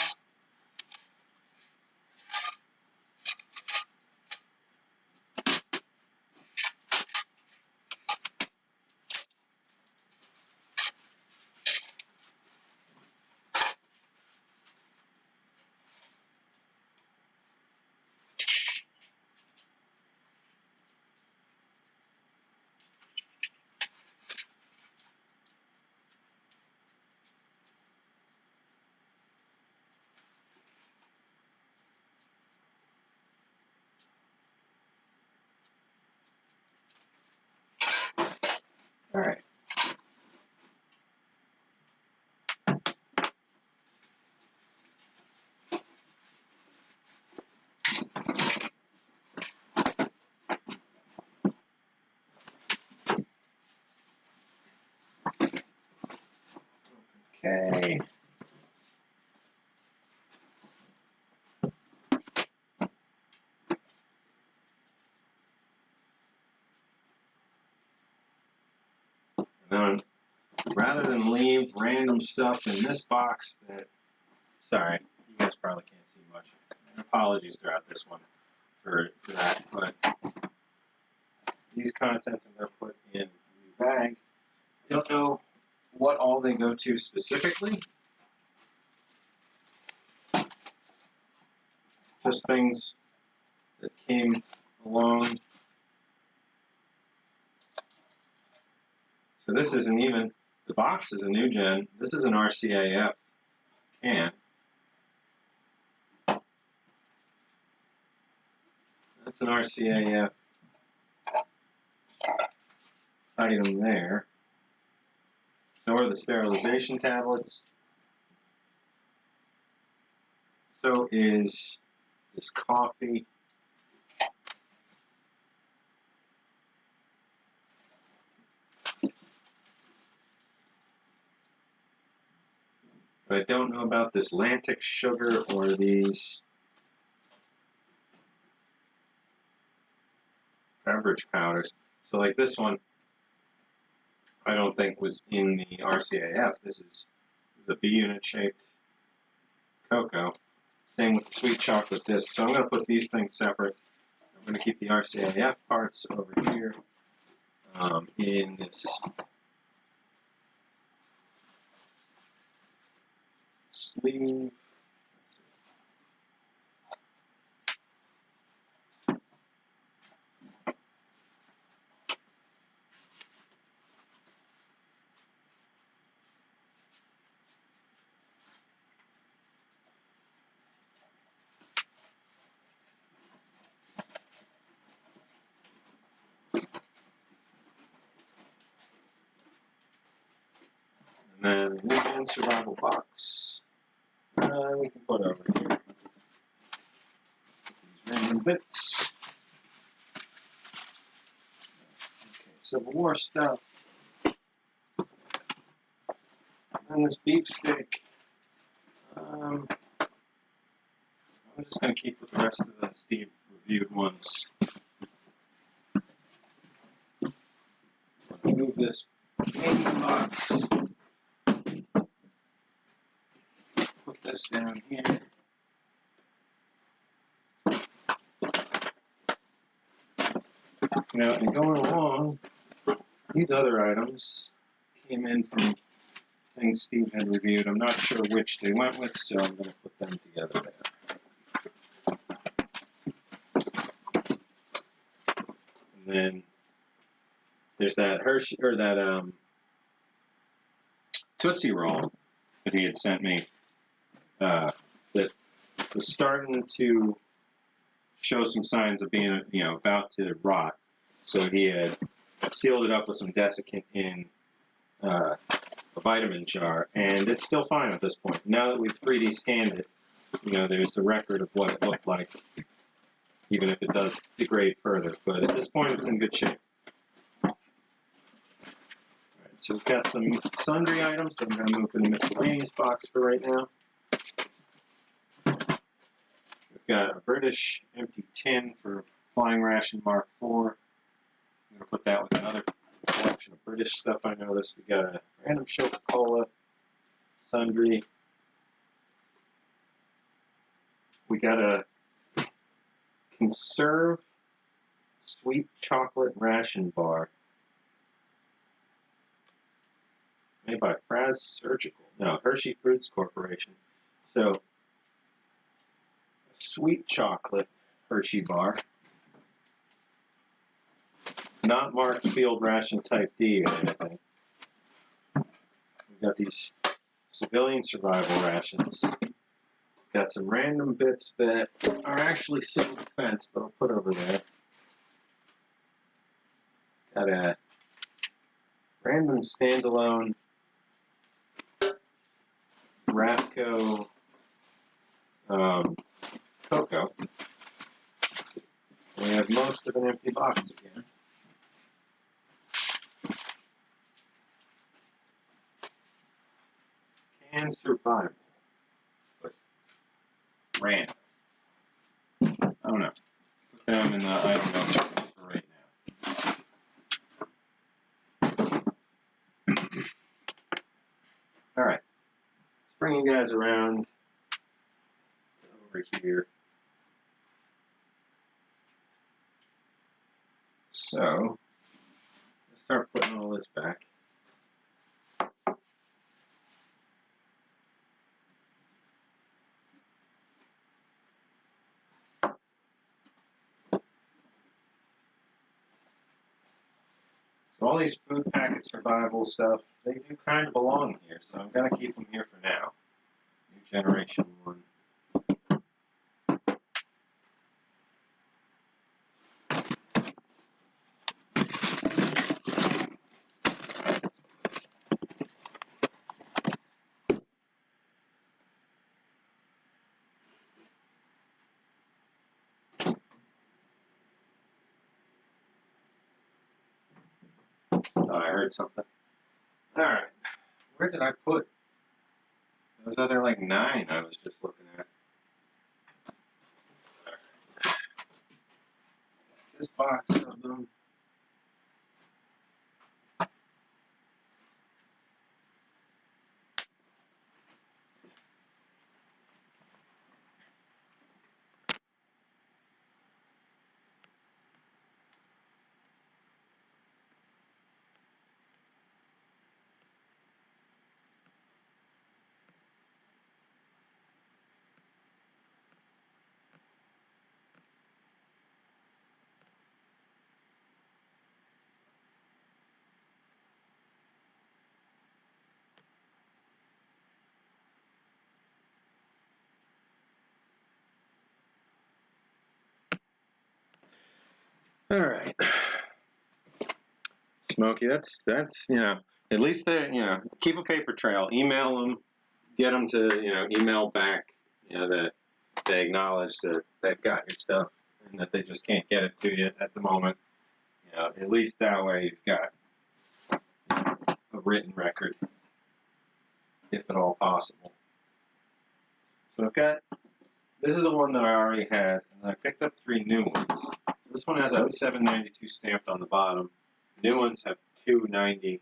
[SPEAKER 1] Alright. Okay. Then rather than leave random stuff in this box that, sorry, you guys probably can't see much. Apologies throughout this one for that, but these contents I'm going to put in the bag. Don't know what all they go to specifically. Just things that came along. So this isn't even, the box is a new gen. This is an RCAF can. That's an RCAF item there. So are the sterilization tablets. So is this coffee. But I don't know about this Lantic sugar or these beverage powders. So like this one, I don't think was in the RCAF. This is a B unit shaped cocoa. Same with the sweet chocolate disc. So I'm going to put these things separate. I'm going to keep the RCAF parts over here in this sleeve. Let's see. And then the Ration survival box. We can put over here. These random bits. Okay, Civil War stuff. And this beefsteak. I'm just going to keep with the rest of the Steve reviewed ones. Move this candy box. Put this down here. Now, and going along, these other items came in from things Steve had reviewed. I'm not sure which they went with, so I'm going to put them together there. And then there's that Hershey, or that Tootsie Roll that he had sent me that was starting to show some signs of being, about to rot. So he had sealed it up with some desiccant in a vitamin jar, and it's still fine at this point. Now that we've 3D scanned it, there's a record of what it looked like, even if it does degrade further. But at this point, it's in good shape. All right, so we've got some sundry items that I'm going to move in the miscellaneous box for right now. We've got a British empty tin for Flying Ration Mark IV. I'm going to put that with another collection of British stuff I noticed. We got a random Coca-Cola, sundry. We got a Conserve sweet chocolate ration bar made by Fraz Surgical. No, Hershey Fruits Corporation. So, a sweet chocolate Hershey bar. Not marked field ration type D or anything. We've got these civilian survival rations. Got some random bits that are actually civil defense, but I'll put over there. Got a random standalone Rapco cocoa. We have most of an empty box again. Can survival. But random. I don't know. Put them in the item number for right now. guys around over here. So, let's start putting all this back. So all these food packet survival stuff, they do kind of belong here, so I'm going to keep them here for now. New generation 1. Oh, I heard something. Alright, where did I put those other like 9 I was just looking at? This box of them. Alright. Smokey, that's at least they keep a paper trail. Email them, get them to email back that they acknowledge that they've got your stuff and that they just can't get it to you at the moment. At least that way you've got a written record, if at all possible. So I've got, this is the one that I already had, and I picked up 3 new ones. This one has 0792 stamped on the bottom. The new ones have 290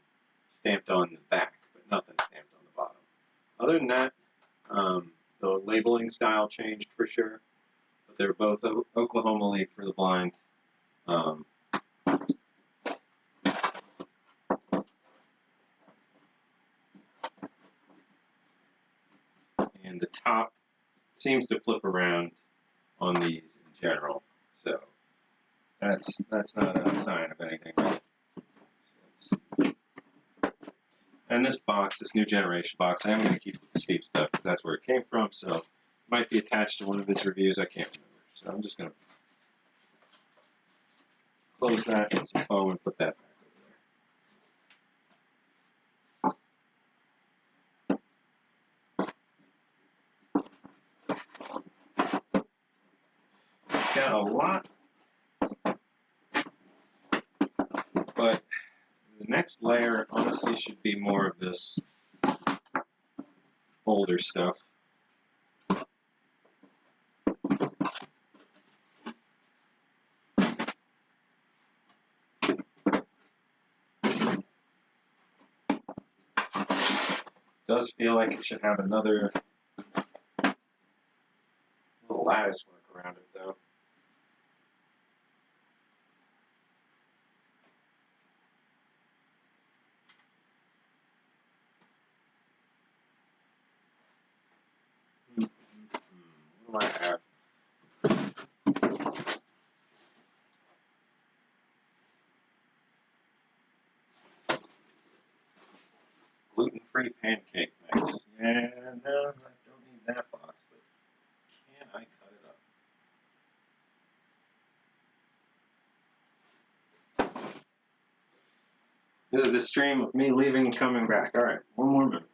[SPEAKER 1] stamped on the back, but nothing stamped on the bottom. Other than that, the labeling style changed for sure, but they're both Oklahoma League for the Blind. And the top seems to flip around on these in general, so that's not a sign of anything. So and this box, this new generation box, I am going to keep with the Steve stuff because that's where it came from, so it might be attached to one of his reviews, I can't remember. So I'm just going to close that with some foam and put that back over there. Got a lot, but the next layer honestly should be more of this older stuff. Does feel like it should have another little lattice work around it though. What do I have? Gluten-free pancake mix. Yeah, no, I don't need that box, but can I cut it up? This is the stream of me leaving and coming back. All right, one more minute.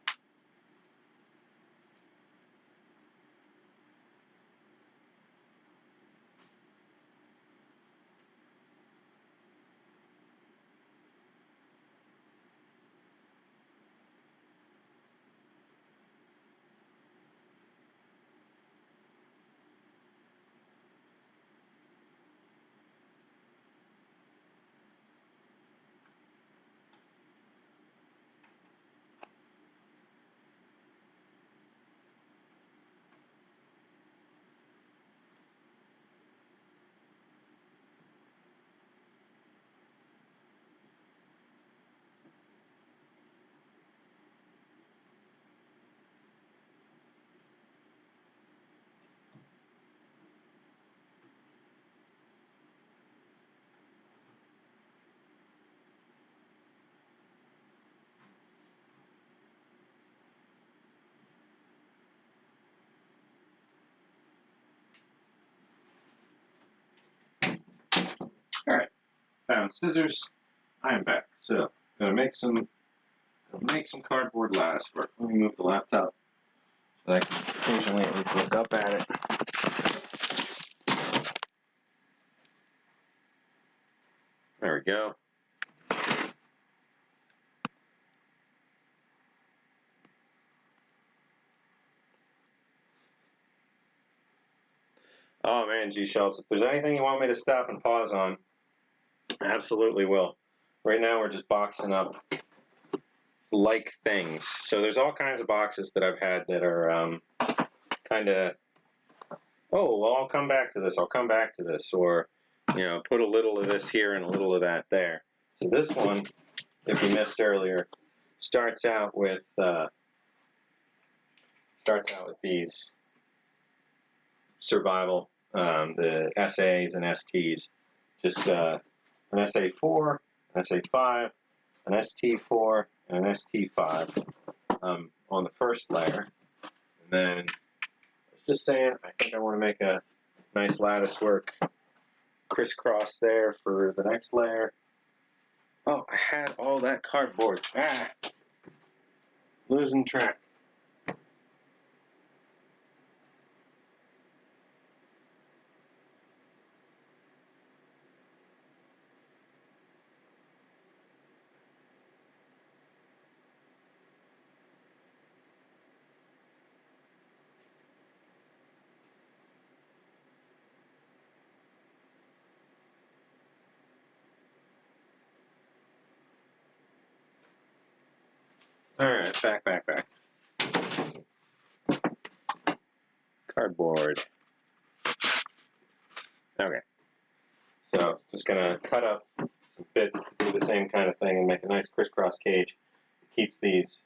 [SPEAKER 1] found scissors. I am back. So I'm gonna make some cardboard lattice work. Let me move the laptop so I can occasionally at least look up at it. There we go. Oh man, G Shells, if there's anything you want me to stop and pause on, I absolutely will. Right now we're just boxing up like things. So there's all kinds of boxes that I've had that are kind of, oh, well, I'll come back to this. I'll come back to this. Or, you know, put a little of this here and a little of that there. So this one, if you missed earlier, starts out with these survival, the SAs and STs. Just an SA4, an SA5, an ST4, and an ST5 on the first layer. And then I was just saying, I think I want to make a nice lattice work crisscross there for the next layer. Oh, I had all that cardboard. Ah, losing track. Alright, back. Cardboard. Okay. So, just gonna cut up some bits to do the same kind of thing and make a nice crisscross cage. It keeps these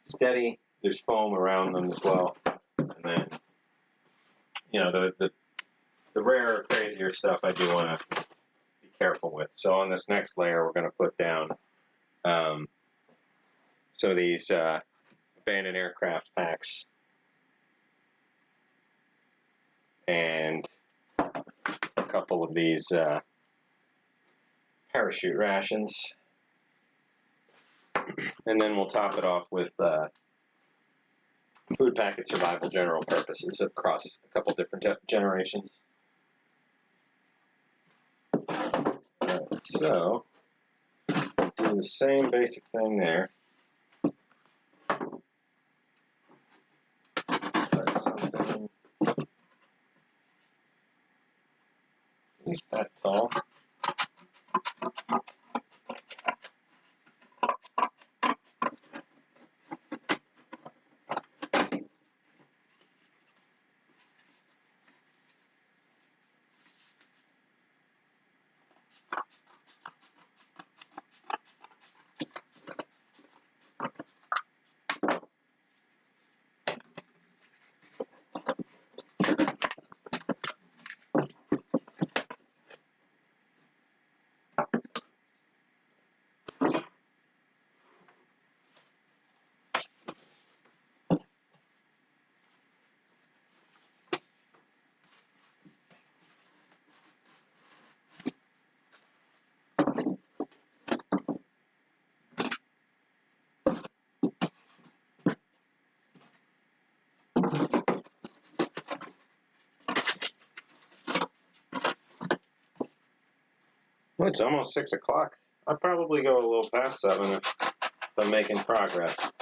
[SPEAKER 1] steady. There's foam around them as well. And then, you know, the rarer, crazier stuff I do want to be careful with. So on this next layer, we're going to put down some of these abandoned aircraft packs and a couple of these parachute rations. And then we'll top it off with food packet survival general purposes across a couple different generations. So, do the same basic thing there. Put something at least that tall. Well, it's almost 6 o'clock. I'll probably go a little past 7 if I'm making progress.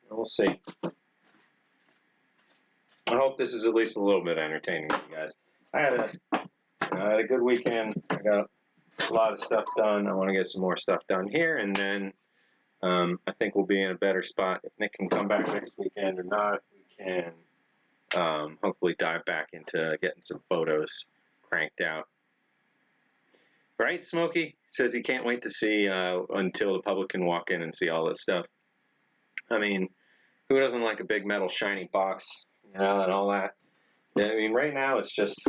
[SPEAKER 1] We'll see. I hope this is at least a little bit entertaining for you guys. I had a good weekend. I got a lot of stuff done. I want to get some more stuff done here, and then I think we'll be in a better spot. If Nick can come back next weekend or not, we can hopefully dive back into getting some photos cranked out. Right, Smokey? Says he can't wait to see until the public can walk in and see all this stuff. I mean, who doesn't like a big metal shiny box, you know, and all that? I mean, right now it's just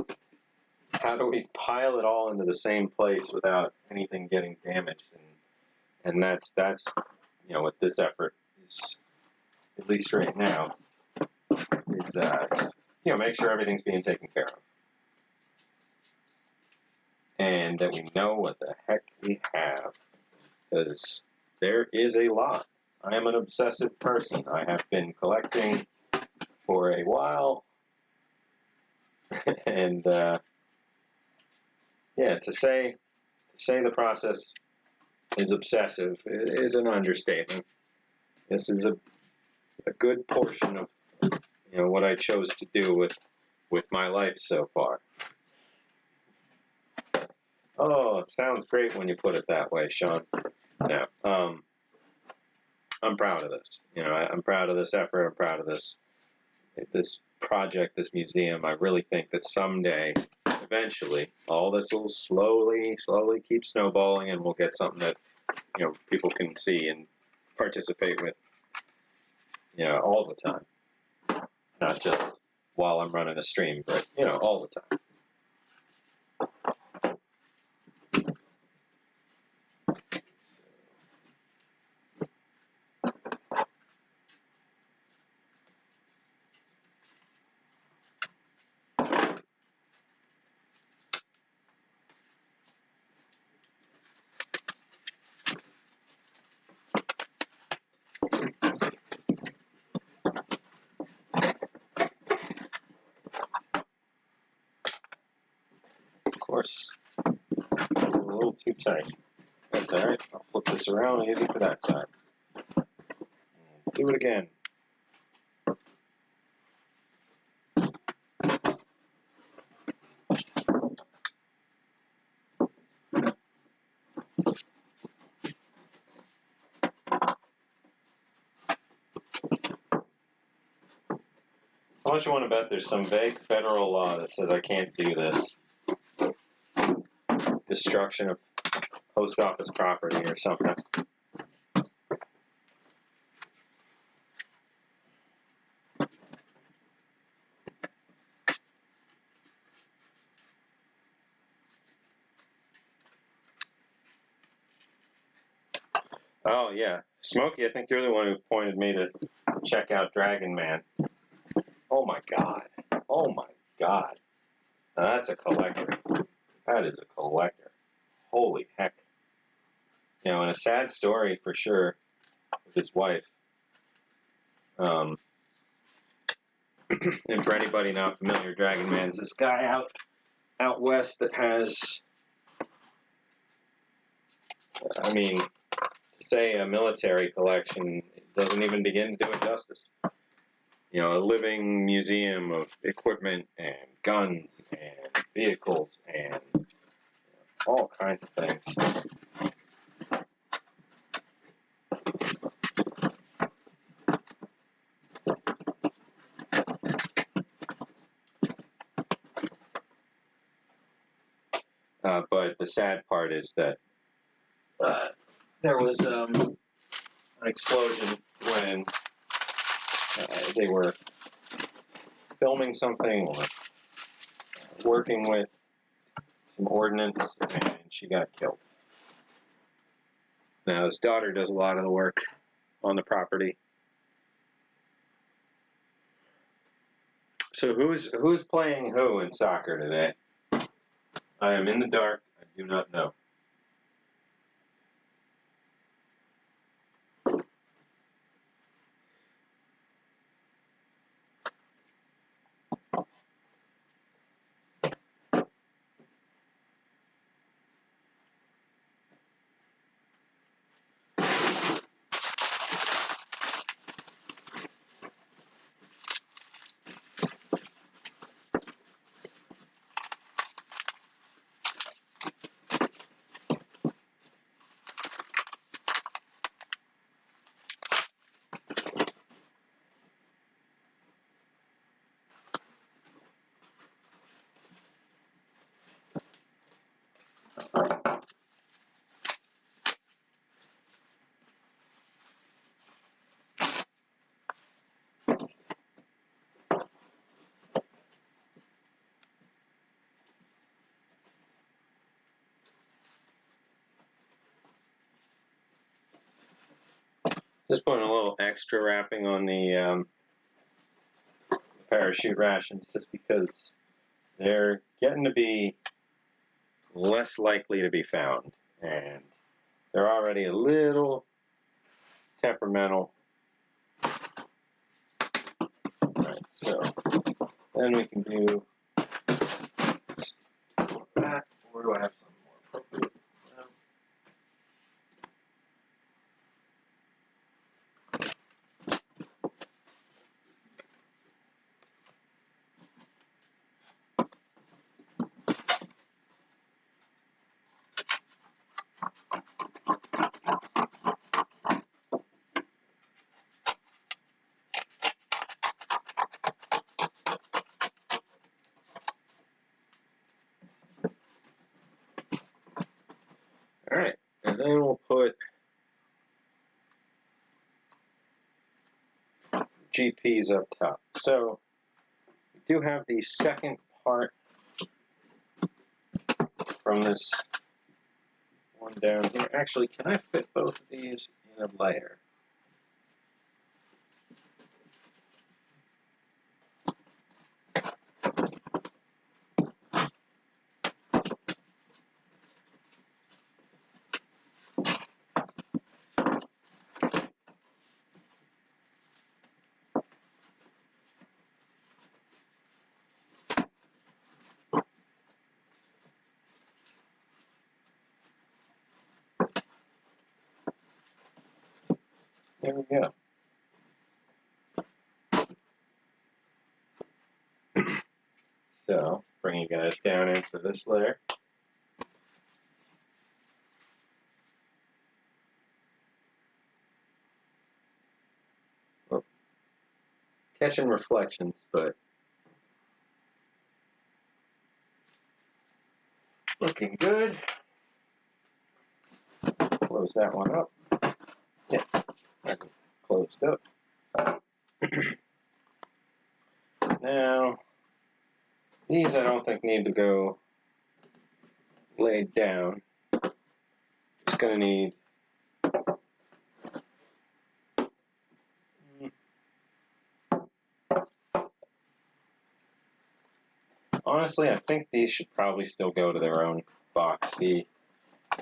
[SPEAKER 1] how do we pile it all into the same place without anything getting damaged? And that's you know, what this effort is, at least right now, is just, you know, make sure everything's being taken care of. and that we know what the heck we have, because there is a lot. I am an obsessive person. I have been collecting for a while, and yeah, to say the process is obsessive is an understatement. This is a good portion of what I chose to do with my life so far. Oh, it sounds great when you put it that way, Sean. Yeah, I'm proud of this. I'm proud of this effort. I'm proud of this project, this museum. I really think that someday, eventually, all this will slowly keep snowballing, and we'll get something that people can see and participate with, all the time, not just while I'm running a stream, but all the time. Of course, a little too tight. That's all right. I'll flip this around and use it for that side. Do it again. How much you want to bet there's some vague federal law that says I can't do this? Destruction of post office property or something. Oh, yeah. Smokey, I think you're the one who pointed me to check out Dragon Man. Oh, my God. Oh, my God. Now, that's a collector. That is a collector. Holy heck. And a sad story for sure with his wife. And for anybody not familiar, Dragon Man's this guy out west that has, I mean, to say a military collection, it doesn't even begin to do it justice. A living museum of equipment and guns and vehicles and all kinds of things. But the sad part is that there was an explosion when they were filming something or working with some ordnance, and she got killed. Now his daughter does a lot of the work on the property. So who's playing who in soccer today? I am in the dark. I do not know. Just putting a little extra wrapping on the parachute rations just because they're getting to be less likely to be found. And they're already a little temperamental. Alright, so then we can do that, or do I have something more appropriate? No. Alright, and then we'll put GPs up top. So we do have the second part from this one down here. Actually, can I fit both of these in a layer? There we go. So, bring you guys down into this layer. Well, catching reflections, but looking good. Close that one up. Yeah, closed up. Now, these I don't think need to go laid down. Just going to need honestly, I think these should probably still go to their own box. The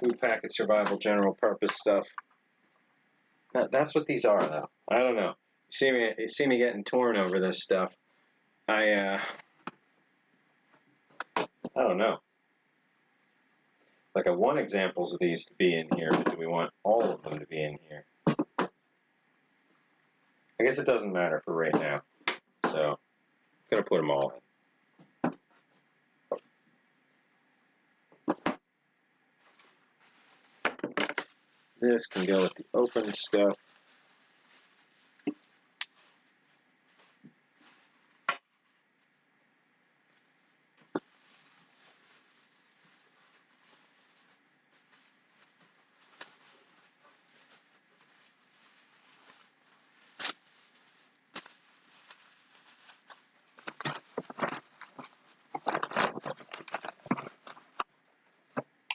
[SPEAKER 1] food packet survival general purpose stuff. That's what these are, though. I don't know. You see me getting torn over this stuff. I don't know. Like I want examples of these to be in here, but do we want all of them to be in here? I guess it doesn't matter for right now. So I'm gonna put them all in. This can go with the open stuff.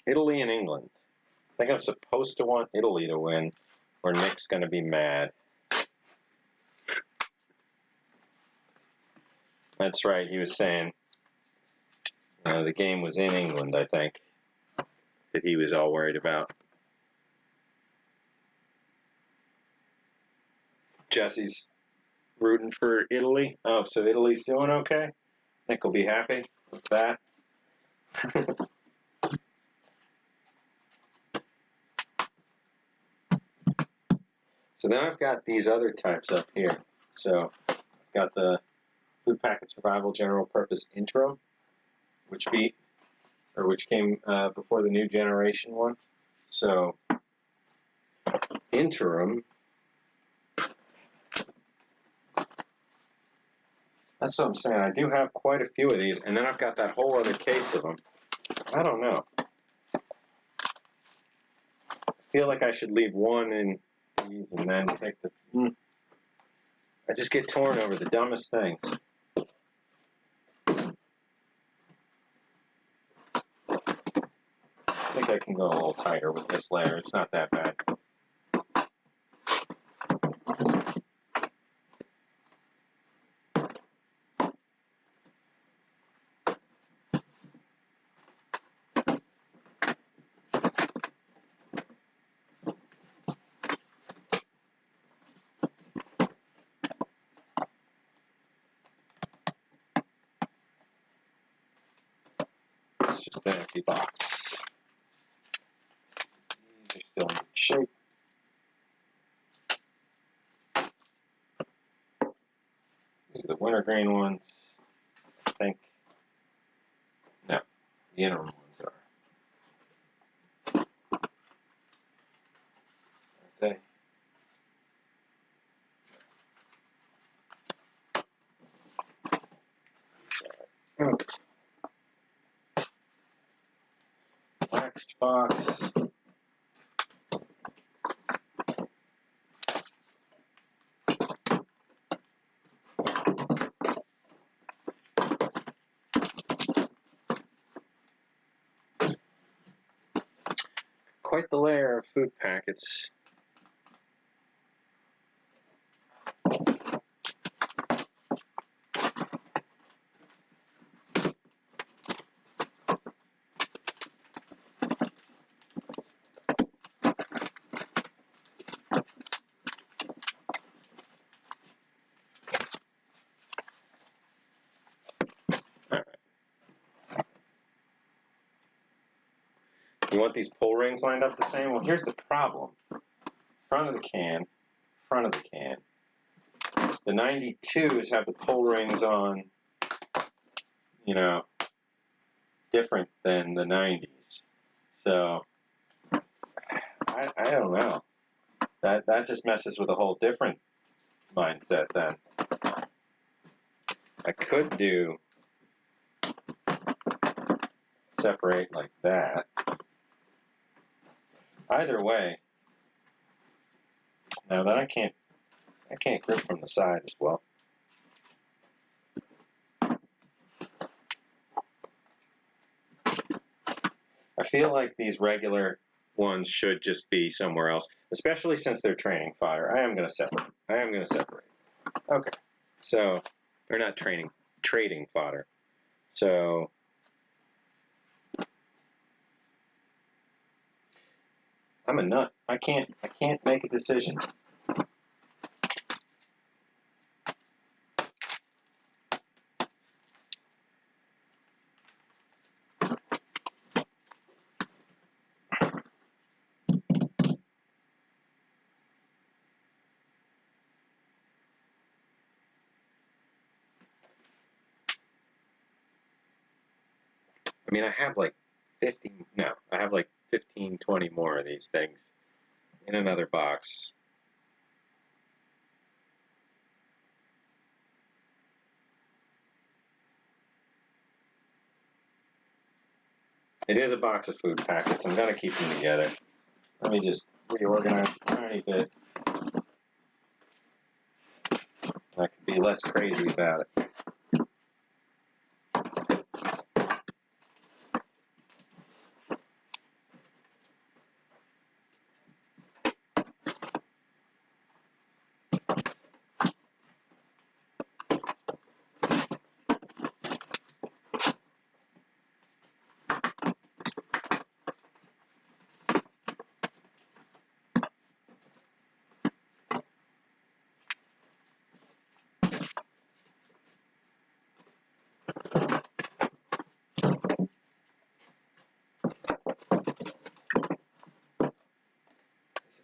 [SPEAKER 1] Italy and England. I think I'm supposed to want Italy to win, or Nick's gonna be mad. That's right, he was saying the game was in England, I think, that he was all worried about. Jesse's rooting for Italy. Oh, so Italy's doing okay? Nick will be happy with that. So then I've got these other types up here. So I've got the Food Packet Survival General Purpose Interim, which came before the new generation one. So Interim, that's what I'm saying. I do have quite a few of these, and then I've got that whole other case of them. I don't know. I feel like I should leave one in these and then take the... I just get torn over the dumbest things. I think I can go a little tighter with this layer. It's not that bad. with an empty box. These are still in good shape. These are the wintergreen ones, I think. No, the interim ones are. Aren't they? Okay. Next box. Quite the layer of food packets. You want these pull rings lined up the same? Well, here's the problem. Front of the can, front of the can. The 92s have the pull rings on, you know, different than the 90s. So, I don't know. That just messes with a whole different mindset then. I could do separate like that. Either way, now that I can't grip from the side as well. I feel like these regular ones should just be somewhere else, especially since they're training fodder. I am going to separate. Okay, so they're not trading fodder. So I'm a nut. I can't make a decision. I mean, I have like 15, 20 more of these things in another box. It is a box of food packets. I'm going to keep them together. Let me just reorganize a tiny bit. I can be less crazy about it.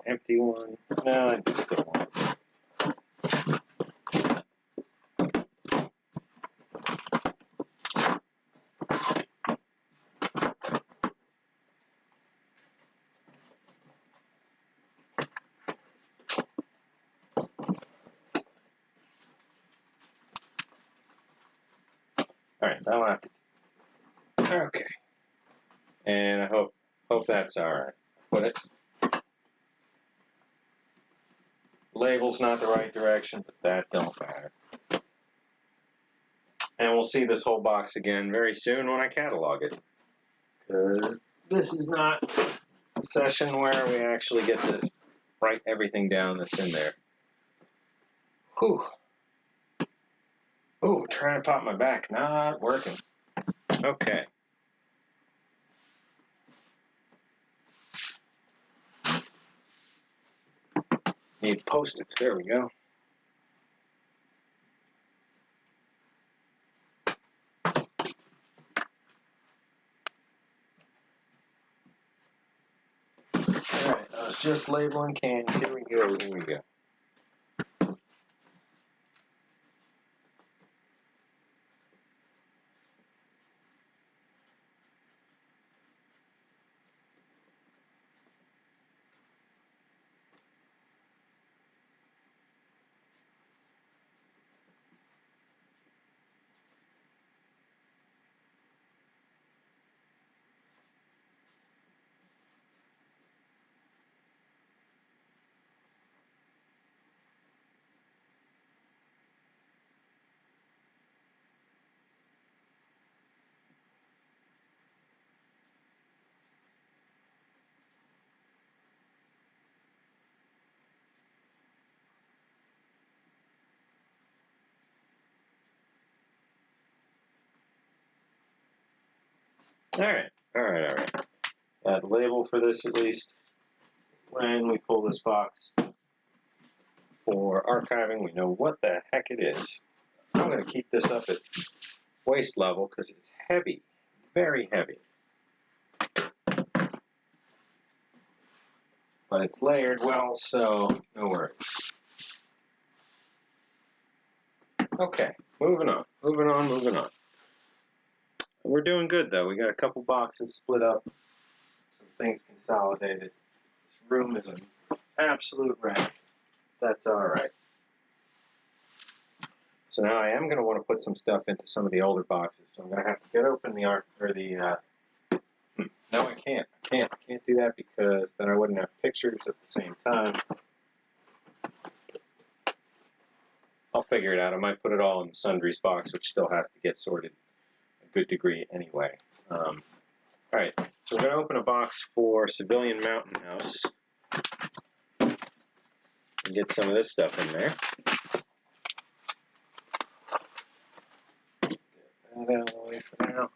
[SPEAKER 1] Empty one. No, I do still want it. Alright, that'll have to. Okay. And I hope that's alright. Put it. Label's not the right direction, but that don't matter. And we'll see this whole box again very soon when I catalog it. Because this is not a session where we actually get to write everything down that's in there. Whew. Ooh, trying to pop my back, not working. Okay. Need Post-its, there we go. it's just labeling cans. Here we go, here we go. Alright. The label for this, at least, when we pull this box for archiving, we know what the heck it is. I'm going to keep this up at waist level because it's heavy, very heavy. But it's layered well, so no worries. Okay, moving on. We're doing good, though. We got a couple boxes split up, some things consolidated. This room is an absolute wreck. That's all right. So now I am going to want to put some stuff into some of the older boxes. So I'm going to have to get open the no, I can't. I can't do that because then I wouldn't have pictures at the same time. I'll figure it out. I might put it all in the sundries box, which still has to get sorted a good degree anyway. All right, so we're going to open a box for Civilian Mountain House and get some of this stuff in there. Get that out of the way for now.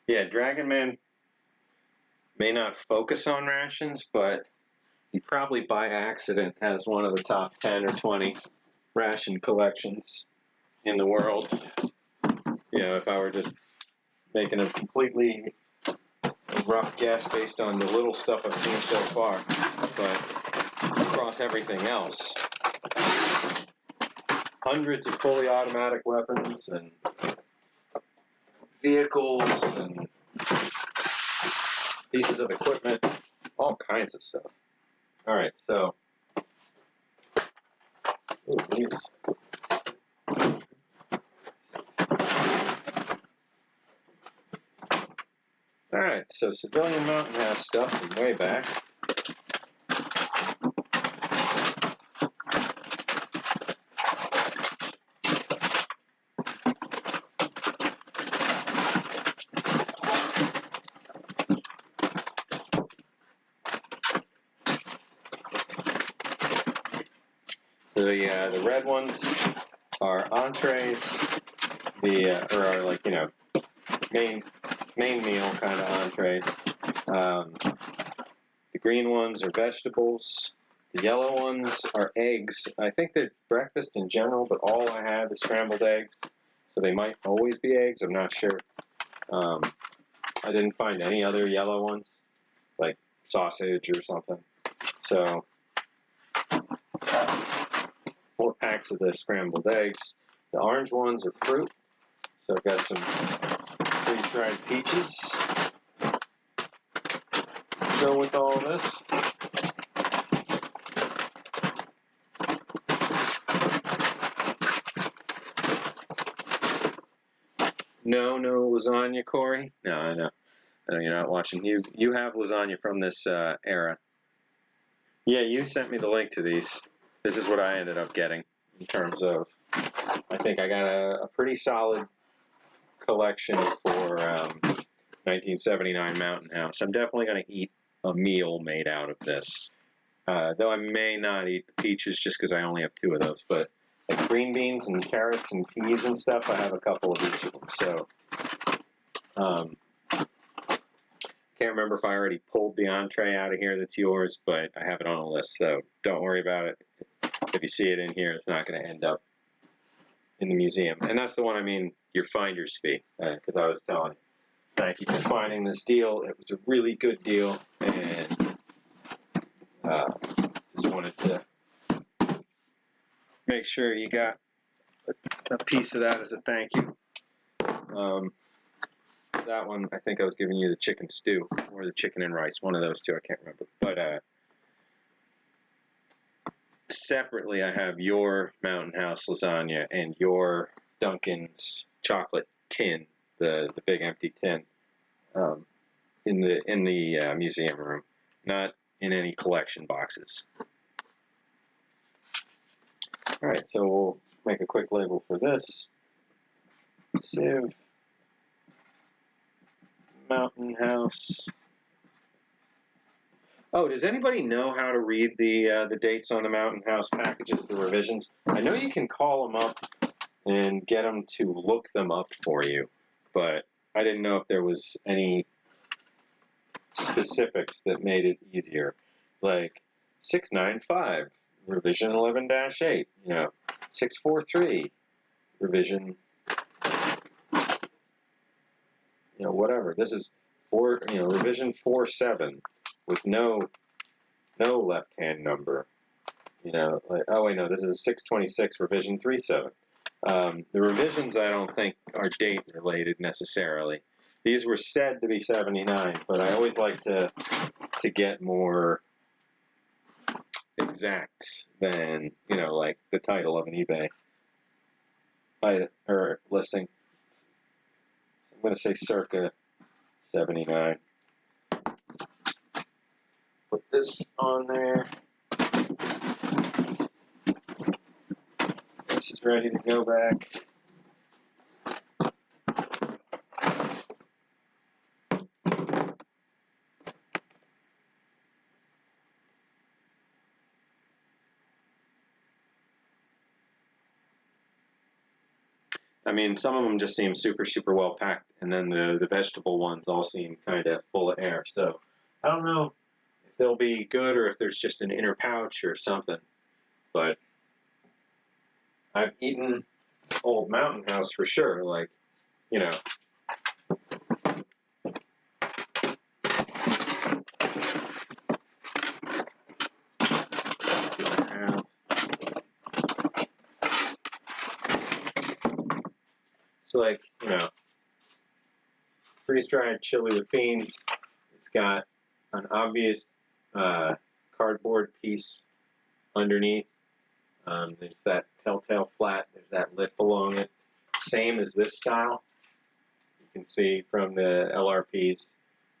[SPEAKER 1] Yeah, Dragon Man may not focus on rations, but he probably by accident has one of the top 10 or 20 ration collections in the world. You know, if I were just making a completely rough guess based on the little stuff I've seen so far, but across everything else, hundreds of fully automatic weapons and vehicles and pieces of equipment, all kinds of stuff. All right, so these. All right, so Civilian Mountain has stuff from way back. The red ones are entrees, or are like, you know, main meal kind of entrees. The green ones are vegetables. The yellow ones are eggs. I think they're breakfast in general, but all I have is scrambled eggs, so they might always be eggs. I'm not sure. I didn't find any other yellow ones, like sausage or something. So 4 packs of the scrambled eggs. The orange ones are fruit. So I've got some freeze-dried peaches to go with all this. No lasagna, Corey? No, I know. No, you're not watching. You have lasagna from this era. Yeah, you sent me the link to these. This is what I ended up getting in terms of, I think I got a pretty solid collection for 1979 Mountain House. I'm definitely going to eat a meal made out of this. Though I may not eat the peaches just because I only have 2 of those. But like green beans and carrots and peas and stuff, I have a couple of each of them. So Can't remember if I already pulled the entree out of here that's yours, but I have it on a list, so don't worry about it. If you see it in here, it's not going to end up in the museum. And that's the one, I mean, your finder's fee, because I was telling you, thank you for finding this deal. It was a really good deal, and just wanted to make sure you got a piece of that as a thank you. That one, I think I was giving you the chicken stew or the chicken and rice, one of those two, I can't remember. But separately, I have your Mountain House lasagna and your Dunkin's chocolate tin, the big empty tin, in the museum room, not in any collection boxes. All right, so we'll make a quick label for this. Sieve, Mountain House. Oh, does anybody know how to read the dates on the Mountain House packages, the revisions? I know you can call them up and get them to look them up for you, but I didn't know if there was any specifics that made it easier, like 695 revision 11-8, 643 revision, whatever. This is revision 47 with no left-hand number. Oh wait, no, this is 626 revision 37. The revisions I don't think are date related necessarily. These were said to be 79, but I always like to get more exact than, like the title of an eBay or listing. So I'm going to say circa 79. Put this on there. This is ready to go back. I mean, some of them just seem super, super well packed, and then the vegetable ones all seem kind of full of air. So I don't know if they'll be good or if there's just an inner pouch or something. But I've eaten Old Mountain House for sure. Like, so like, freeze-dried chili with beans. It's got an obvious cardboard piece underneath. There's that telltale flat. There's that lip along it. Same as this style. You can see from the LRPs,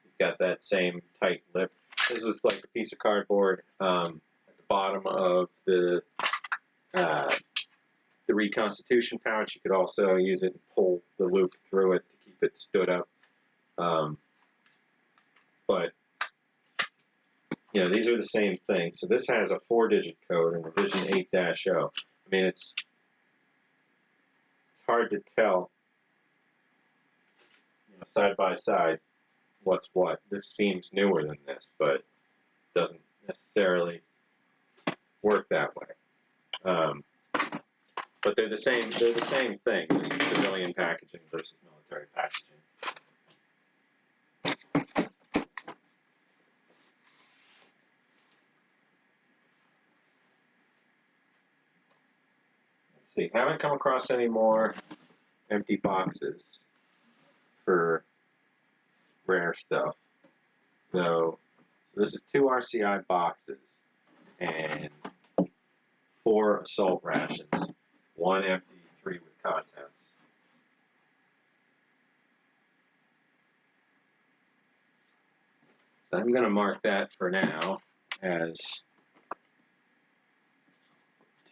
[SPEAKER 1] you've got that same tight lip. This is like a piece of cardboard at the bottom of the reconstitution pouch. You could also use it and pull the loop through it to keep it stood up. But these are the same thing. So this has a 4-digit code in revision 8-0. I mean, it's hard to tell, side by side, what's what. This seems newer than this, but doesn't necessarily work that way. But they're the same. They're the same thing. This is civilian packaging versus military packaging. Let's see. Haven't come across any more empty boxes for rare stuff. So this is 2 RCI boxes and 4 assault rations. 1 empty, 3 with contents. So I'm going to mark that for now as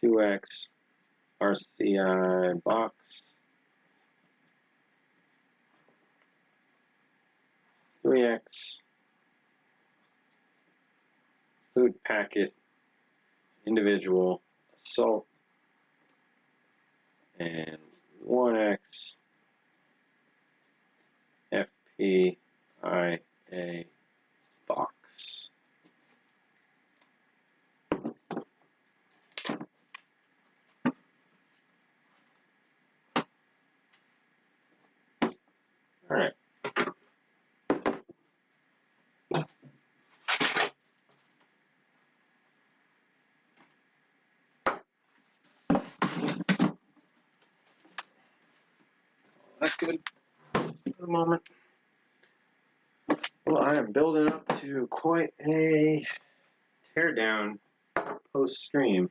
[SPEAKER 1] 2X RCI box, 3X food packet, individual assault, and 1X FPIA that good for the moment. Well, I am building up to quite a teardown post-stream.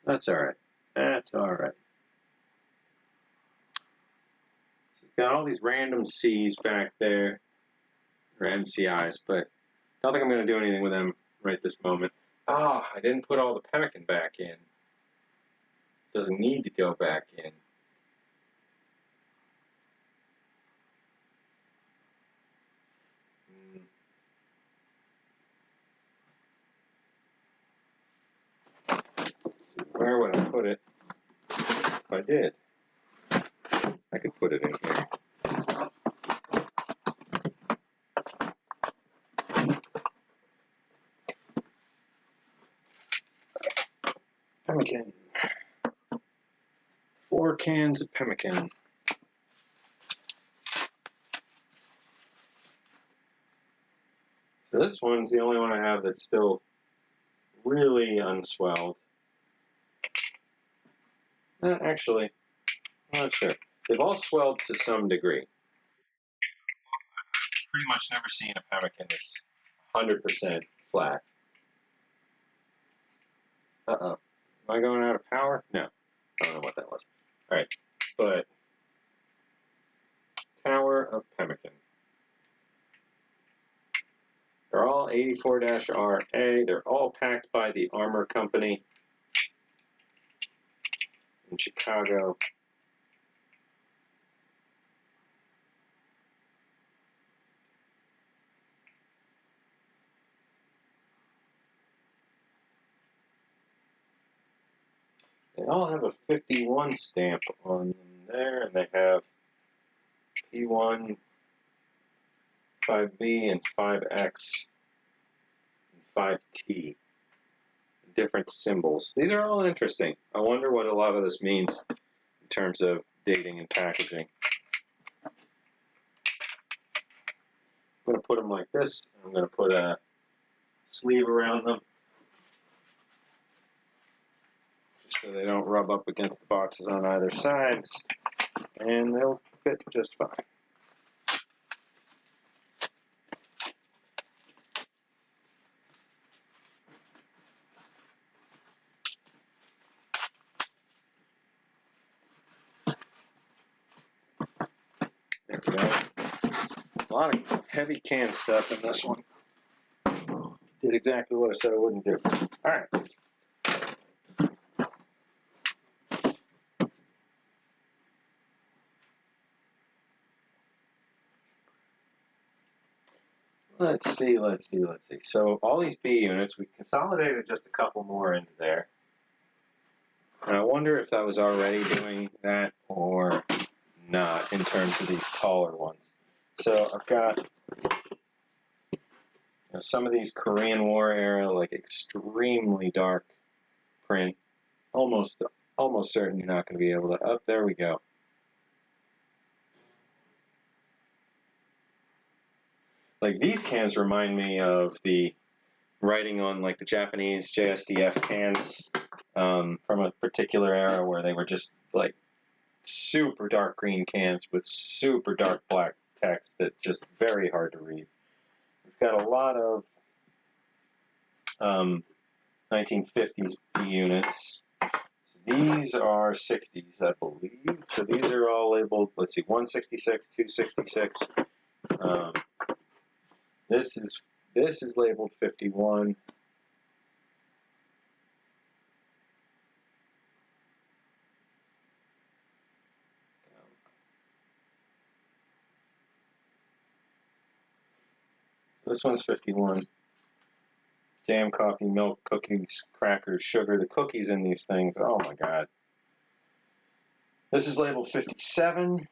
[SPEAKER 1] That's all right. That's all right. So we've got all these random C's back there, or MCIs, but I don't think I'm going to do anything with them right this moment. Ah, I didn't put all the pemmican back in. Doesn't need to go back in. Where would I put it? If I did, I could put it in here. Pemmican. 4 cans of pemmican. So this one's the only one I have that's still really unswelled. Actually, I'm not sure. They've all swelled to some degree. I've pretty much never seen a pemmican that's 100% flat. Uh-oh. Am I going out of power? No. I don't know what that was. All right. But Tower of Pemmican. They're all 84-RA. They're all packed by the Armor Company in Chicago. They all have a 51 stamp on them there, and they have P1, 5B, and 5X, and 5T. Different symbols. These are all interesting. I wonder what a lot of this means in terms of dating and packaging. I'm going to put them like this. I'm going to put a sleeve around them just so they don't rub up against the boxes on either sides, and they'll fit just fine. There we go. A lot of heavy can stuff in this one. Did exactly what I said I wouldn't do. All right. Let's see. So all these B units, we consolidated just a couple more into there. And I wonder if I was already doing that or not in terms of these taller ones. So I've got some of these Korean War era, like extremely dark print. Almost certain you're not going to be able to. Oh, there we go. Like these cans remind me of the writing on like the Japanese JSDF cans from a particular era where they were just like super dark green cans with super dark black text that's just very hard to read. We've got a lot of 1950s B units. So these are 60s, I believe. So these are all labeled, let's see, 166, 266. This is labeled 51. This one's 51. Jam, coffee, milk, cookies, crackers, sugar. The cookies in these things, oh my God. This is labeled 57.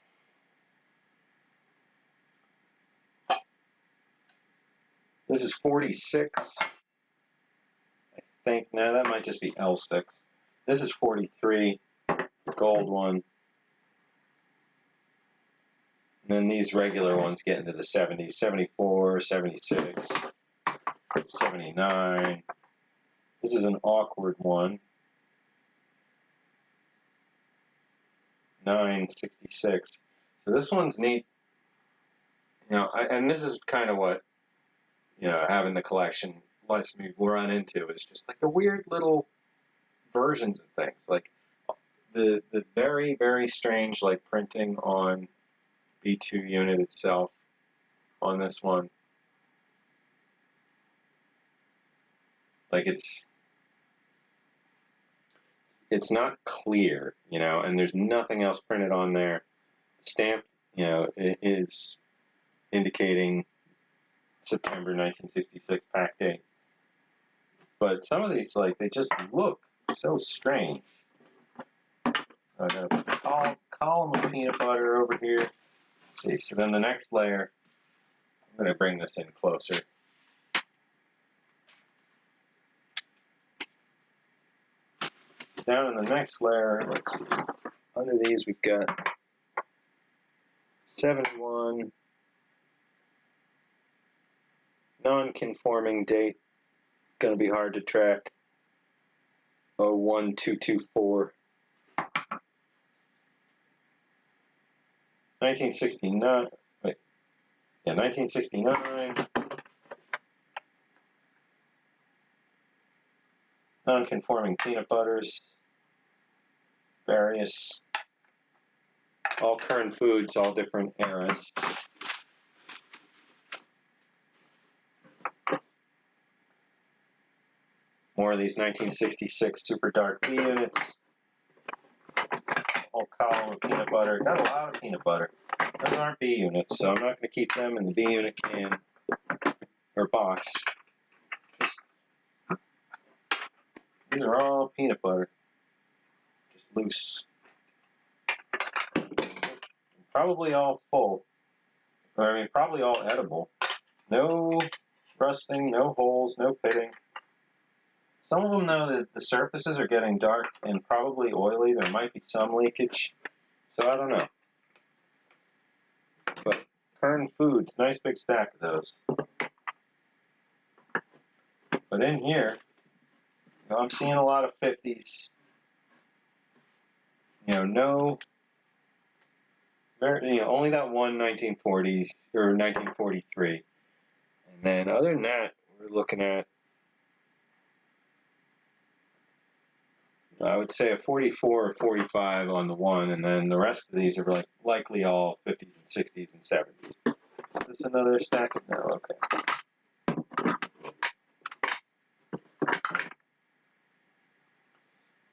[SPEAKER 1] This is 46. I think, no, that might just be L6. This is 43, the gold one. And then these regular ones get into the 70s, 74, 76, 79. This is an awkward one. 966. So this one's neat. And this is kind of what, having the collection lets me run into, is just like the weird little versions of things. Like the very, very strange, like, printing on B2 unit itself on this one. Like it's not clear, and there's nothing else printed on there. The stamp, it is indicating September 1966 pack date. But some of these, like, they just look so strange. I got a column of peanut butter over here. Let's see, so then the next layer, I'm going to bring this in closer. Down in the next layer, let's see, under these we've got 71, non-conforming date, going to be hard to track, 01224. 1969, wait, yeah, 1969, non-conforming peanut butters, various, all current foods, all different eras. More of these 1966 super dark B units. Whole column of peanut butter. Got a lot of peanut butter. Those aren't B units, so I'm not going to keep them in the B unit can or box. These are all peanut butter. Just loose. Probably all full. Or, I mean, probably all edible. No rusting, no holes, no pitting. Some of them, though, the surfaces are getting dark and probably oily. There might be some leakage. So I don't know. But Kern Foods, nice big stack of those. But in here, I'm seeing a lot of 50s. Only that one 1940s or 1943. And then other than that, we're looking at, I would say, a 44 or 45 on the one, and then the rest of these are likely all 50s and 60s and 70s. Is this another stack? No, okay.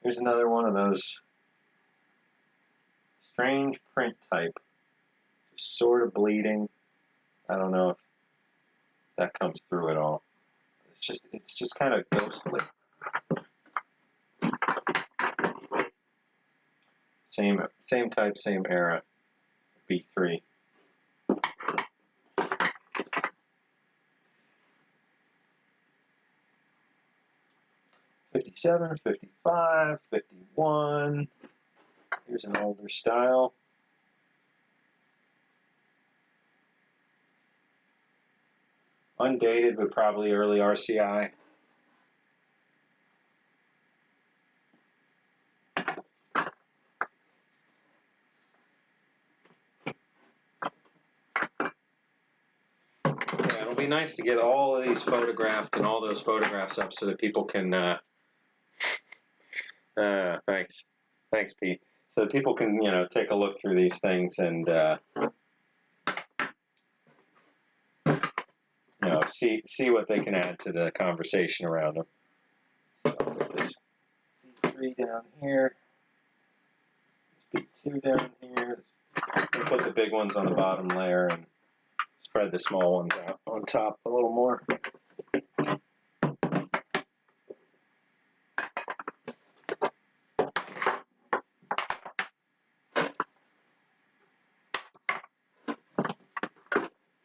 [SPEAKER 1] Here's another one of those strange print type, just sort of bleeding. I don't know if that comes through at all. It's just kind of ghostly. Same type, same era, B3. '57, '55, '51. Here's an older style. Undated, but probably early RCI. Yeah, it'll be nice to get all of these photographed and all those photographs up so that people can, thanks, Pete. So that people can, take a look through these things and, see what they can add to the conversation around them. So I'll put this B3 down here, this B2 down here. We'll put the big ones on the bottom layer and spread the small ones out on top a little more.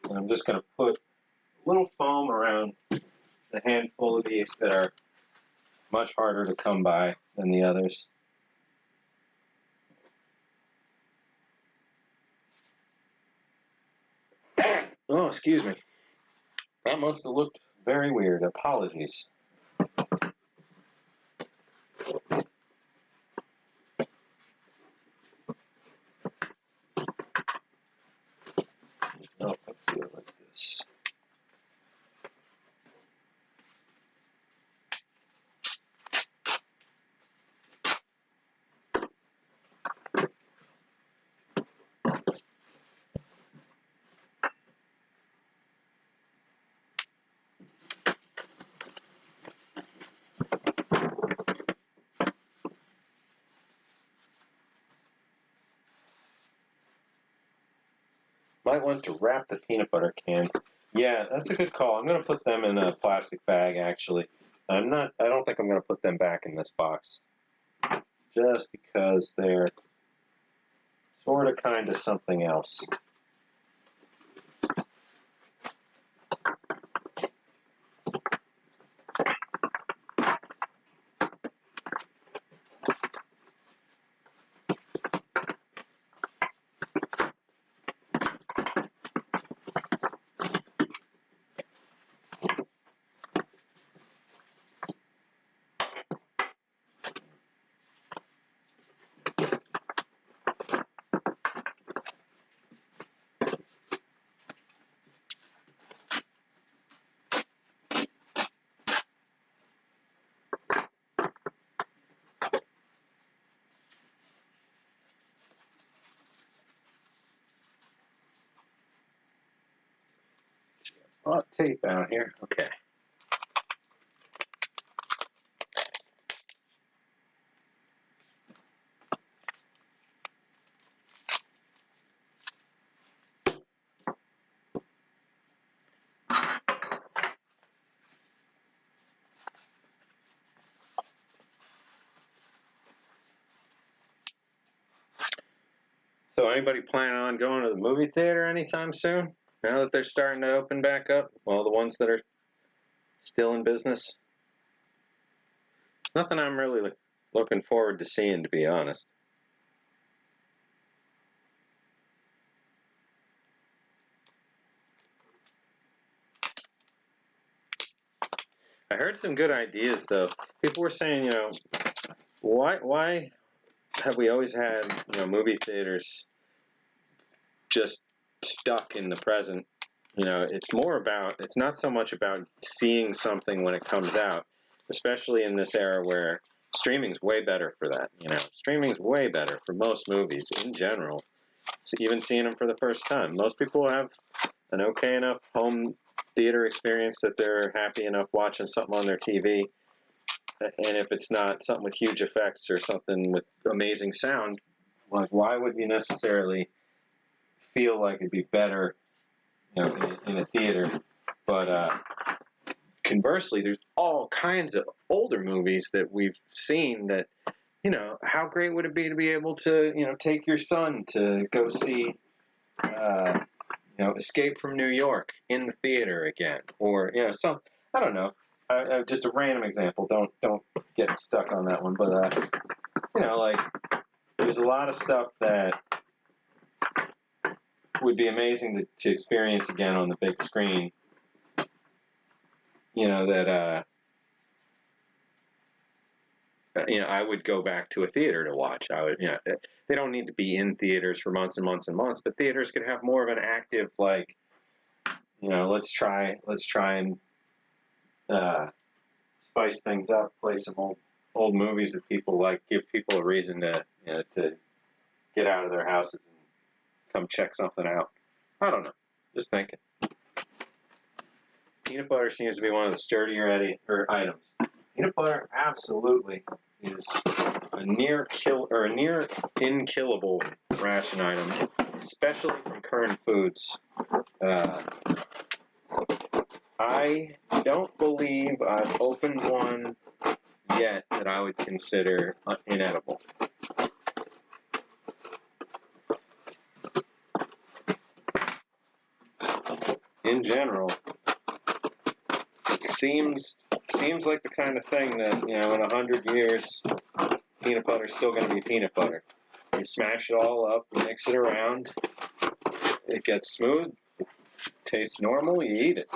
[SPEAKER 1] And I'm just going to put a little foam around the handful of these that are much harder to come by than the others. Oh, excuse me. That must have looked very weird. Apologies. do it like this. Might want to wrap the peanut butter cans. Yeah, that's a good call. I'm going to put them in a plastic bag, actually. I don't think I'm going to put them back in this box. Just because they're sort of kind of something else. Oh, tape out here. Okay. So anybody planning on going to the movie theater anytime soon? Now that they're starting to open back up? Well, the ones that are still in business? Nothing I'm really looking forward to seeing, to be honest. I heard some good ideas, though. People were saying, why have we always had, movie theaters just stuck in the present? It's not so much about seeing something when it comes out, especially in this era where streaming's way better for that. Streaming's way better for most movies in general. Even seeing them for the first time. Most people have an okay enough home theater experience that they're happy enough watching something on their TV. And if it's not something with huge effects or something with amazing sound, like why would you necessarily feel like it'd be better, in a theater? But conversely, there's all kinds of older movies that we've seen that, how great would it be to be able to, take your son to go see, Escape from New York in the theater again, or I don't know, just a random example. Don't get stuck on that one, but like there's a lot of stuff that would be amazing to experience again on the big screen. That I would go back to a theater to watch. I would, they don't need to be in theaters for months and months and months, but theaters could have more of an active, like, let's try and spice things up, play some old movies that people like, give people a reason to get out of their houses and come check something out. I don't know, just thinking. Peanut butter seems to be one of the sturdier items. Peanut butter absolutely is a near inkillable ration item, especially from Kern Foods. I don't believe I've opened one yet that I would consider inedible. In general, it seems like the kind of thing that, in 100 years, peanut butter is still going to be peanut butter. You smash it all up, you mix it around, it gets smooth, it tastes normal, you eat it.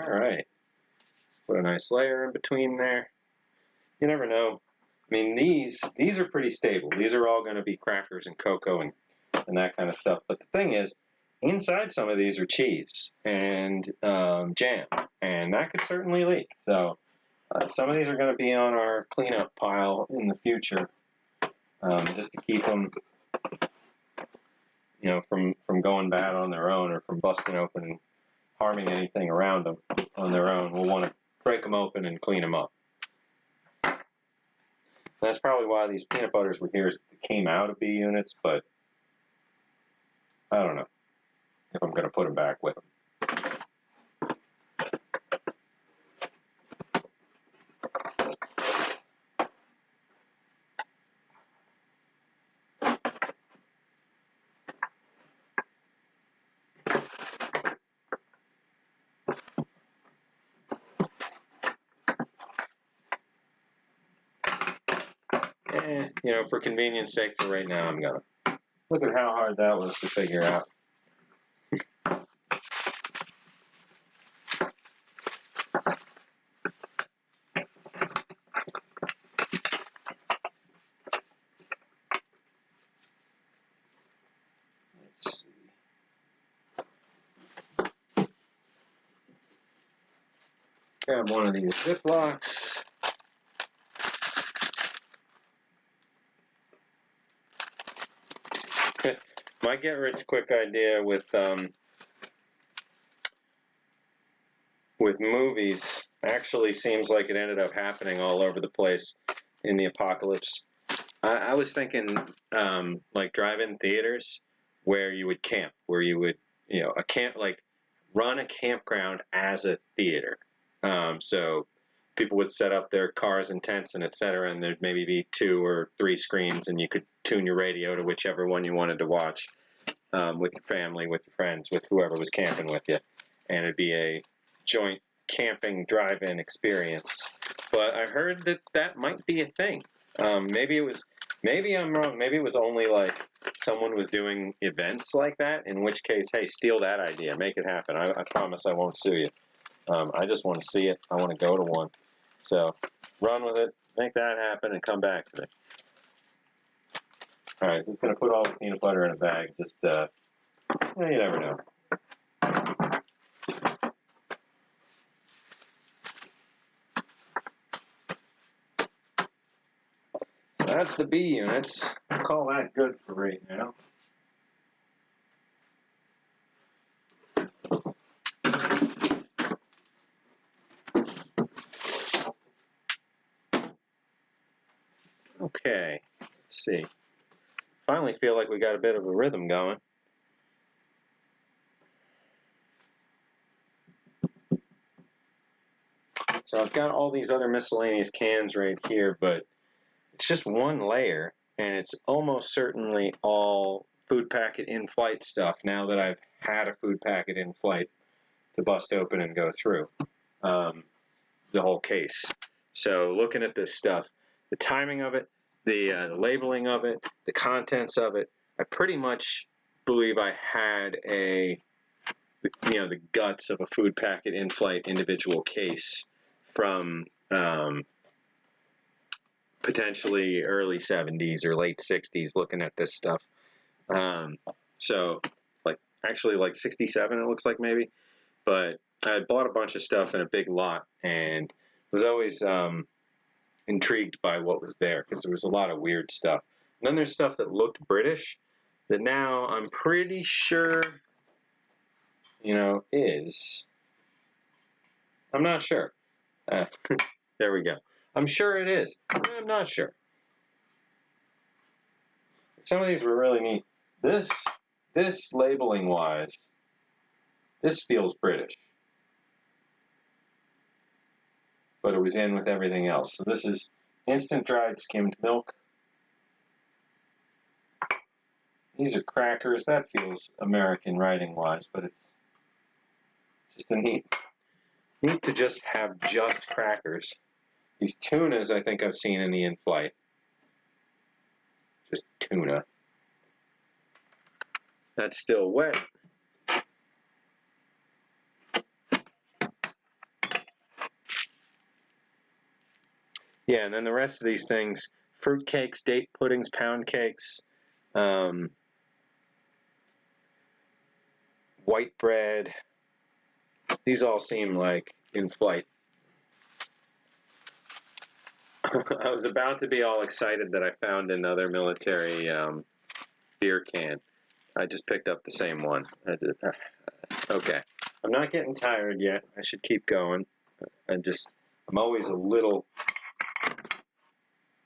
[SPEAKER 1] Alright. Put a nice layer in between there. You never know. I mean, these are pretty stable. These are all going to be crackers and cocoa and that kind of stuff. But the thing is, inside some of these are cheese and jam, and that could certainly leak. So some of these are going to be on our cleanup pile in the future, just to keep them, you know, from going bad on their own or from busting open and harming anything around them on their own. We'll want to break them open and clean them up. That's probably why these peanut butters were here, came out of B units, but I don't know if I'm going to put them back with them. You know, for convenience sake for right now, I'm going to. Look at how hard that was to figure out. Let's see. Grab one of these Ziplocs. My get-rich-quick idea with movies actually seems like it ended up happening all over the place in the apocalypse. I was thinking like drive-in theaters where you would camp, where you would, you know, run a campground as a theater. So people would set up their cars and tents and etc., and there'd maybe be 2 or 3 screens, and you could tune your radio to whichever one you wanted to watch with your family, with your friends, with whoever was camping with you, and it'd be a joint camping drive-in experience. But I heard that might be a thing. Maybe I'm wrong. Maybe it was only like someone was doing events like that, in which case, hey, steal that idea, make it happen. I promise I won't sue you. I just want to see it. I want to go to one. So run with it, make that happen, and come back to me. All right, just going to put all the peanut butter in a bag. Just, you never know. So that's the B units. I'll call that good for right now. Okay, let's see. Finally feel like we got a bit of a rhythm going. So I've got all these other miscellaneous cans right here, but it's just one layer, and it's almost certainly all food packet in-flight stuff now that I've had a food packet in flight to bust open and go through the whole case. So looking at this stuff, the timing of it, the labeling of it, the contents of it, I pretty much believe I had the guts of a food packet in-flight individual case from potentially early 70s or late 60s looking at this stuff. So actually like 67 it looks like maybe. But I bought a bunch of stuff in a big lot and was always intrigued by what was there because there was a lot of weird stuff. And then there's stuff that looked British that now I'm pretty sure, is. I'm not sure. There we go. I'm sure it is. I'm not sure. Some of these were really neat. This labeling wise, this feels British. But it was in with everything else. So this is instant dried skimmed milk. These are crackers. That feels American writing wise, but it's just a neat to just have just crackers. These tunas I think I've seen in the in-flight. Just tuna. That's still wet. Yeah, and then the rest of these things, fruit cakes, date puddings, pound cakes, white bread, these all seem like in flight. I was about to be all excited that I found another military beer can. I just picked up the same one. Okay. I'm not getting tired yet. I should keep going. I'm always a little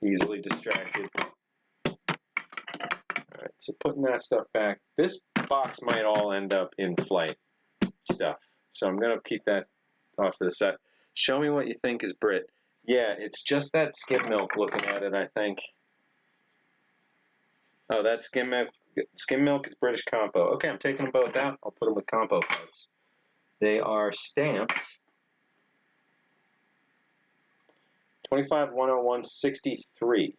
[SPEAKER 1] easily distracted. Alright, so putting that stuff back. This box might all end up in flight stuff. So I'm going to keep that off to the side. Show me what you think is Brit. Yeah, it's just that skim milk looking at it, I think. Oh, that's skim milk. Skim milk is British Compo. Okay, I'm taking them both out. I'll put them with Compo parts. They are stamped 25-101-63.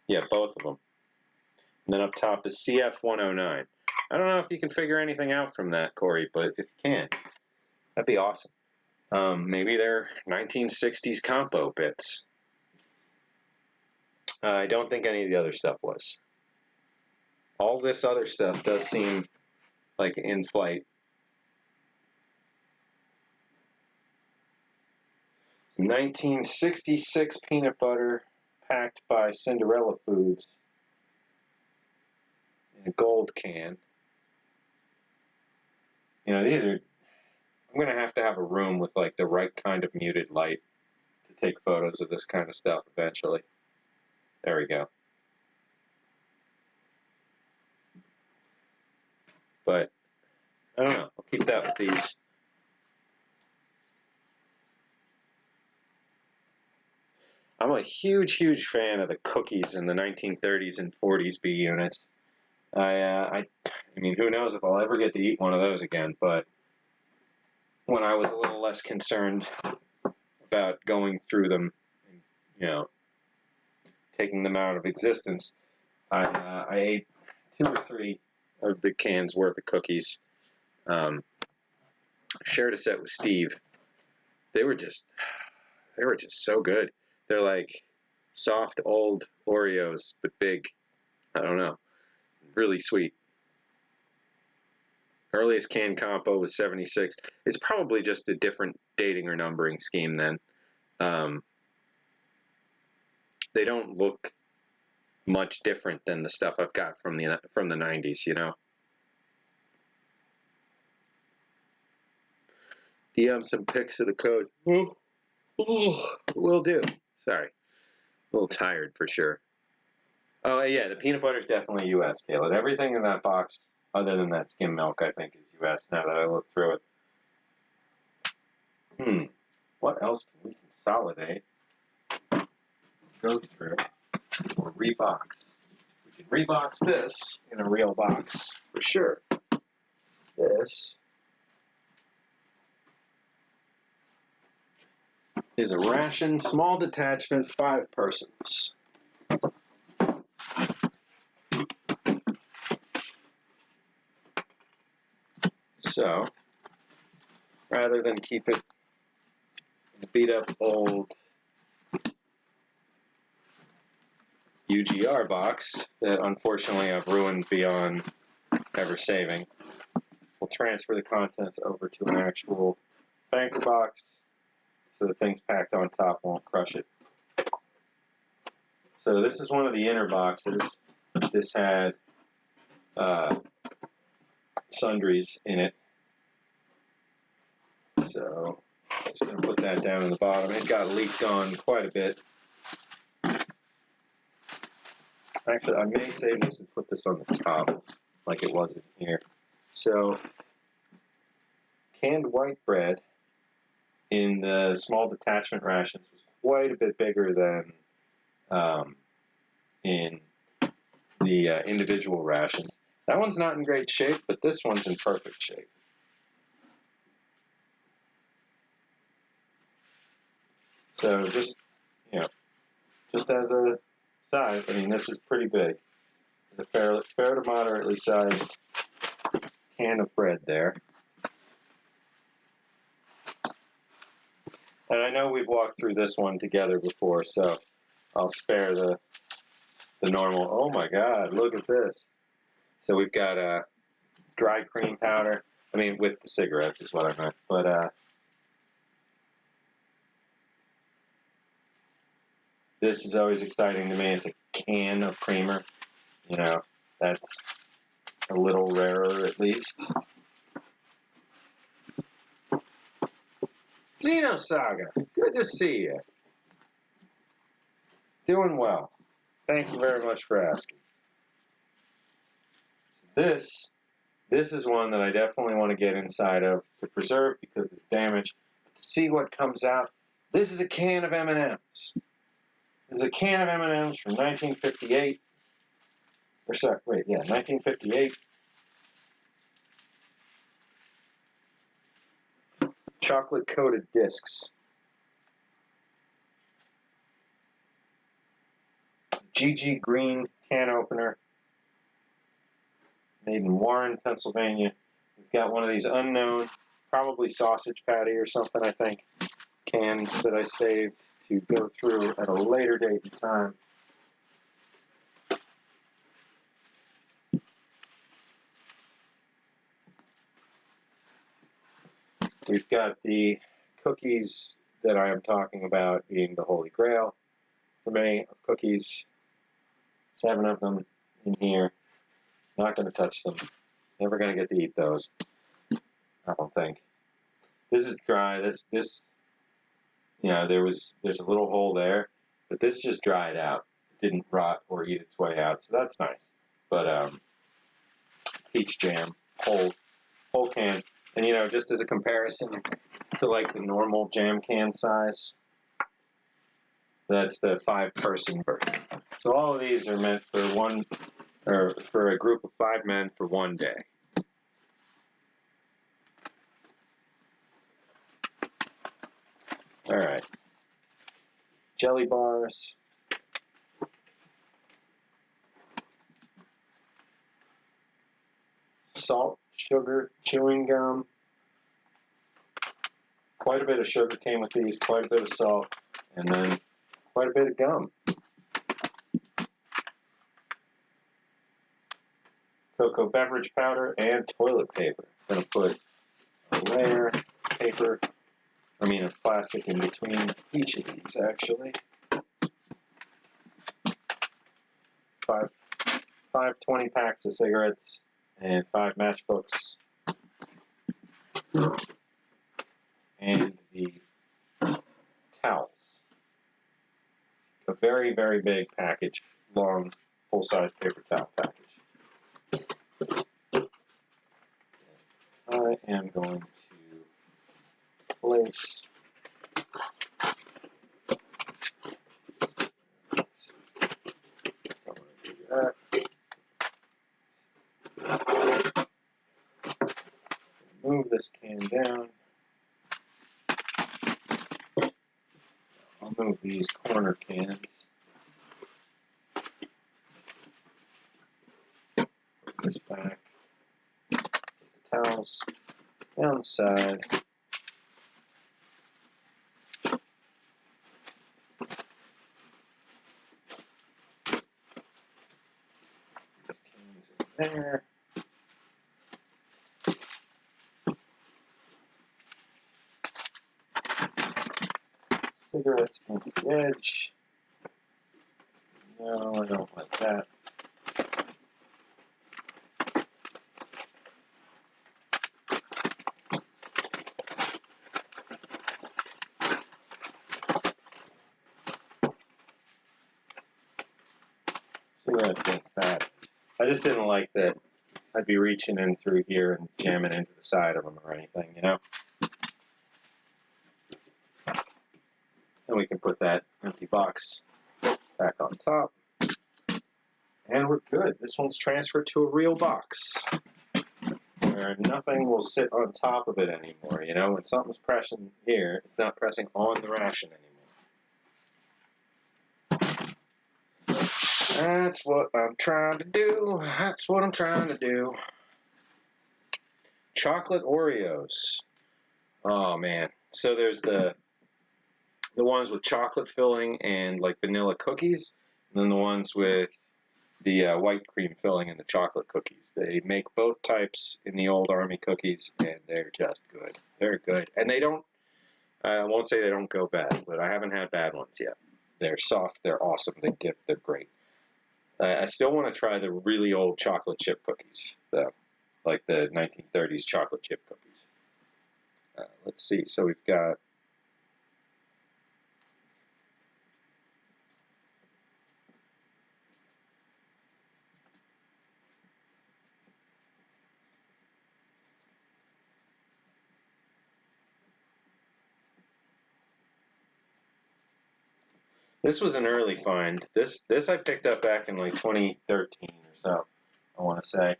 [SPEAKER 1] Yeah, both of them. And then up top is CF109. I don't know if you can figure anything out from that, Corey, but if you can, that'd be awesome. Maybe they're 1960s Compo bits. I don't think any of the other stuff was. All this other stuff does seem like in flight. Some 1966 peanut butter packed by Cinderella Foods in a gold can. You know, these are, I'm going to have a room with like the right kind of muted light to take photos of this kind of stuff eventually. There we go. But I don't know. I'll keep that with these. I'm a huge, huge fan of the cookies in the 1930s and 40s B units. I mean, who knows if I'll ever get to eat one of those again, but when I was a little less concerned about going through them, and, you know, taking them out of existence, I ate 2 or 3 of the cans worth of cookies. Shared a set with Steve. They were just so good. They're like soft old Oreos, but big. I don't know. Really sweet. Earliest canned Compo was 76. It's probably just a different dating or numbering scheme then. They don't look much different than the stuff I've got from the 90s, you know. DM some pics of the code. Will do. Sorry. A little tired for sure. Oh, yeah, the peanut butter is definitely U.S., Caleb. Everything in that box, other than that skim milk, I think is U.S. now that I look through it. What else can we consolidate, go through, or rebox? We can rebox this in a real box, for sure. This is a Ration small detachment 5 persons. So, rather than keep it in a beat up old UGR box that unfortunately I've ruined beyond ever saving, we'll transfer the contents over to an actual banker box so the things packed on top won't crush it. So this is one of the inner boxes. This had sundries in it. So I'm just going to put that down in the bottom. It got leaked on quite a bit. Actually, I may save this and put this on the top like it was in here. So canned white bread in the small detachment rations was quite a bit bigger than in the individual rations. That one's not in great shape, but this one's in perfect shape. So just, you know, just as a size, I mean, this is pretty big. It's a fair to moderately sized can of bread there. And I know we've walked through this one together before, so I'll spare the normal. Oh my God, look at this. So we've got dry cream powder. I mean, with the cigarettes is what I meant. But this is always exciting to me. It's a can of creamer. You know, that's a little rarer at least. Xenosaga, good to see you. Doing well. Thank you very much for asking. This is one that I definitely want to get inside of to preserve because of damage. To see what comes out. This is a can of M&Ms. This is a can of M&Ms from 1958. Or sorry, wait, yeah, 1958. Chocolate-coated discs. GG Green can opener. Made in Warren, Pennsylvania. We've got one of these unknown, probably sausage patty or something, I think, cans that I saved to go through at a later date in time. We've got the cookies that I am talking about being the Holy Grail for me of cookies. 7 of them in here. Not going to touch them. Never going to get to eat those. I don't think. This is dry. This, you know, there's a little hole there, but this just dried out. It didn't rot or eat its way out, so that's nice. But peach jam, whole can, and you know, just as a comparison to like the normal jam can size, that's the 5-person version. So all of these are meant for one, or for a group of 5 men for one day. All right. Jelly bars. Salt, sugar, chewing gum. Quite a bit of sugar came with these, quite a bit of salt, and then quite a bit of gum. Cocoa beverage powder and toilet paper. I'm going to put a layer of plastic in between each of these, actually. 5 20-packs of cigarettes and 5 matchbooks. And the towels. A very, very big package, long, full-size paper towel package. I am going to place move this can down. I'll move these corner cans. Put this back. The towels down the side. This can's in there. Cigarettes against the edge. No, I don't like that. Cigarettes against that. I just didn't like that I'd be reaching in through here and jamming into the side of them or anything, you know? And we can put that empty box back on top. And we're good. This one's transferred to a real box where nothing will sit on top of it anymore. You know, when something's pressing here, it's not pressing on the ration anymore. That's what I'm trying to do. That's what I'm trying to do. Chocolate Oreos. Oh, man. So there's the the ones with chocolate filling and like vanilla cookies, and then the ones with the white cream filling and the chocolate cookies. They make both types in the old Army cookies, and they're just good. They're good, and they don't. I won't say they don't go bad, but I haven't had bad ones yet. They're soft. They're awesome. They dip. They're great. I still want to try the really old chocolate chip cookies, like the 1930s chocolate chip cookies. Let's see. So we've got. This was an early find. This I picked up back in like 2013 or so, I want to say.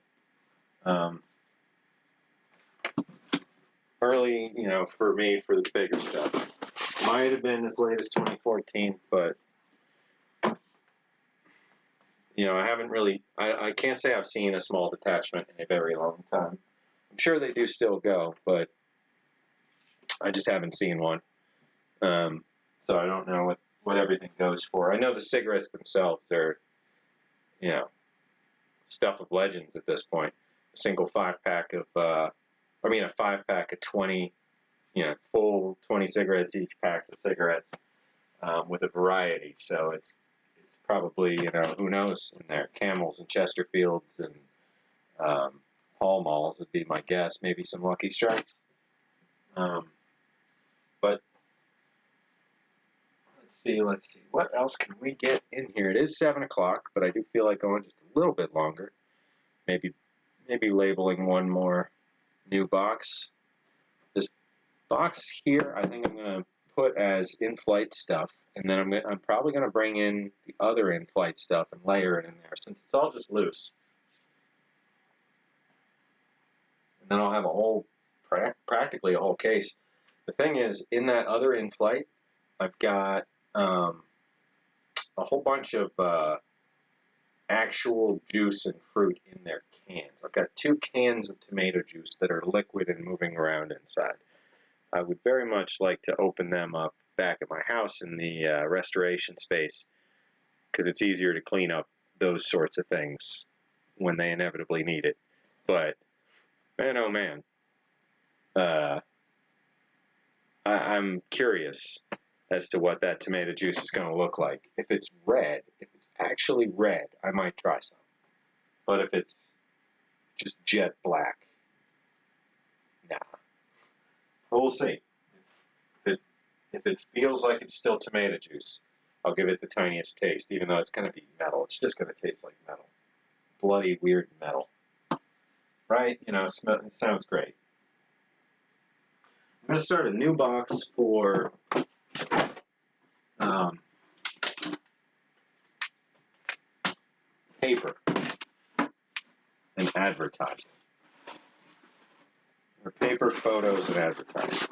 [SPEAKER 1] Early, for me, for the bigger stuff. Might have been as late as 2014, but, I haven't really, I can't say I've seen a small detachment in a very long time. I'm sure they do still go, but I just haven't seen one. So I don't know what everything goes for. I know the cigarettes themselves are, stuff of legends at this point. A single 5-pack of, a 5-pack of 20, full 20 cigarettes, each packs of cigarettes, with a variety. So it's probably, who knows in there. Camels and Chesterfields and Pall Malls would be my guess. Maybe some Lucky Strikes. But let's see. What else can we get in here? It is 7 o'clock, but I do feel like going just a little bit longer. Maybe labeling one more new box. This box here, I think I'm going to put as in-flight stuff, and then I'm probably going to bring in the other in-flight stuff and layer it in there, since it's all just loose. And then I'll have practically a whole case. The thing is, in that other in-flight, I've got a whole bunch of actual juice and fruit in their cans. I've got 2 cans of tomato juice that are liquid and moving around inside. I would very much like to open them up back at my house in the restoration space, because it's easier to clean up those sorts of things when they inevitably need it. But, man, oh man, I'm curious as to what that tomato juice is going to look like. If it's red, if it's actually red, I might try some. But if it's just jet black, nah. We'll see. If it feels like it's still tomato juice, I'll give it the tiniest taste, even though it's going to be metal. It's just going to taste like metal. Bloody, weird metal. Right? It sounds great. I'm going to start a new box for paper and advertising. Or paper, photos, and advertising.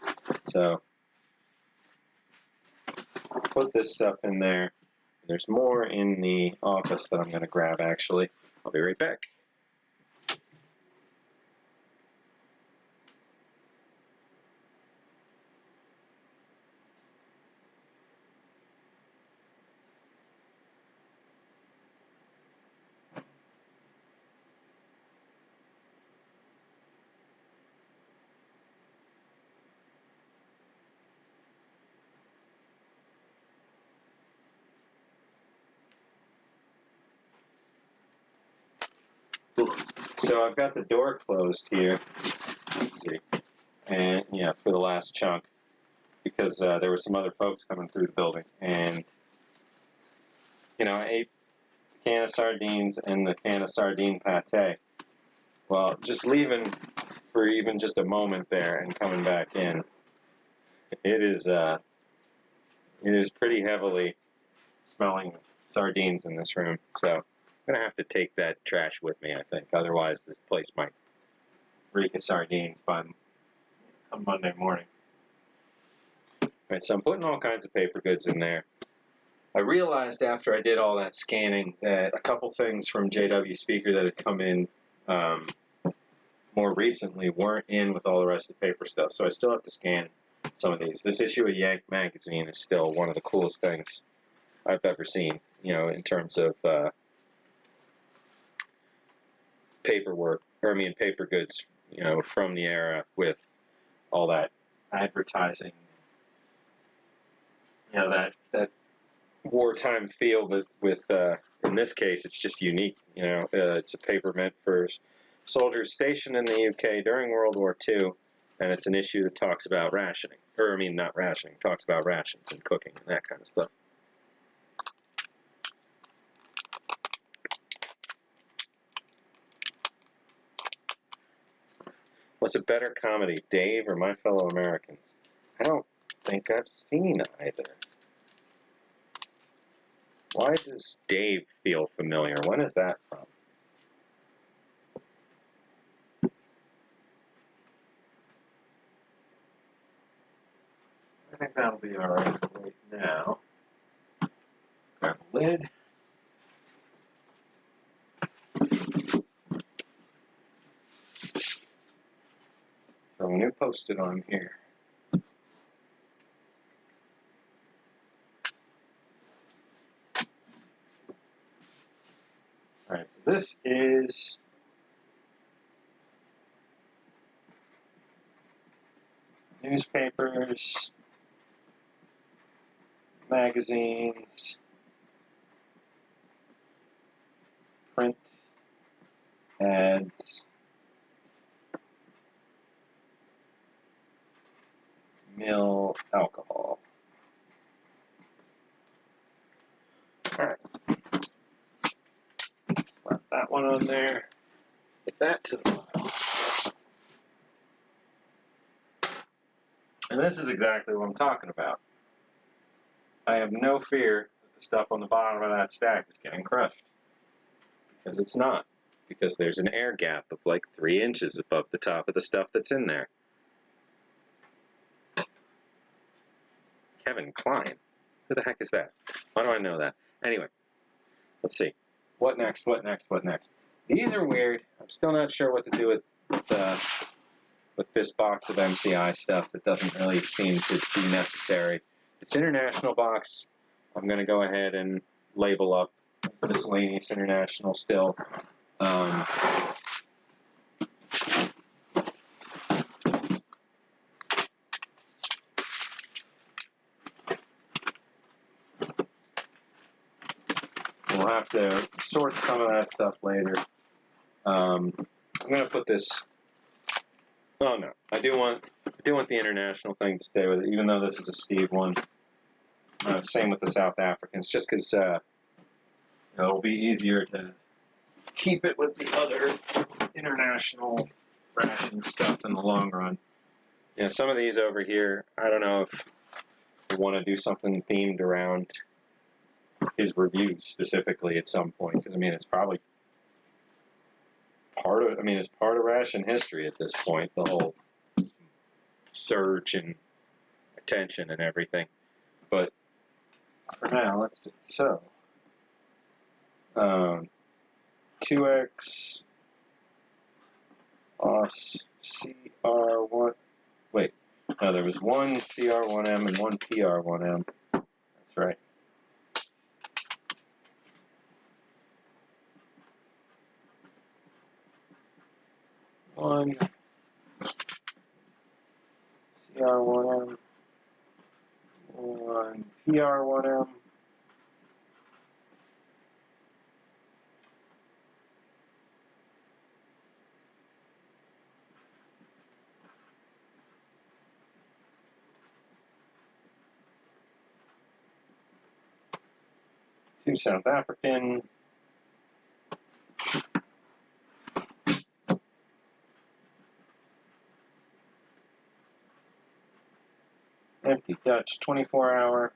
[SPEAKER 1] So, I'll put this stuff in there. There's more in the office that I'm going to grab, actually. I'll be right back. So I've got the door closed here. Let's see. And, for the last chunk, because there were some other folks coming through the building. And, I ate a can of sardines and the can of sardine pate. Well, just leaving for even just a moment there and coming back in, it is pretty heavily smelling sardines in this room. So I'm going to have to take that trash with me, I think. Otherwise, this place might reek of sardines come Monday morning. All right, so I'm putting all kinds of paper goods in there. I realized after I did all that scanning that a couple things from JW Speaker that had come in more recently weren't in with all the rest of the paper stuff. So I still have to scan some of these. This issue of Yank magazine is still one of the coolest things I've ever seen, you know, in terms of paperwork, or I mean paper goods, you know, from the era with all that advertising, you know, that wartime feel, but with in this case it's just unique, you know. It's a paper meant for soldiers stationed in the UK during World War II, and it's an issue that talks about rationing, or I mean not rationing, talks about rations and cooking and that kind of stuff. What's a better comedy, Dave or My Fellow Americans? I don't think I've seen either. Why does Dave feel familiar? When is that from? I think that'll be alright right now. Grab a lid. Throw a new Post-it on here. Alright, so this is newspapers, magazines, print, ads, mill, alcohol. Alright. Slap that one on there. Put that to the bottom. And this is exactly what I'm talking about. I have no fear that the stuff on the bottom of that stack is getting crushed. Because it's not. Because there's an air gap of like 3 inches above the top of the stuff that's in there. Kevin Klein? Who the heck is that? Why do I know that? Anyway, let's see. What next? What next? What next? These are weird. I'm still not sure what to do with this box of MCI stuff that doesn't really seem to be necessary. It's International box. I'm going to go ahead and label up Miscellaneous International still. We'll have to sort some of that stuff later. I'm going to put this... Oh no, I do want the international thing to stay with it, even though this is a Steve one. Same with the South Africans, just because it'll be easier to keep it with the other international ration stuff in the long run. Yeah, some of these over here, I don't know if we want to do something themed around his reviews specifically at some point, because I mean it's probably it's part of ration history at this point, the whole surge in attention and everything. But for now, let's do so. 2x OS CR1. Wait, no, there was one CR1M and one PR1M. That's right. One CR1M, one PR1M. Two South African. Empty Dutch 24-hour.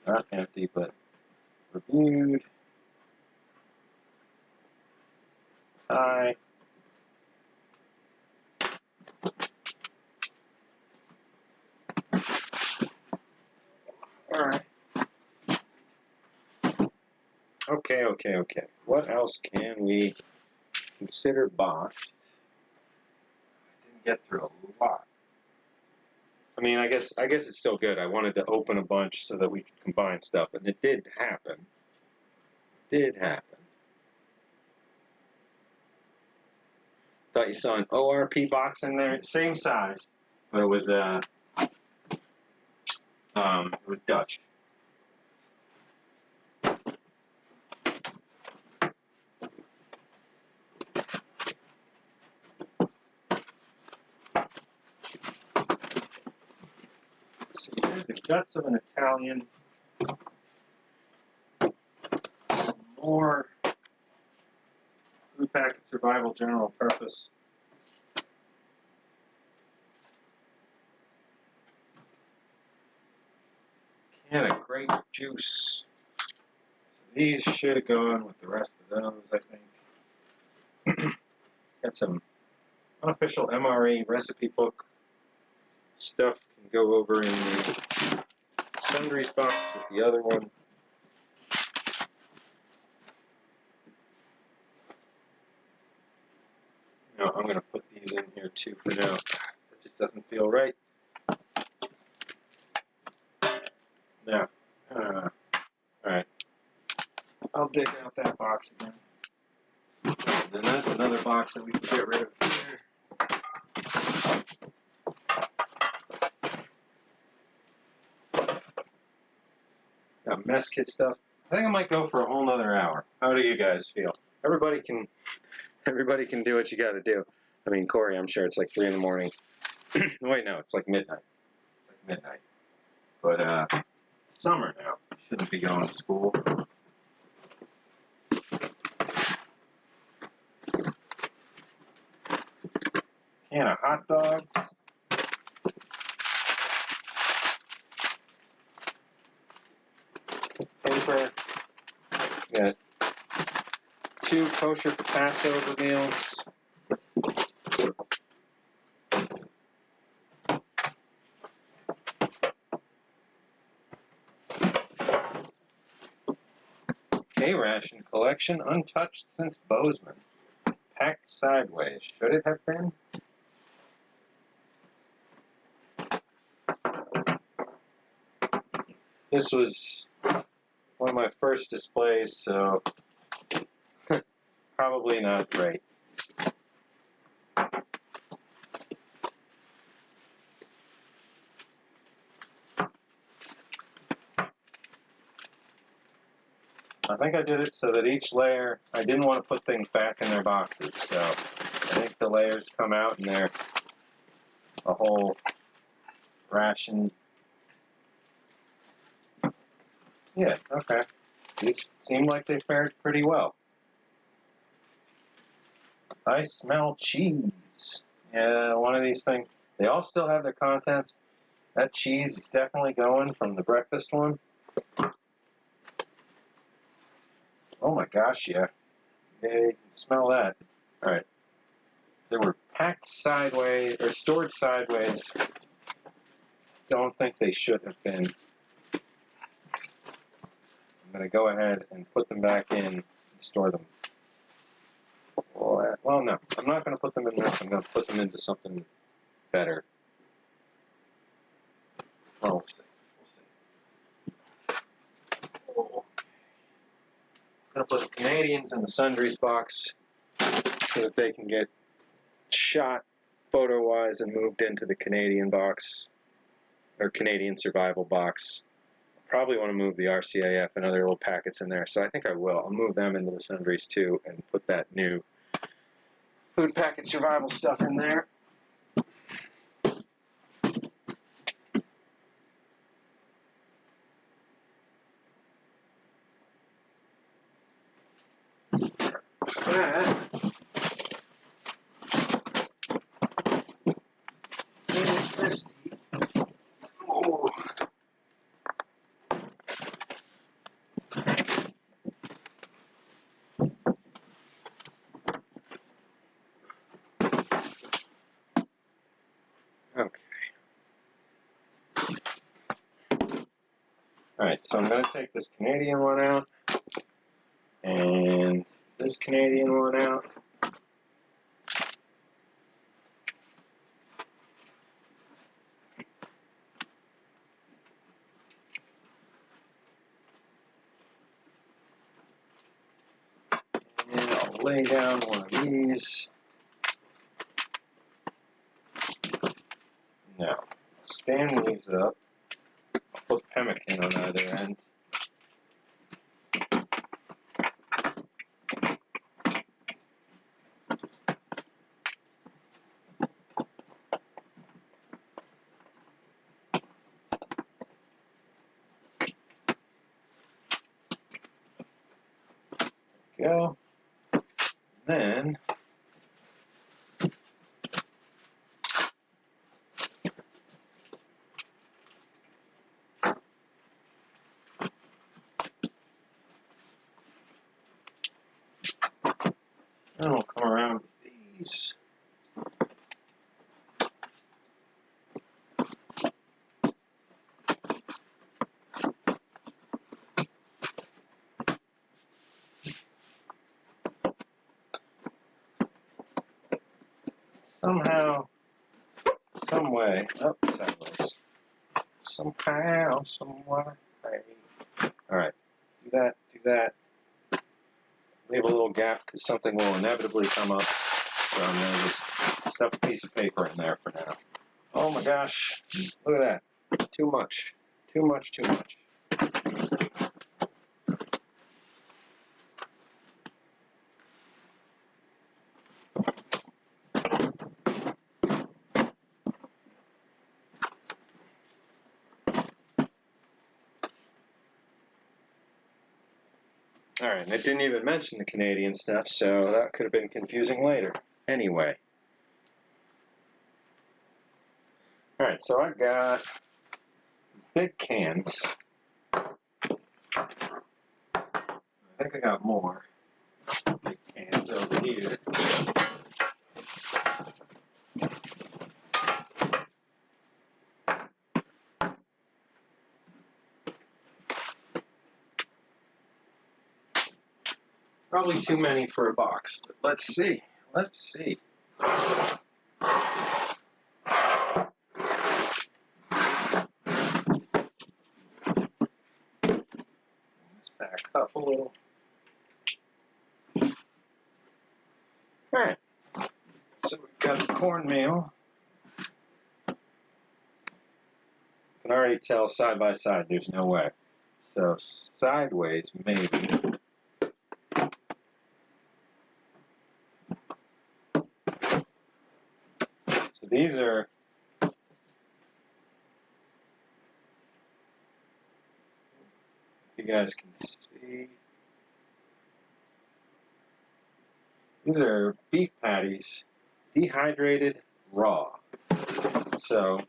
[SPEAKER 1] Not empty, but reviewed. Hi. Alright. Okay. What else can we consider boxed. I didn't get through a lot. I mean, I guess it's still good. I wanted to open a bunch so that we could combine stuff, and it did happen. Thought you saw an ORP box in there, same size, but it was Dutch. So here's the guts of an Italian. Some more food packet survival general purpose. Can of grape juice. So these should have gone with the rest of those, I think. Got some unofficial MRE recipe book stuff. Can go over in the sundries box with the other one. No, I'm going to put these in here too for now. That just doesn't feel right. Now, alright. I'll dig out that box again. And then that's another box that we can get rid of here. Got mess kit stuff. I think I might go for a whole nother hour. How do you guys feel? Everybody can do what you got to do. I mean, Corey, I'm sure it's like 3 in the morning. Wait, no, it's like midnight. But summer now. Shouldn't be going to school. Can of hot dogs. Paper. Got 2 kosher for Passover meals. Ration collection, untouched since Bozeman. Packed sideways. Should it have been? This was one of my first displays, so probably not great. I think I did it so that each layer, I didn't want to put things back in their boxes, so I think the layers come out and they're a whole ration. Yeah, okay. These seem like they fared pretty well. I smell cheese. Yeah, one of these things. They all still have their contents. That cheese is definitely going from the breakfast one. Oh my gosh, yeah. Yeah, you can smell that. Alright. They were packed sideways, or stored sideways. Don't think they should have been. I'm going to go ahead and put them back in and store them. Well, no. I'm not going to put them in this. I'm going to put them into something better. Well, we'll see. Oh. I'm going to put the Canadians in the sundries box so that they can get shot photo-wise and moved into the Canadian box, or Canadian survival box. Probably want to move the RCAF and other little packets in there, so I think I will. I'll move them into the sundries too and put that new food packet survival stuff in there. Alright, so I'm going to take this Canadian one out, and this Canadian one out. lay down one of these. Now, stand these up. I'll put pemmican on either end. Go. Then we'll come around with these. Somehow, some way, oh, sideways. Somehow, some way. Alright, do that. Leave a little gap because something will inevitably come up. So I'm going to just stuff a piece of paper in there for now. Oh my gosh, look at that. Too much. Too much. Alright, and I didn't even mention the Canadian stuff, so that could have been confusing later. Anyway. Alright, so I got these big cans. I think I got more big cans over here. Probably too many for a box, but let's see. Back up a little. Alright, so we've got the cornmeal. You can already tell side by side, there's no way. So sideways, maybe. So these are you guys can see. These are beef patties, dehydrated, raw. So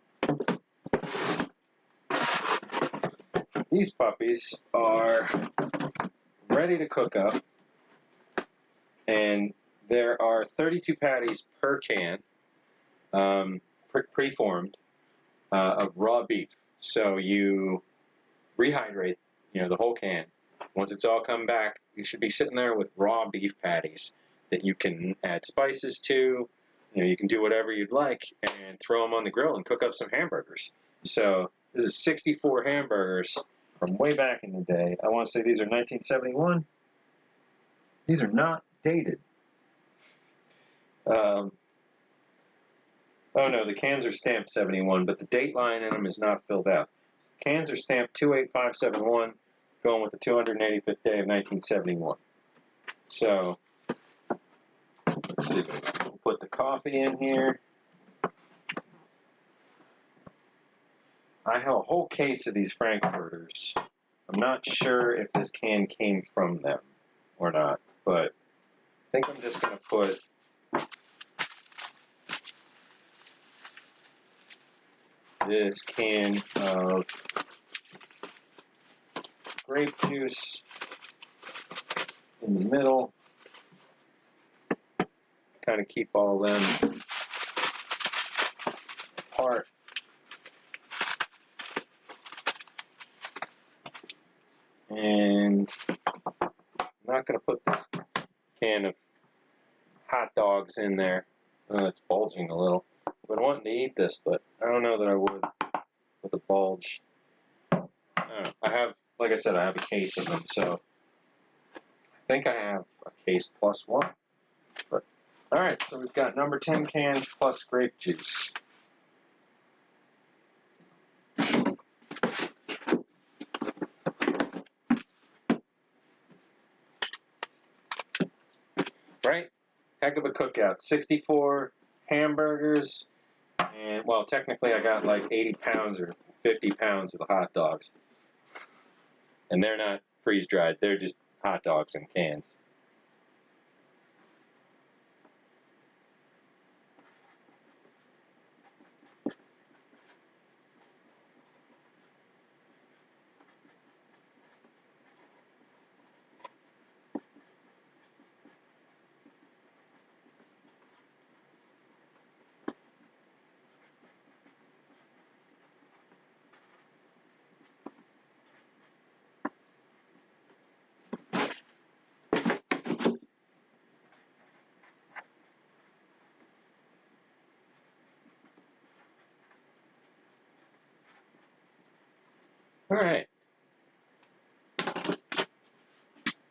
[SPEAKER 1] these puppies are ready to cook up, and there are 32 patties per can, pre-formed, of raw beef. So you rehydrate, the whole can. Once it's all come back, you should be sitting there with raw beef patties that you can add spices to. You can do whatever you'd like and throw them on the grill and cook up some hamburgers. So this is 64 hamburgers from way back in the day. I want to say these are 1971. These are not dated. Oh no, the cans are stamped 71, but the date line in them is not filled out. The cans are stamped 28571, going with the 285th day of 1971. So let's see. We'll put the coffee in here. I have a whole case of these Frankfurters. I'm not sure if this can came from them or not, but I think I'm just going to put this can of grape juice in the middle. Kind of keep all them apart. And I'm not going to put this can of hot dogs in there. It's bulging a little. I've been wanting to eat this, but I don't know that I would with a bulge. I have, like I said, I have a case of them, so I think I have a case plus one. But, all right, so we've got number 10 cans plus grape juice. Right? Heck of a cookout. 64 hamburgers, and, well, technically I got like 80 pounds or 50 pounds of the hot dogs. And they're not freeze-dried. They're just hot dogs in cans. All right.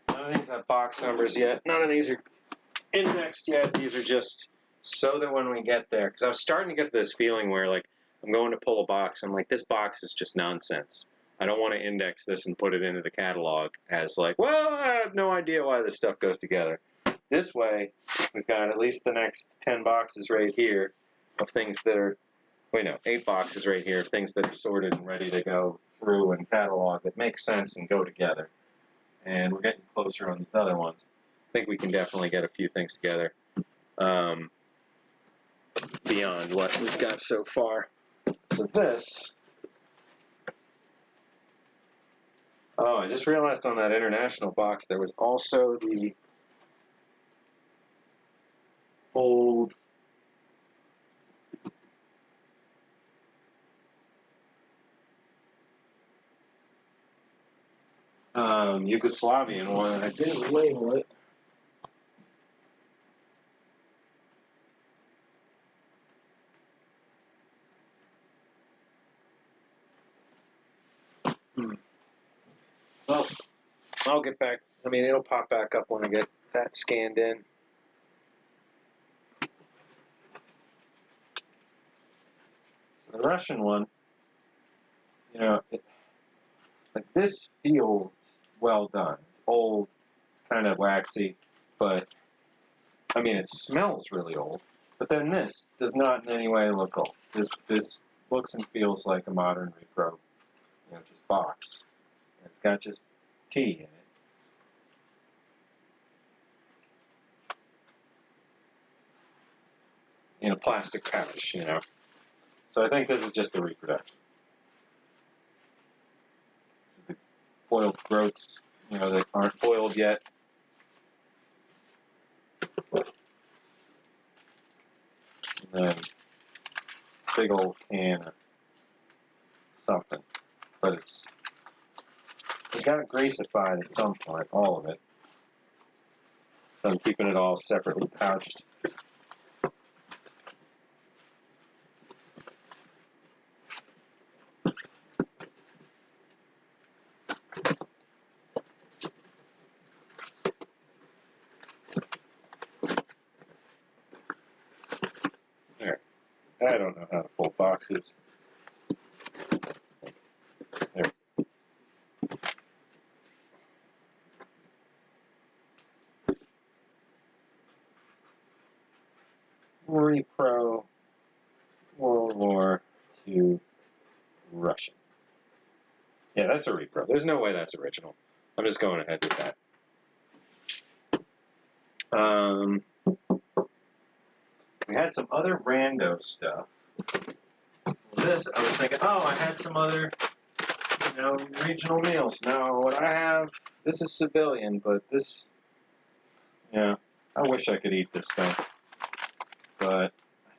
[SPEAKER 1] None of these have box numbers yet. None of these are indexed yet. These are just so that when we get there, because I was starting to get this feeling where, like, I'm going to pull a box. I'm like, this box is just nonsense. I don't want to index this and put it into the catalog as like, well, I have no idea why this stuff goes together. This way, we've got at least the next 10 boxes right here of things that are, wait, no, 8 boxes right here of things that are sorted and ready to go through and catalog that make sense and go together. And we're getting closer on these other ones. I think we can definitely get a few things together beyond what we've got so far. So this, oh, I just realized on that international box there was also the old Yugoslavian one. I didn't label it. Well, I'll get back. I mean, it'll pop back up when I get that scanned in. The Russian one, you know, like this feels well done. It's old, it's kind of waxy, but I mean, it smells really old. But then this does not in any way look old. This looks and feels like a modern repro, you know, just box. It's got just tea in it. In a plastic pouch, you know. So I think this is just a reproduction. The boiled groats, you know, that aren't boiled yet. And then big old can of something. But it got greasified at some point, all of it. So I'm keeping it all separately pouched. There. I don't know how to fold boxes. There. Repro World War II Russian. Yeah, that's a repro. There's no way that's original. I'm just going ahead with that. We had some other rando stuff. This, I was thinking, oh, I had some other, you know, regional meals. No, what I have, this is civilian, but this, yeah, I wish I could eat this thing. But I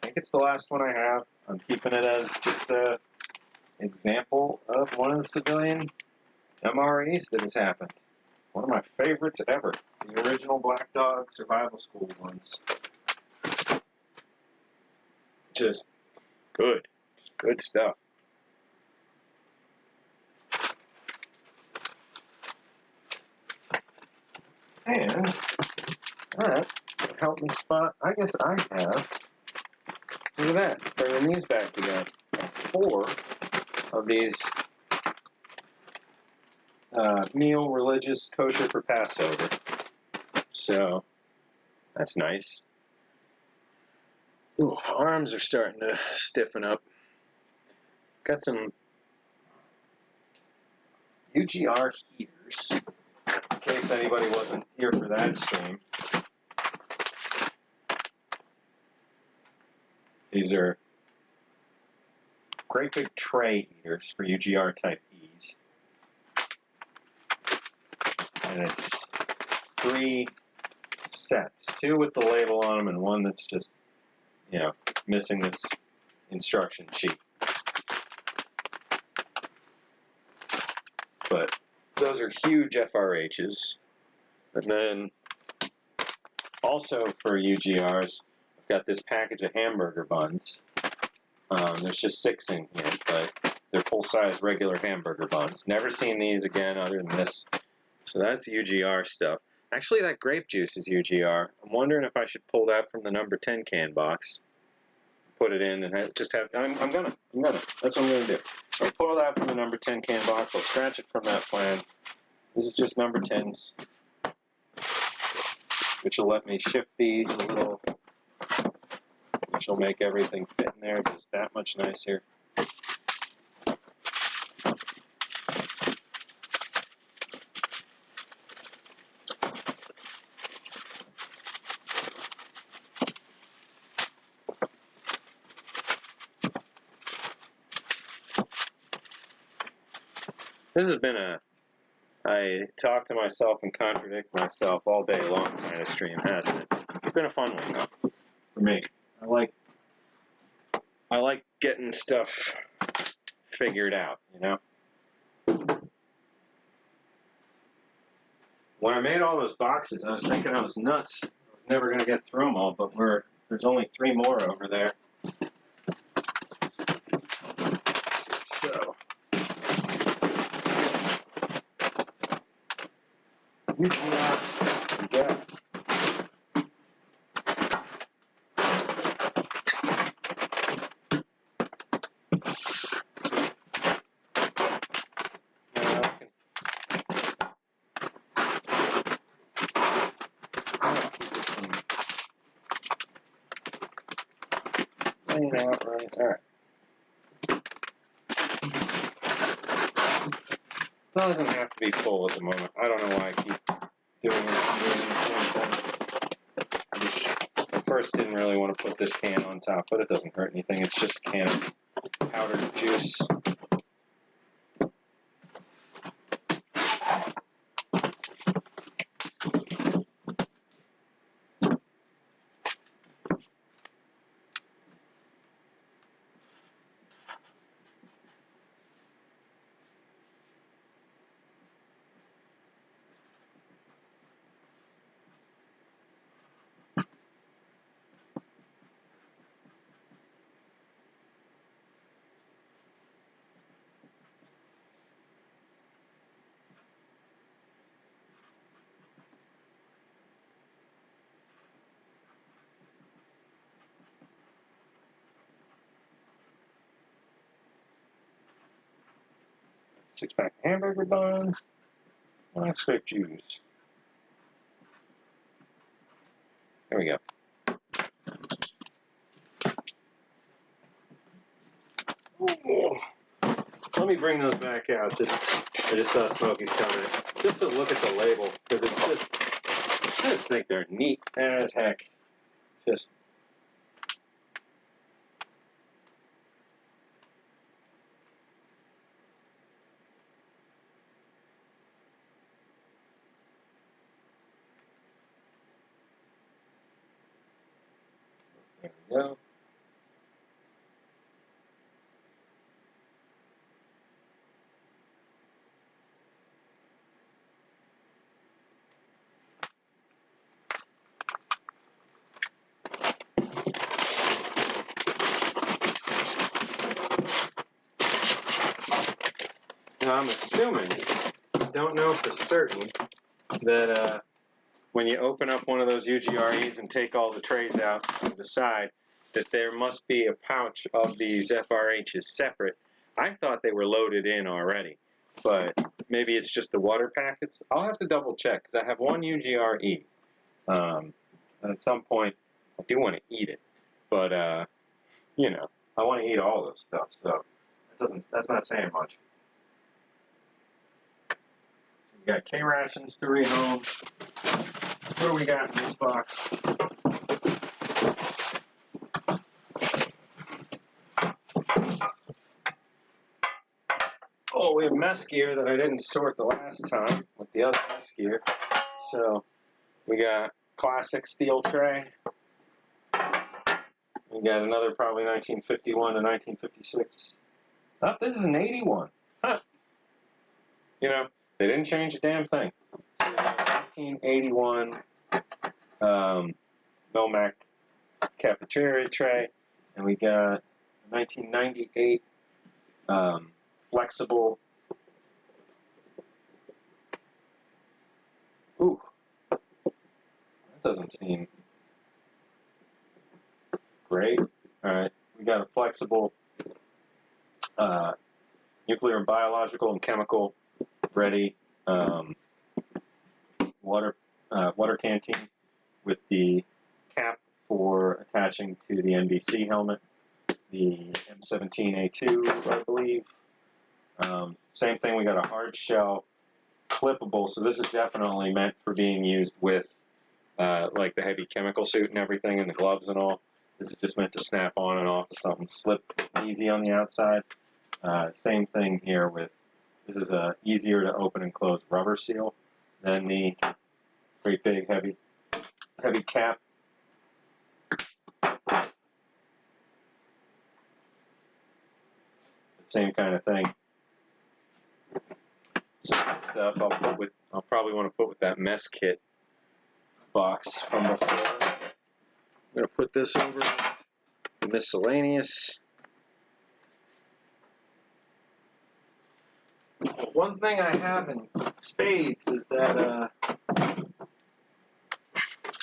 [SPEAKER 1] think it's the last one I have. I'm keeping it as just a example of one of the civilian MREs that has happened. One of my favorites ever. The original Black Dog Survival School ones. Just good. Just good stuff. And, alright, help me spot? I guess I have. Look at that, bringing these back together. 4 of these meal religious kosher for Passover. So that's nice. Ooh, arms are starting to stiffen up. Got some UGR heaters, in case anybody wasn't here for that stream. These are great big tray heaters for UGR type E's. And it's 3 sets, 2 with the label on them and 1 that's just, you know, missing this instruction sheet. But those are huge FRHs. And then also for UGRs, I've got this package of hamburger buns. There's just 6 in here, but they're full-size regular hamburger buns. Never seen these again other than this. So that's UGR stuff. Actually, that grape juice is UGR. I'm wondering if I should pull that from the number 10 can box, put it in, and just have. I'm gonna. That's what I'm gonna do. I'll pull that from the number 10 can box. I'll scratch it from that plan. This is just number 10s, which will let me shift these a little, which will make everything fit in there just that much nicer. This has been I talk to myself and contradict myself all day long kind of stream, hasn't it? It's been a fun one, though, for me. I like getting stuff figured out, you know? When I made all those boxes, I was thinking I was nuts. I was never going to get through them all, but there's only 3 more over there. So... Yeah. Right. All right. It doesn't have to be full at the moment. I don't know why I keep doing the same thing. I first didn't really want to put this can on top, but it doesn't hurt anything. It's just a can of powdered juice. Six-pack hamburger buns, nice grape juice. There we go. Ooh. Let me bring those back out. I just saw Smokey's coming. Just to look at the label, because I just think they're neat as heck. Just. There we go. Now I'm assuming, don't know for certain, that when you open up one of those UGREs and take all the trays out to the side, that there must be a pouch of these FRHs separate. I thought they were loaded in already, but maybe it's just the water packets. I'll have to double check because I have one UGRE. At some point, I do want to eat it, but you know, I want to eat all this stuff, so that's not saying much. So we got K rations to rehome. What do we got in this box? Oh, we have mess gear that I didn't sort the last time with the other mess gear. So we got classic steel tray. We got another probably 1951 to 1956. Oh, this is an 81. Huh. You know, they didn't change a damn thing. So we got 1981 Melmac cafeteria tray, and we got 1998 flexible. Ooh, that doesn't seem great. All right, we got a flexible nuclear and biological and chemical ready water canteen with the cap for attaching to the NBC helmet, the M17A2, I believe. Same thing, we got a hard shell clippable, so this is definitely meant for being used with like the heavy chemical suit and everything and the gloves and all. This is just meant to snap on and off something slip easy on the outside. Same thing here with, this is a easier to open and close rubber seal than the great big heavy cap. Same kind of thing. So this stuff I'll probably want to put with that mess kit box from before. I'm going to put this over the miscellaneous. One thing I have in spades is that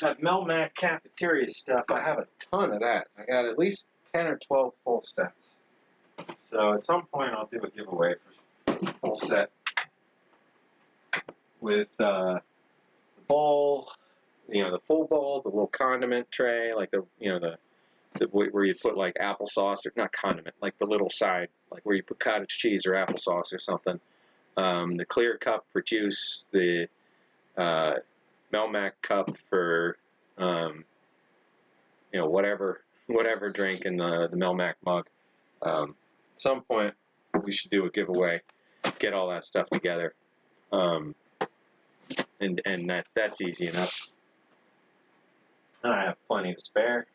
[SPEAKER 1] that Melmac cafeteria stuff. I have a ton of that. I got at least 10 or 12 full sets. So at some point I'll do a giveaway for a full set with the bowl, you know, the full bowl, the little condiment tray, like the, you know, the where you put like applesauce, or not condiment, like the little side, like where you put cottage cheese or applesauce or something. The clear cup for juice, the Melmac cup for you know, whatever drink in the Melmac mug. At some point we should do a giveaway, get all that stuff together, and that's easy enough. And I have plenty to spare.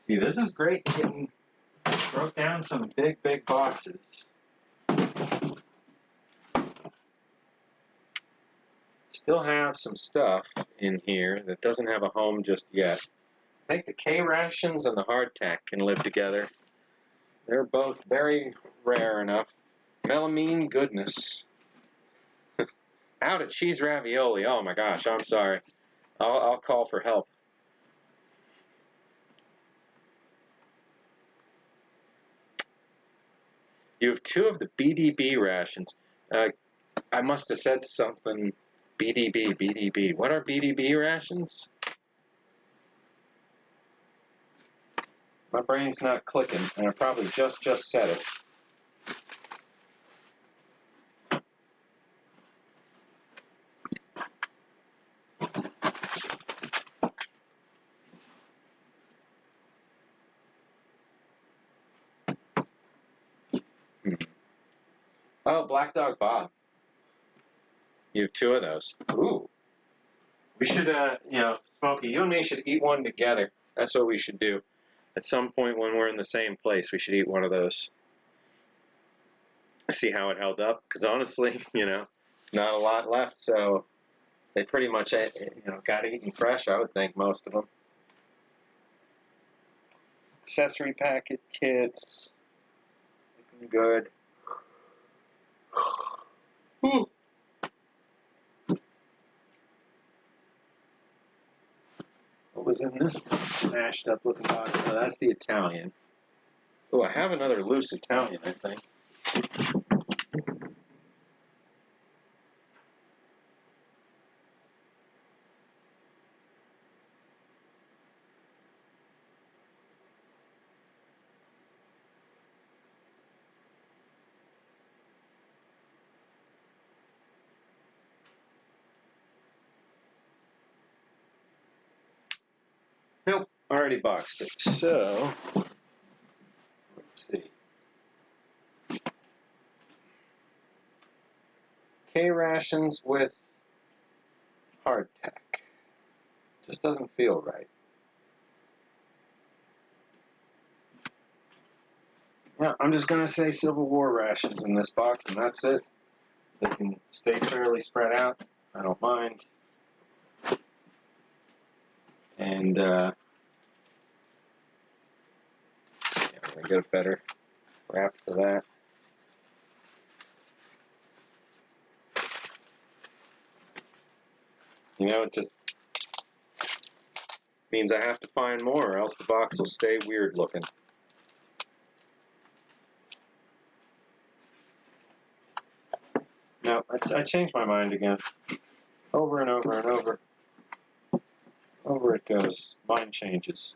[SPEAKER 1] See, this is great getting, broke down some big boxes. Still have some stuff in here that doesn't have a home just yet. I think the K rations and the hardtack can live together. They're both very rare enough. Melamine goodness. Out of cheese ravioli. Oh my gosh, I'm sorry. I'll call for help. You have two of the BDB rations. I must have said something. BDB. What are BDB rations? My brain's not clicking, and I probably just said it. Oh, Black Dog Bob. You have two of those. Ooh. We should, you know, Smokey, you and me should eat one together. That's what we should do. At some point when we're in the same place, we should eat one of those. See how it held up. Because honestly, you know, not a lot left, so they pretty much, you know, got eaten fresh, I would think, most of them. Accessory packet kits. Looking good. Ooh. was in this smashed up looking box? Oh, that's the Italian. Oh, I have another loose Italian, I think. Nope, already boxed it. So, let's see. K rations with hardtack. Just doesn't feel right. Yeah, I'm just going to say Civil War rations in this box, and that's it. They can stay fairly spread out. I don't mind. And, yeah, I'm going to get a better wrap for that. You know, it just means I have to find more, or else the box will stay weird looking. No, I changed my mind again. Over and over and over. Over it goes. Mind changes.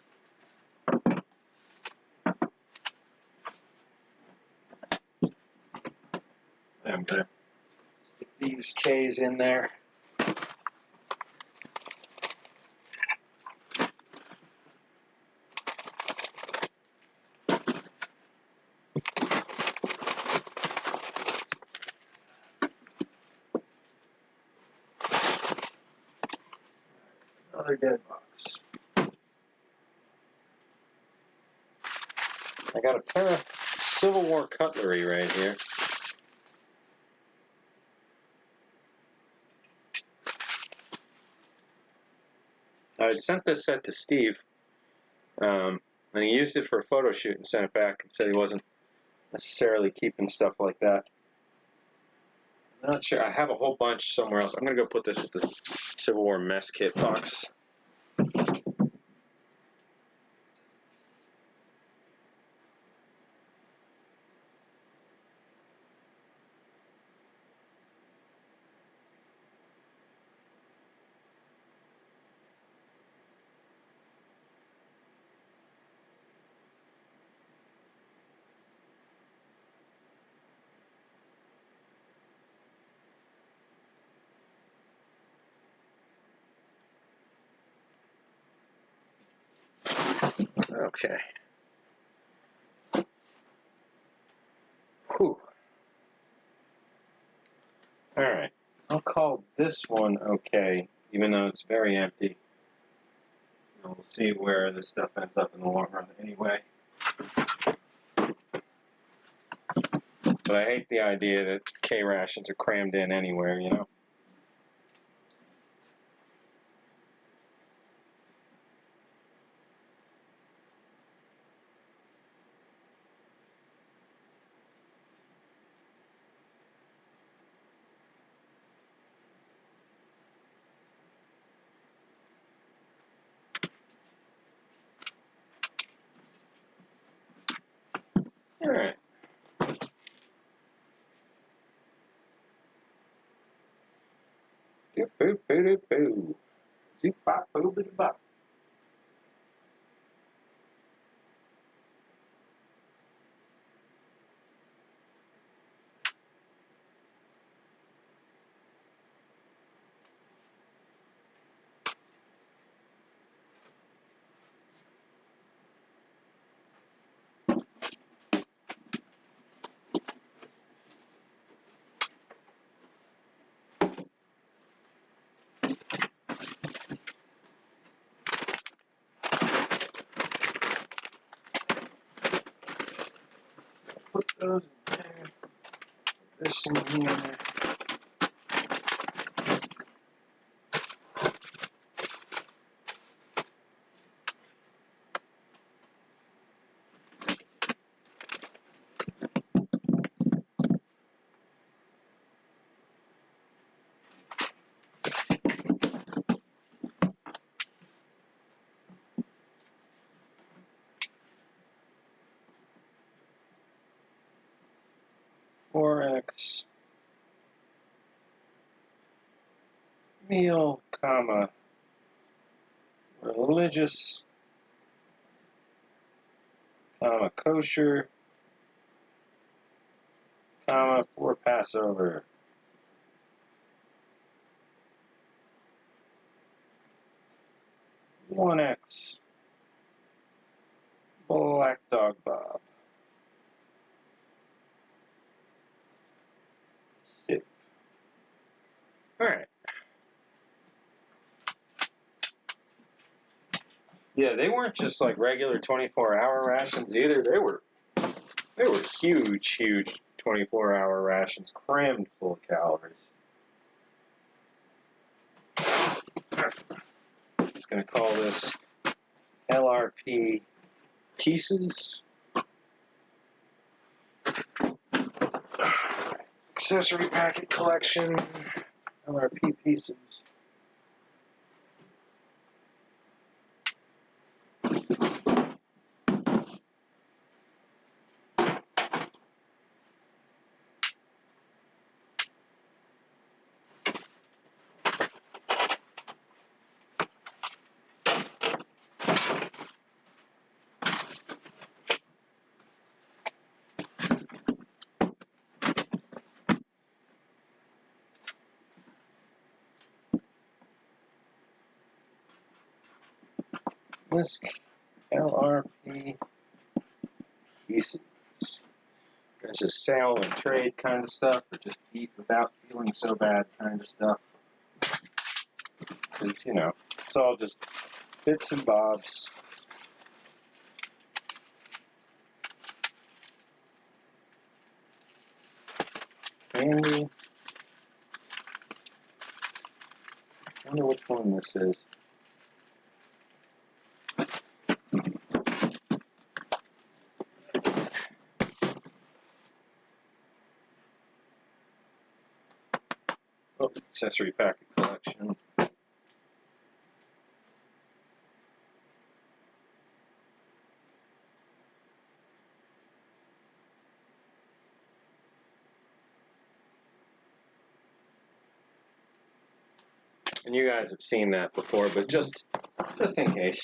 [SPEAKER 1] I'm going to stick these K's in there. Another dead box. I got a pair of Civil War cutlery right here. I had sent this set to Steve, and he used it for a photo shoot and sent it back and said he wasn't necessarily keeping stuff like that. I'm not sure. I have a whole bunch somewhere else. I'm going to go put this with the Civil War mess kit box. Okay. Whew. All right. I'll call this one okay, even though it's very empty. We'll see where this stuff ends up in the long run anyway. But I hate the idea that K rations are crammed in anywhere, you know? All right. Boo-boo-boo-boo. Zoop-bop-boo-boo-bop. Put those in there. Put this in here. meal, comma, religious, comma, kosher, comma, for Passover. One X, Black Dog Bob. Sip. Alright. Yeah, they weren't just like regular 24-hour rations either. They were huge 24-hour rations crammed full of calories. I'm just going to call this LRP pieces. Accessory packet collection, LRP pieces. Whisk LRP pieces. This is sale and trade kind of stuff, or just eat without feeling so bad kind of stuff. Because, you know, it's all just bits and bobs. Candy. I wonder which one this is. Oh, accessory packet collection. And you guys have seen that before, but just in case,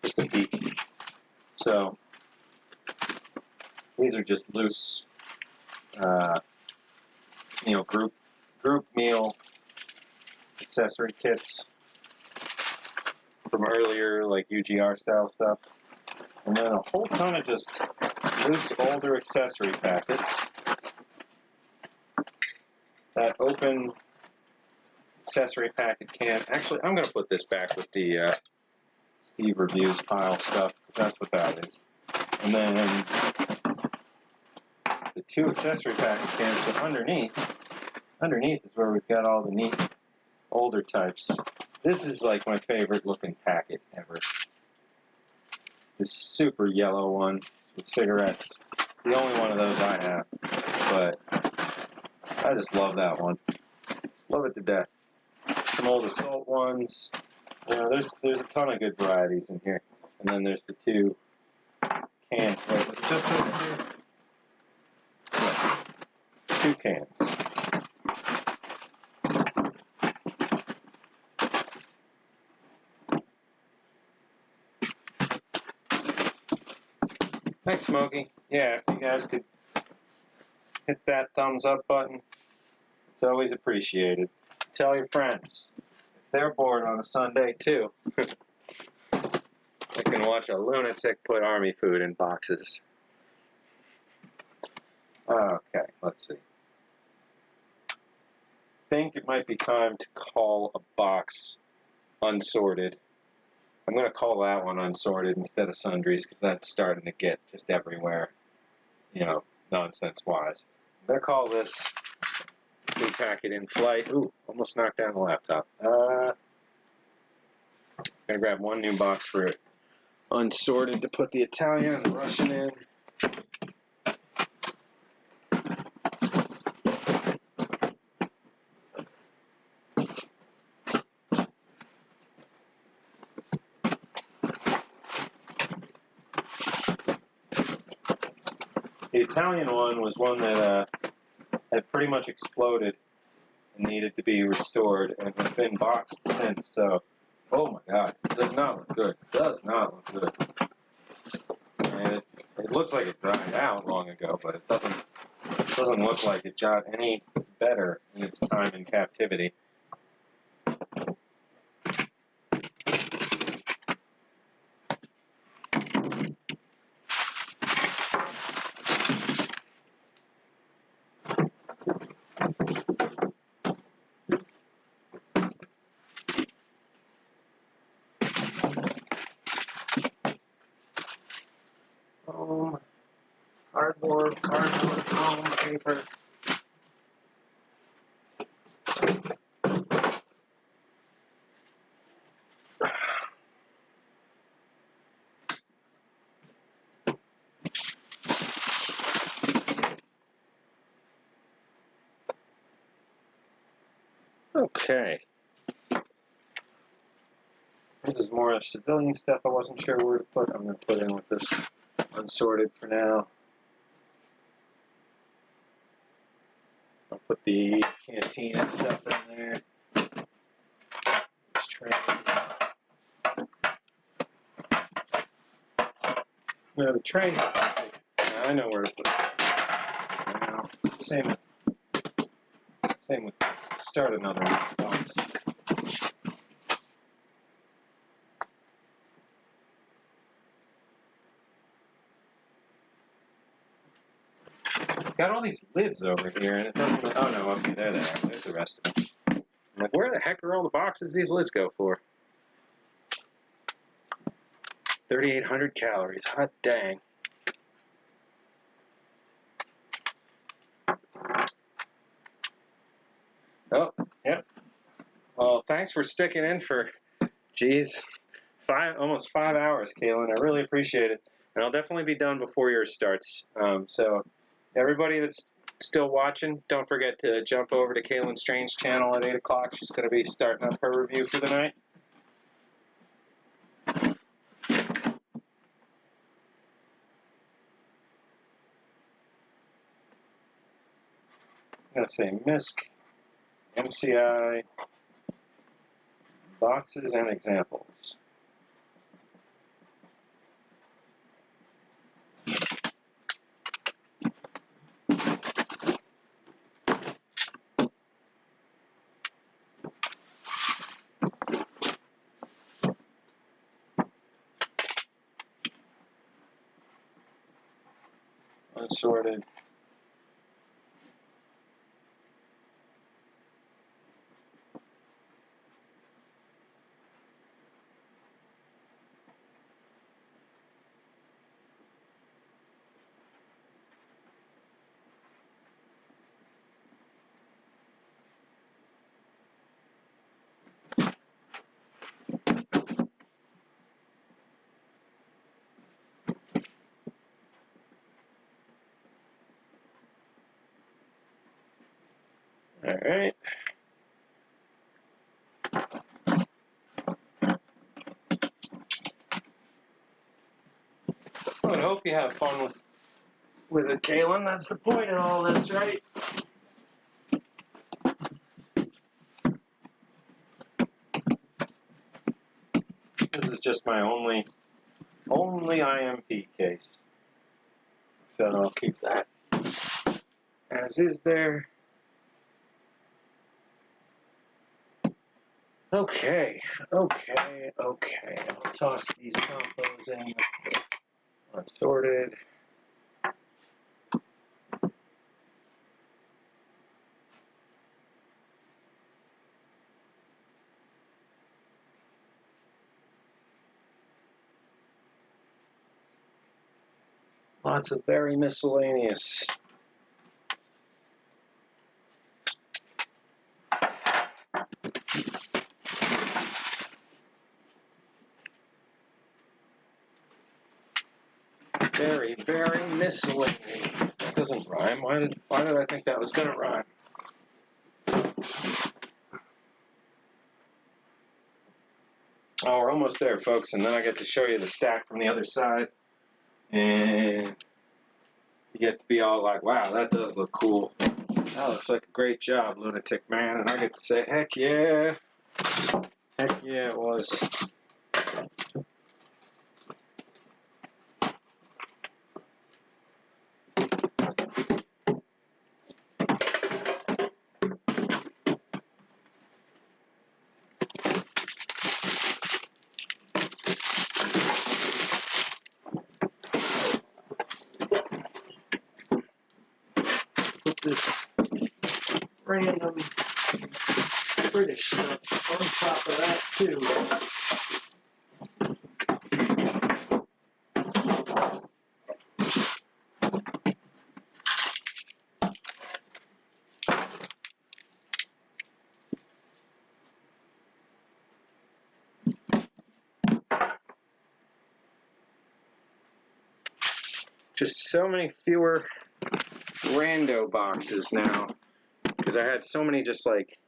[SPEAKER 1] just a peek. So these are just loose, you know, group meal accessory kits from earlier, like UGR style stuff, and then a whole ton of just loose older accessory packets. That open accessory packet can. Actually, I'm going to put this back with the Steve Reviews pile stuff, because that's what that is. And then the two accessory packet cans, so underneath is where we've got all the neat older types. This is like my favorite looking packet ever. This super yellow one with cigarettes. It's the only one of those I have, but I just love that one. Love it to death. Some old assault ones. You know, there's a ton of good varieties in here. And then there's the two cans. Wait, was it just over here? No. Two cans. Thanks, Smokey. Yeah, if you guys could hit that thumbs up button, it's always appreciated. Tell your friends. If they're bored on a Sunday, too. They can watch a lunatic put army food in boxes. Okay, let's see. I think it might be time to call a box unsorted. I'm going to call that one unsorted instead of sundries, because that's starting to get just everywhere, you know, nonsense-wise. I'm going to call this food packet in flight. Ooh, almost knocked down the laptop. Going to grab one new box for it. Unsorted to put the Italian and the Russian in. The Italian one was one that had pretty much exploded and needed to be restored and have been boxed since. So, oh my God, it does not look good. It does not look good. And it looks like it dried out long ago, but it doesn't look like it got any better in its time in captivity. Cardboard, foam, paper. Okay. This is more civilian stuff I wasn't sure where to put. I'm going to put in with this unsorted for now. I'll put the cantina stuff in there. This tray. No, the tray. I know where to put it. Now, same with this. Start another box. Got all these lids over here, and it doesn't. Oh no, okay, there they are. There's the rest of them. I'm like, where the heck are all the boxes these lids go for? 3,800 calories. Hot dang. Oh, yep. Well, thanks for sticking in for, geez, almost 5 hours, Kaylin. I really appreciate it. And I'll definitely be done before yours starts. So everybody that's still watching, don't forget to jump over to Kaylin Strange's channel at 8 o'clock. She's going to be starting up her review for the night. I'm going to say MISC, MCI, boxes and examples. Unsorted. All right. I hope you have fun with it, Kaylin. That's the point of all this, right? This is just my only IMP case. So I'll keep that as is there. Okay. I'll toss these compos in. Unsorted. Lots of very miscellaneous. Very, very miscellaneous. That doesn't rhyme. Why did I think that was going to rhyme? Oh, we're almost there, folks, and then I get to show you the stack from the other side. And you get to be all like, wow, that does look cool. That looks like a great job, Lunatic Man, and I get to say, heck yeah. Heck yeah, it was. Put this random British stuff on top of that, too. Just so many fewer rando boxes now, because I had so many just like,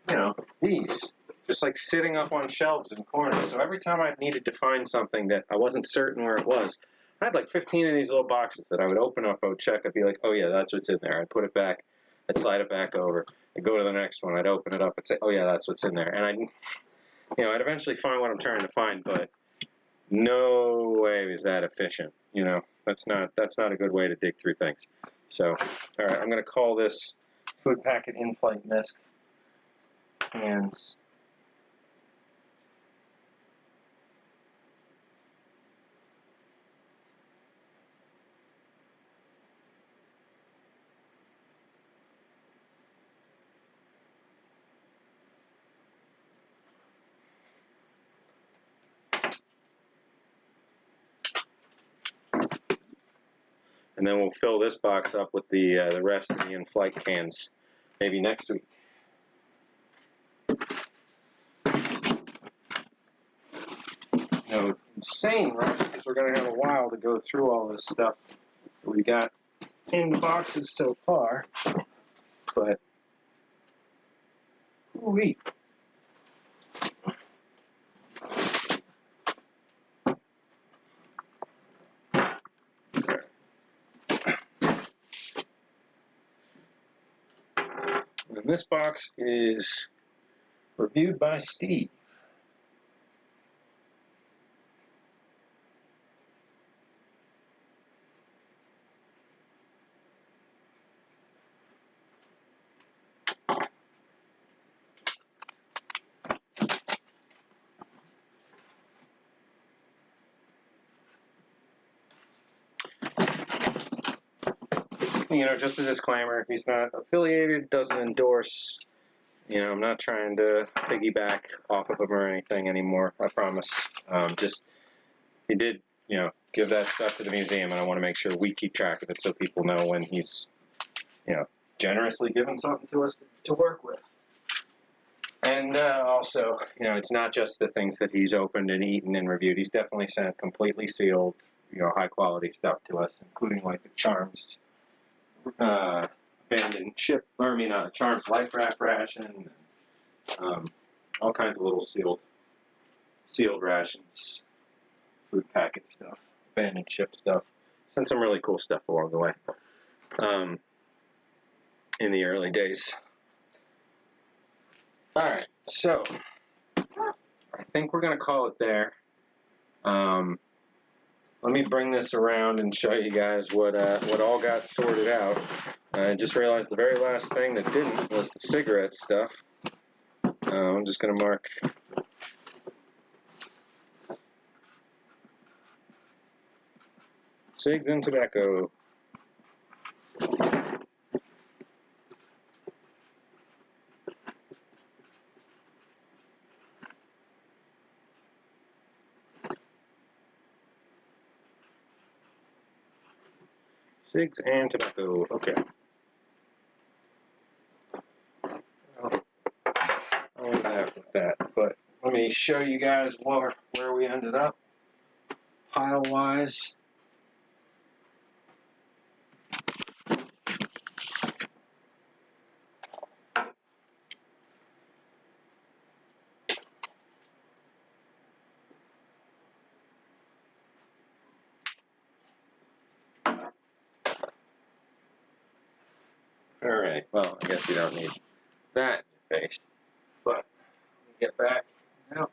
[SPEAKER 1] you know, these, just like sitting up on shelves in corners. So every time I needed to find something that I wasn't certain where it was, I had like 15 of these little boxes that I would open up, I would check, I'd be like, oh yeah, that's what's in there. I'd put it back, I'd slide it back over, I'd go to the next one, I'd open it up, I'd say, oh yeah, that's what's in there. And I'd eventually find what I'm trying to find, but no way is that efficient. You know, that's not a good way to dig through things. So, all right, I'm going to call this food packet in-flight misc cans. And then we'll fill this box up with the rest of the in-flight cans, maybe next week. No, insane, right? Because we're going to have a while to go through all this stuff that we got in the boxes so far. But, ooh-wee. And this box is reviewed by Steve. You know, just a disclaimer, he's not affiliated, doesn't endorse. You know, I'm not trying to piggyback off of him or anything anymore, I promise. Just, he did, you know, give that stuff to the museum, and I want to make sure we keep track of it so people know when he's, you know, generously given something to us to work with. And also, you know, it's not just the things that he's opened and eaten and reviewed. He's definitely sent completely sealed, you know, high-quality stuff to us, including, like, the Charms abandoned ship, or I mean, Charms Life Raft ration, all kinds of little sealed rations, food packet stuff, abandoned ship stuff. Sent some really cool stuff along the way in the early days. All right, so I think we're going to call it there. Let me bring this around and show you guys what all got sorted out. I just realized the very last thing that didn't was the cigarette stuff. I'm just going to mark cigs and tobacco. Cigs and tobacco. Okay. I'll have with that, but let me show you guys where we ended up pile-wise. Alright, well, I guess you don't need that in your face. But, let me get back. Now,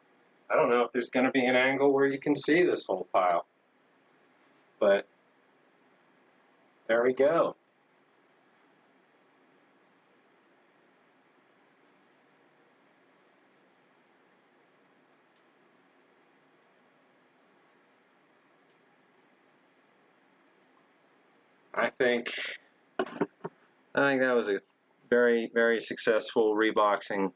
[SPEAKER 1] I don't know if there's going to be an angle where you can see this whole pile. But, there we go. I think that was a very, very successful reboxing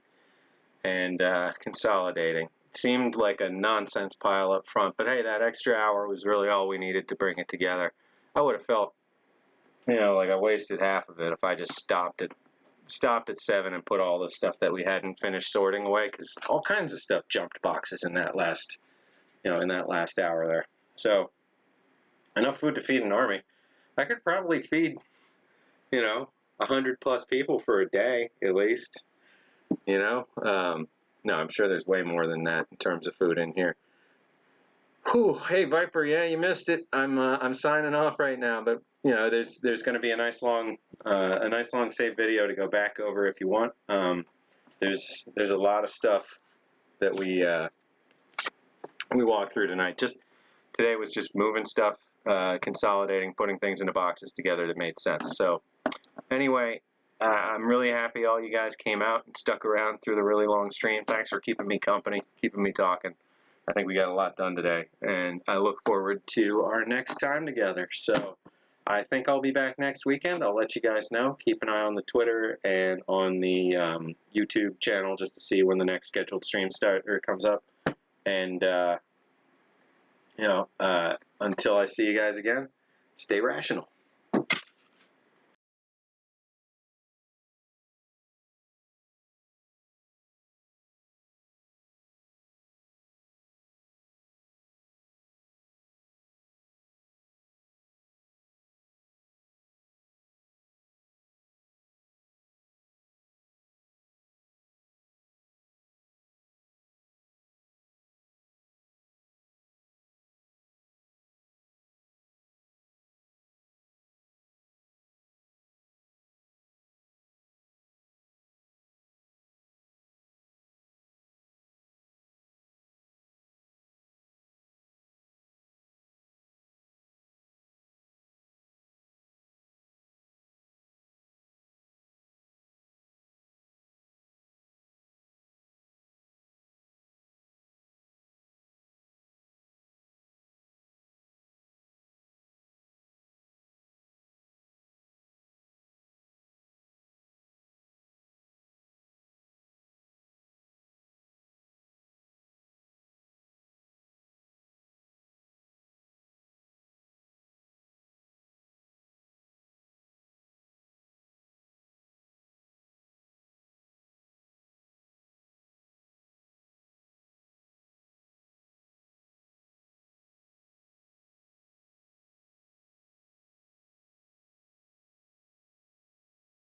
[SPEAKER 1] and consolidating. It seemed like a nonsense pile up front, but hey, that extra hour was really all we needed to bring it together. I would have felt, like I wasted half of it if I just stopped at 7 and put all the stuff that we hadn't finished sorting away, because all kinds of stuff jumped boxes in that last hour there. So enough food to feed an army. I could probably feed 100+ people for a day at least. No, I'm sure there's way more than that in terms of food in here. Whew, hey Viper, yeah, you missed it. I'm signing off right now, but there's going to be a nice long saved video to go back over if you want. There's a lot of stuff that we walked through tonight. Today was just moving stuff, consolidating, putting things into boxes together that made sense. So anyway, I'm really happy all you guys came out and stuck around through the really long stream. Thanks for keeping me company, keeping me talking. I think we got a lot done today, and I look forward to our next time together. So I think I'll be back next weekend. I'll let you guys know. Keep an eye on the Twitter and on the YouTube channel just to see when the next scheduled stream comes up. And until I see you guys again, stay rational.